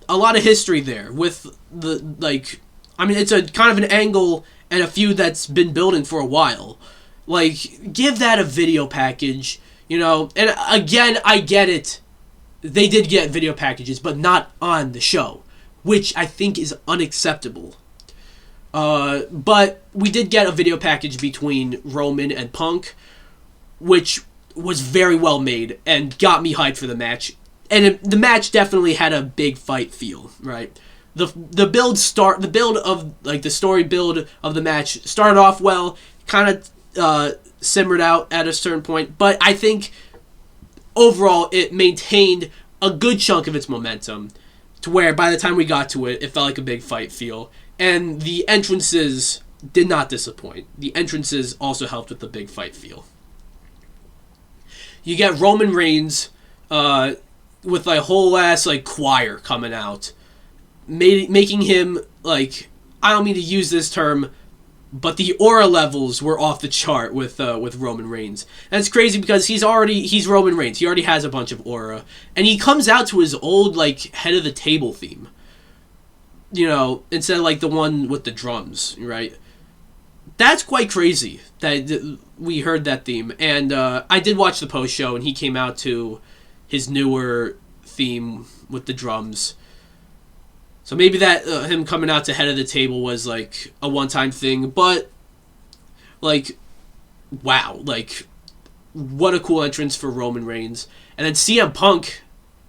a lot of history there with the, like, I mean, it's a kind of an angle and a feud that's been building for a while. Like, give that a video package, you know. And again, I get it. They did get video packages, but not on the show, which I think is unacceptable. But we did get a video package between Roman and Punk, which was very well made and got me hyped for the match. And the match definitely had a big fight feel, right? The build of, like, the story build of the match started off well, kind of simmered out at a certain point, but I think overall it maintained a good chunk of its momentum to where by the time we got to it, it felt like a big fight feel. And the entrances did not disappoint. The entrances also helped with the big fight feel. You get Roman Reigns with a whole ass like choir coming out, making him like, I don't mean to use this term, but the aura levels were off the chart with Roman Reigns. And it's crazy because he's Roman Reigns. He already has a bunch of aura, and he comes out to his old like head of the table theme. You know, instead of like the one with the drums, right? That's quite crazy that we heard that theme. And I did watch the post show, and he came out to his newer theme with the drums. So maybe that him coming out to head of the table was like a one-time thing, but like, wow, like what a cool entrance for Roman Reigns. And then CM Punk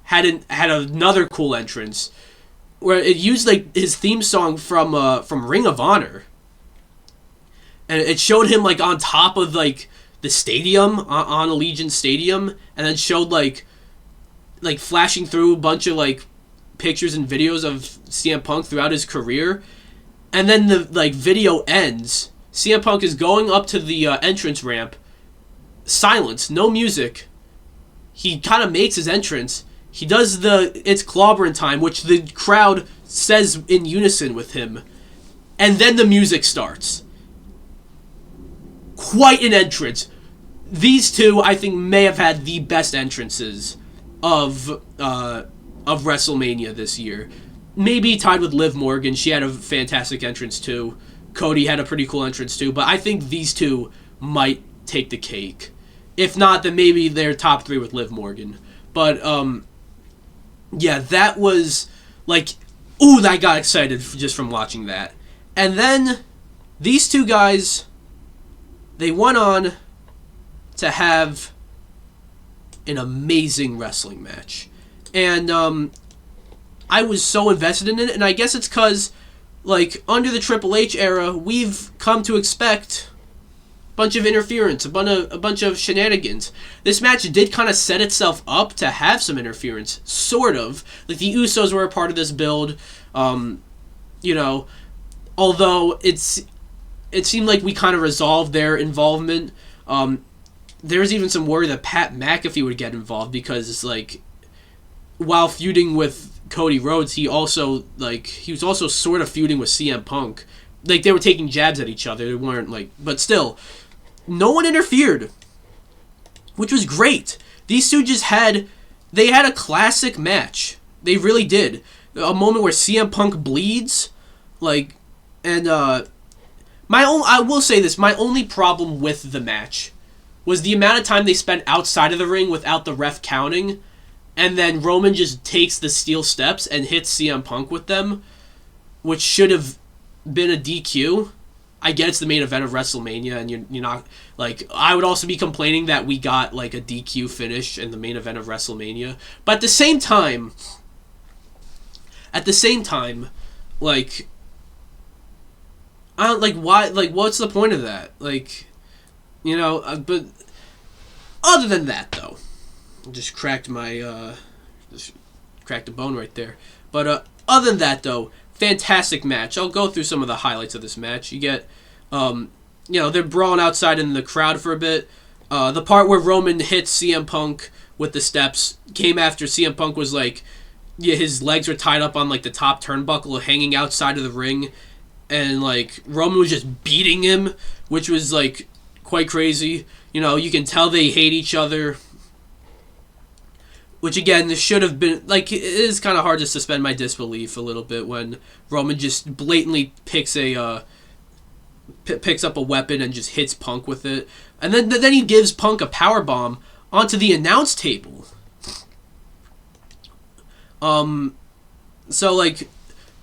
had another cool entrance where it used like his theme song from Ring of Honor, and it showed him like on top of like the stadium on Allegiant Stadium, and then showed like flashing through a bunch of like pictures and videos of CM Punk throughout his career, and then the like video ends. CM Punk is going up to the entrance ramp. Silence, no music. He kind of makes his entrance. He does it's clobbering time, which the crowd says in unison with him, and then the music starts. Quite an entrance. These two, I think, may have had the best entrances of WrestleMania this year. Maybe tied with Liv Morgan. She had a fantastic entrance too. Cody had a pretty cool entrance too. But I think these two might take the cake. If not, then maybe they're top 3 with Liv Morgan. But yeah, that was like, ooh, I got excited just from watching that. And then these two guys, they went on to have an amazing wrestling match. And I was so invested in it, and I guess it's because, like, under the Triple H era, we've come to expect a bunch of interference, a bunch of shenanigans. This match did kind of set itself up to have some interference, sort of. Like, the Usos were a part of this build, you know, although it seemed like we kind of resolved their involvement. There was even some worry that Pat McAfee would get involved because, like, while feuding with Cody Rhodes, he was also sort of feuding with CM Punk. Like, they were taking jabs at each other. They weren't, like, but still, no one interfered, which was great. These two just had a classic match. They really did. A moment where CM Punk bleeds, like, and I will say this, my only problem with the match was the amount of time they spent outside of the ring without the ref counting, and then Roman just takes the steel steps and hits CM Punk with them, which should have been a DQ. I get it's the main event of WrestleMania, and you're not, like, I would also be complaining that we got, like, a DQ finish in the main event of WrestleMania. But at the same time, like, I don't, like, why, like, what's the point of that? Like, you know, but other than that, though, just cracked a bone right there. But other than that, though, fantastic match. I'll go through some of the highlights of this match. You get, you know, they're brawling outside in the crowd for a bit. The part where Roman hits CM Punk with the steps came after CM Punk was like, yeah, his legs were tied up on like the top turnbuckle, hanging outside of the ring, and like Roman was just beating him, which was like quite crazy. You know, you can tell they hate each other. Which, again, this should have been, like, it is kind of hard to suspend my disbelief a little bit when Roman just blatantly picks up a weapon and just hits Punk with it. And then he gives Punk a powerbomb onto the announce table. So, like,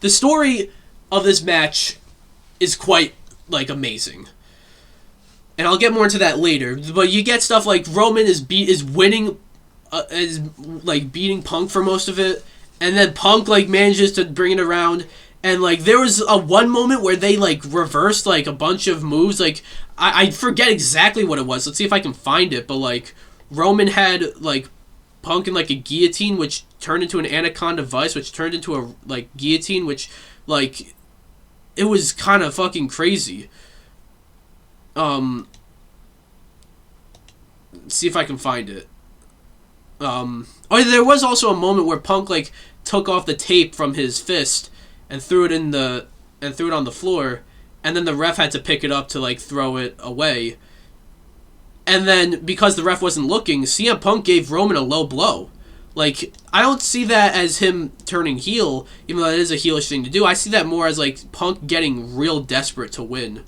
the story of this match is quite, like, amazing. And I'll get more into that later. But you get stuff like Roman is winning, is like beating Punk for most of it, and then Punk like manages to bring it around, and like there was one moment where they like reversed like a bunch of moves. Like I forget exactly what it was. Let's see if I can find it. But like Roman had like Punk in like a guillotine, which turned into an anaconda vice, which turned into a like guillotine, which like it was kind of fucking crazy. See if I can find it. Oh, there was also a moment where Punk like took off the tape from his fist and threw it on the floor, and then the ref had to pick it up to like throw it away. And then because the ref wasn't looking, CM Punk gave Roman a low blow. Like, I don't see that as him turning heel, even though that is a heelish thing to do. I see that more as like Punk getting real desperate to win.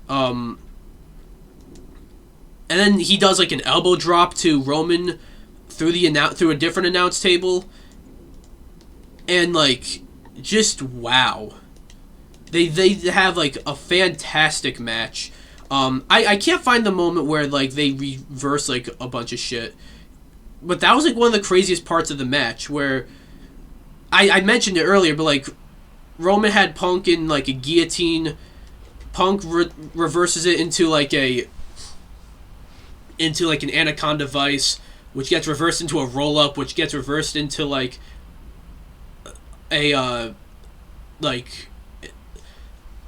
And then he does like an elbow drop to Roman through a different announce table, and like, just wow. They have like a fantastic match. I can't find the moment where like they reverse like a bunch of shit, but that was like one of the craziest parts of the match where I mentioned it earlier, but like Roman had Punk in like a guillotine. Punk reverses it into like an anaconda vice, which gets reversed into a roll up, which gets reversed into like a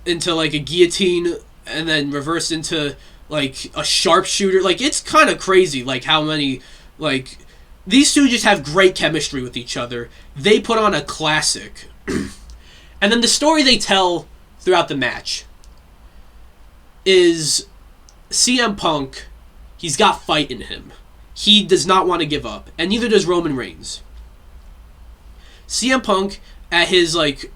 guillotine, and then reversed into like a sharpshooter. Like, it's kind of crazy like how many, like, these two just have great chemistry with each other. They put on a classic. And then the story they tell throughout the match is CM Punk, he's got fight in him. He does not want to give up, and neither does Roman Reigns. CM Punk, at his like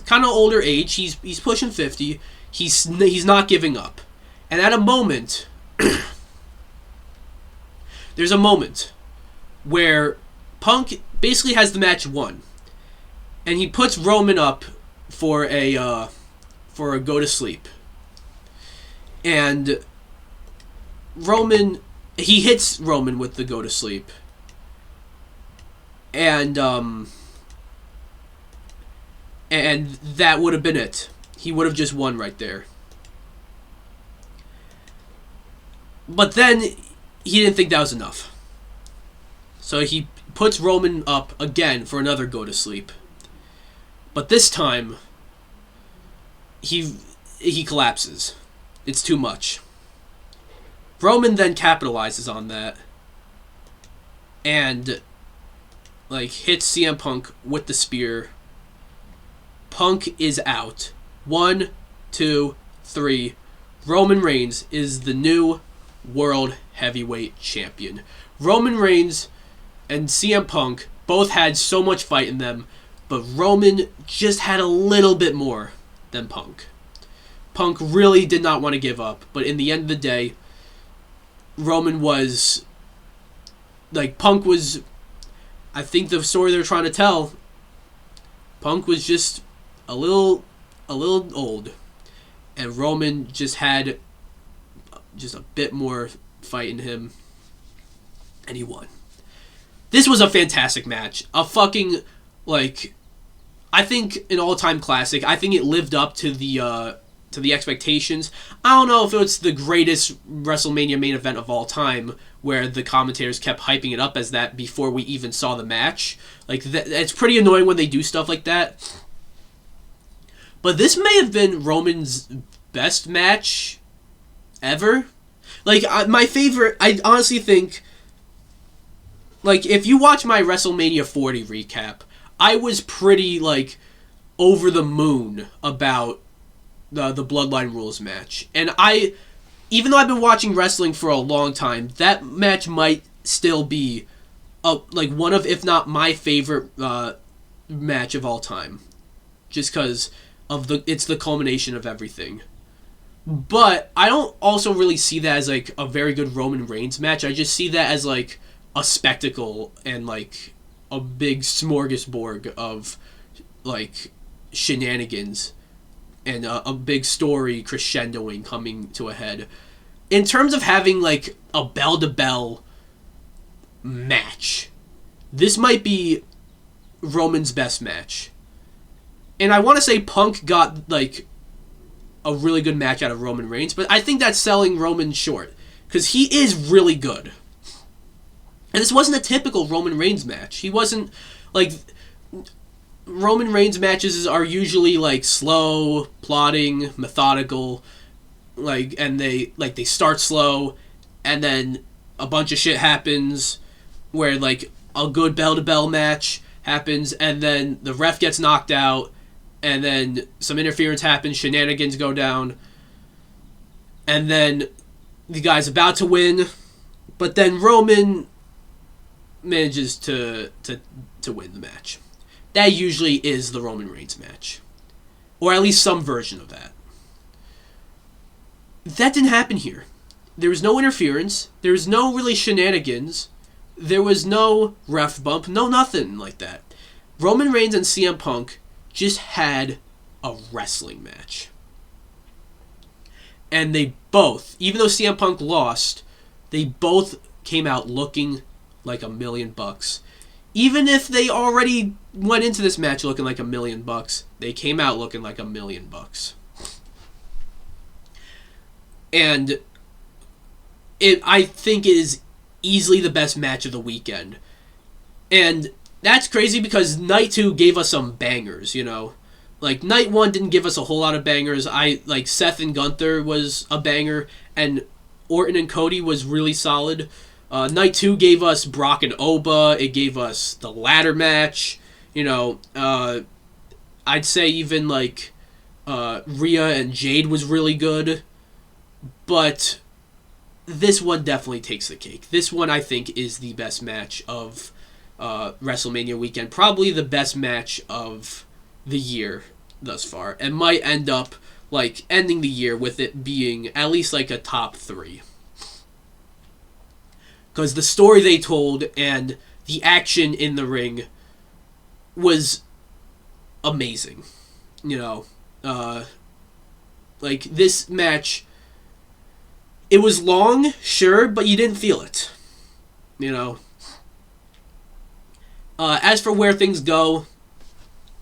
kind of older age, he's pushing 50. He's not giving up, and at a moment, there's a moment where Punk basically has the match won, and he puts Roman up for a go to sleep, and he hits Roman with the go to sleep, and that would have been it. He would have just won right there. But then he didn't think that was enough, so he puts Roman up again for another go to sleep. But this time he collapses. It's too much. Roman then capitalizes on that and like hits CM Punk with the spear. Punk is out. 1, 2, 3. Roman Reigns is the new World Heavyweight Champion. Roman Reigns and CM Punk both had so much fight in them, but Roman just had a little bit more than Punk. Punk really did not want to give up, but in the end of the day, Roman was like, Punk was, I think the story they're trying to tell, Punk was just a little old, and Roman just had just a bit more fight in him, and he won. This was a fantastic match. A fucking, like, I think an all-time classic. I think it lived up to the expectations. I don't know if it's the greatest WrestleMania main event of all time, where the commentators kept hyping it up as that before we even saw the match. Like, it's pretty annoying when they do stuff like that. But this may have been Roman's best match ever. Like, my favorite, I honestly think, like, if you watch my WrestleMania 40 recap, I was pretty, like, over the moon about the Bloodline Rules match. And even though I've been watching wrestling for a long time, that match might still be, like, one of, if not my favorite match of all time. Just because it's the culmination of everything. But I don't also really see that as, like, a very good Roman Reigns match. I just see that as, like, a spectacle and, like, a big smorgasbord of, like, shenanigans and a big story crescendoing coming to a head. In terms of having, like, a bell-to-bell match, this might be Roman's best match. And I want to say Punk got, like, a really good match out of Roman Reigns, but I think that's selling Roman short, because he is really good. And this wasn't a typical Roman Reigns match. He wasn't, like, Roman Reigns matches are usually, like, slow, plodding, methodical, like, and they start slow, and then a bunch of shit happens, where like a good bell-to-bell match happens, and then the ref gets knocked out, and then some interference happens, shenanigans go down, and then the guy's about to win, but then Roman manages to win the match. That usually is the Roman Reigns match. Or at least some version of that. That didn't happen here. There was no interference. There was no really shenanigans. There was no ref bump. No nothing like that. Roman Reigns and CM Punk just had a wrestling match. And they both, even though CM Punk lost, they both came out looking like $1 million. Even if they already went into this match looking like $1 million, they came out looking like $1 million. And I think it is easily the best match of the weekend. And that's crazy because Night 2 gave us some bangers, you know. Like, Night 1 didn't give us a whole lot of bangers. Like, Seth and Gunther was a banger, and Orton and Cody was really solid. Night 2 gave us Brock and Oba. It gave us the ladder match. You know, I'd say even, like, Rhea and Jade was really good. But this one definitely takes the cake. This one, I think, is the best match of WrestleMania weekend. Probably the best match of the year thus far. And might end up, like, ending the year with it being at least, like, a top 3. Because the story they told and the action in the ring was amazing. You know, like, this match, it was long, sure, but you didn't feel it. You know. As for where things go,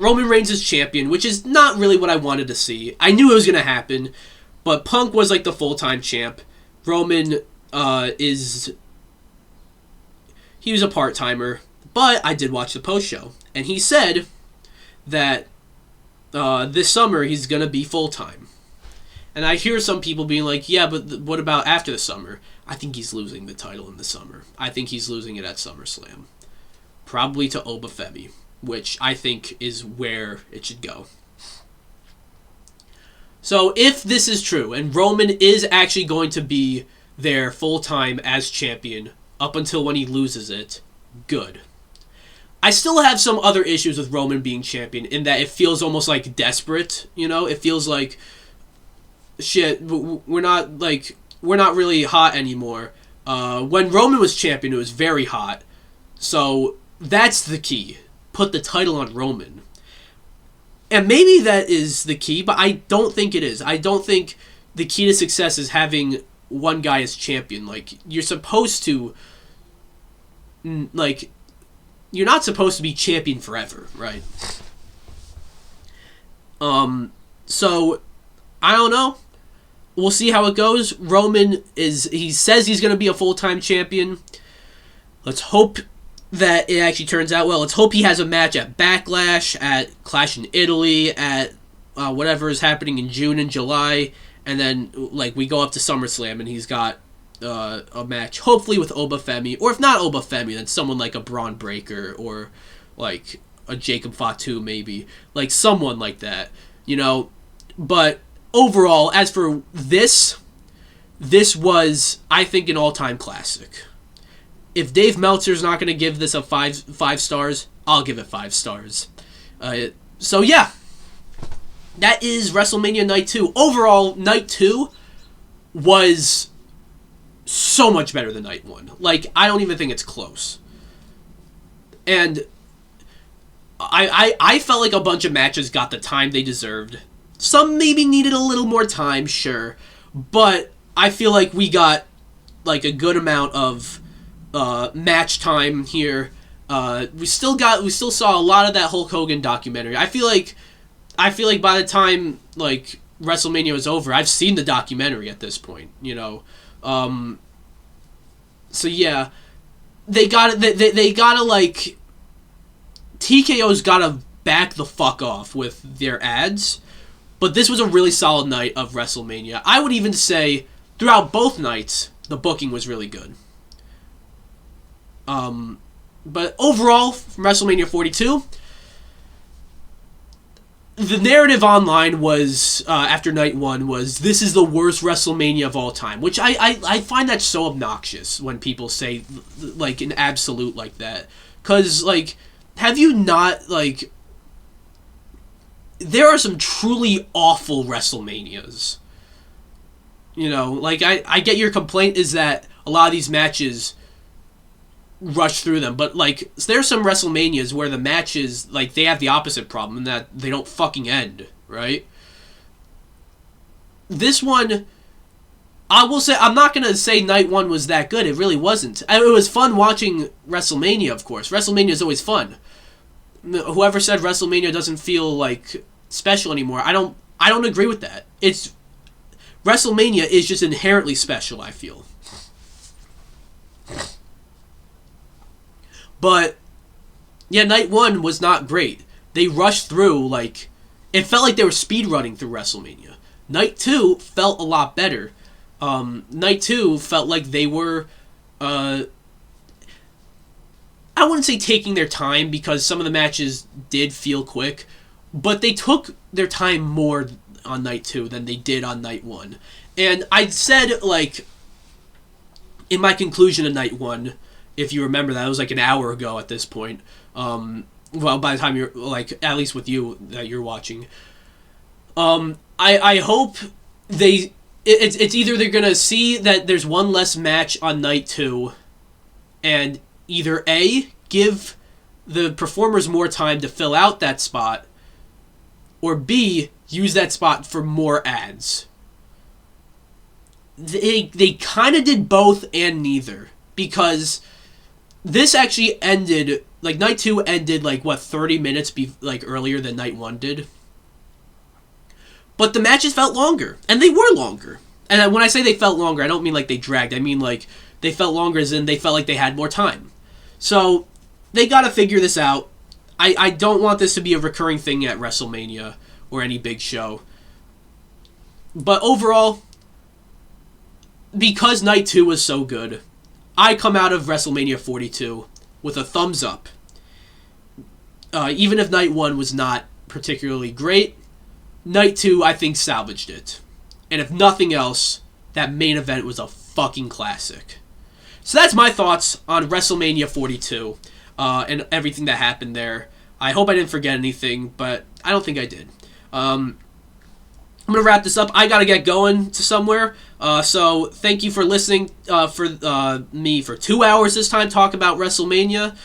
Roman Reigns is champion, which is not really what I wanted to see. I knew it was going to happen, but Punk was like the full-time champ. Roman he was a part-timer, but I did watch the post-show, and he said that this summer he's going to be full-time. And I hear some people being like, yeah, but what about after the summer? I think he's losing the title in the summer. I think he's losing it at SummerSlam. Probably to Oba Femi, which I think is where it should go. So if this is true, and Roman is actually going to be there full-time as champion up until when he loses it, good. I still have some other issues with Roman being champion in that it feels almost like desperate, you know? It feels like, shit, we're not really hot anymore. When Roman was champion, it was very hot. So that's the key. Put the title on Roman. And maybe that is the key, but I don't think it is. I don't think the key to success is having one guy as champion. Like, you're supposed to, like, you're not supposed to be champion forever, right? So, I don't know. We'll see how it goes. Roman he says he's going to be a full-time champion. Let's hope that it actually turns out well. Let's hope he has a match at Backlash, at Clash in Italy, at whatever is happening in June and July, and then like we go up to SummerSlam and he's got a match, hopefully with Oba Femi, or if not Oba Femi, then someone like a Braun Breaker or like a Jacob Fatu maybe, like someone like that, you know. But overall, as for this was, I think, an all-time classic. If Dave Meltzer's not going to give this a five stars, I'll give it 5 stars. So yeah, that is WrestleMania Night 2. Overall, Night 2 was so much better than Night 1. Like, I don't even think it's close. And I felt like a bunch of matches got the time they deserved. Some maybe needed a little more time, sure. But I feel like we got like a good amount of match time here. We still saw a lot of that Hulk Hogan documentary. I feel like by the time like WrestleMania was over, I've seen the documentary at this point, you know. So yeah, they gotta like, TKO's gotta back the fuck off with their ads. But this was a really solid night of WrestleMania. I would even say throughout both nights, the booking was really good. But overall, from WrestleMania 42, the narrative online was, after night one, was this is the worst WrestleMania of all time, which I find that so obnoxious when people say, like, an absolute like that. Because, like, have you not, like, there are some truly awful WrestleManias. You know, like, I get your complaint is that a lot of these matches rush through them, but, like, there's some WrestleManias where the matches, like, they have the opposite problem, in that they don't fucking end, right? This one, I will say, I'm not gonna say night one was that good, it really wasn't. It was fun watching WrestleMania, of course. WrestleMania is always fun. Whoever said WrestleMania doesn't feel, like, special anymore, I don't agree with that. WrestleMania is just inherently special, I feel. But, yeah, night one was not great. They rushed through, like, it felt like they were speedrunning through WrestleMania. Night two felt a lot better. Night two felt like they were, I wouldn't say taking their time, because some of the matches did feel quick, but they took their time more on night two than they did on night one. And I said, like, in my conclusion of night one, if you remember that, it was like an hour ago at this point. Well, by the time you're, like, at least with you that you're watching. I hope it's either they're gonna see that there's one less match on night two, and either A, give the performers more time to fill out that spot, or B, use that spot for more ads. They kind of did both and neither, because this actually ended, like, night two ended, like, what, 30 minutes earlier than night one did? But the matches felt longer, and they were longer. And when I say they felt longer, I don't mean like they dragged. I mean, like, they felt longer as in they felt like they had more time. So, they gotta figure this out. I don't want this to be a recurring thing at WrestleMania or any big show. But overall, because night two was so good, I come out of WrestleMania 42 with a thumbs up. Even if night one was not particularly great, night two, I think, salvaged it. And if nothing else, that main event was a fucking classic. So that's my thoughts on WrestleMania 42 and everything that happened there. I hope I didn't forget anything, but I don't think I did. I'm going to wrap this up. I got to get going to somewhere. So thank you for listening for me for 2 hours this time talk about WrestleMania.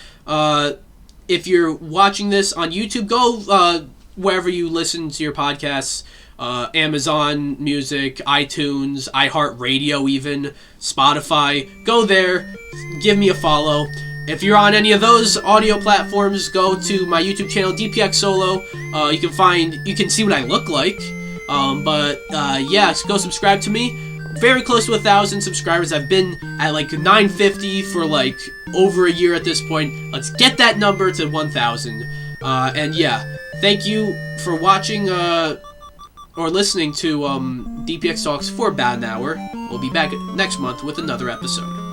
If you're watching this on YouTube, go wherever you listen to your podcasts. Amazon Music, iTunes, iHeartRadio even, Spotify. Go there. Give me a follow. If you're on any of those audio platforms, go to my YouTube channel, DPX Solo. You can see what I look like. Yeah, so go subscribe to me. Very close to 1,000 subscribers. I've been at like 950 for like over a year at this point. Let's get that number to 1,000. And yeah, thank you for watching or listening to DPX Talks for about an hour. We'll be back next month with another episode.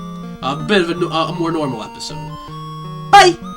A bit of a more normal episode. Bye!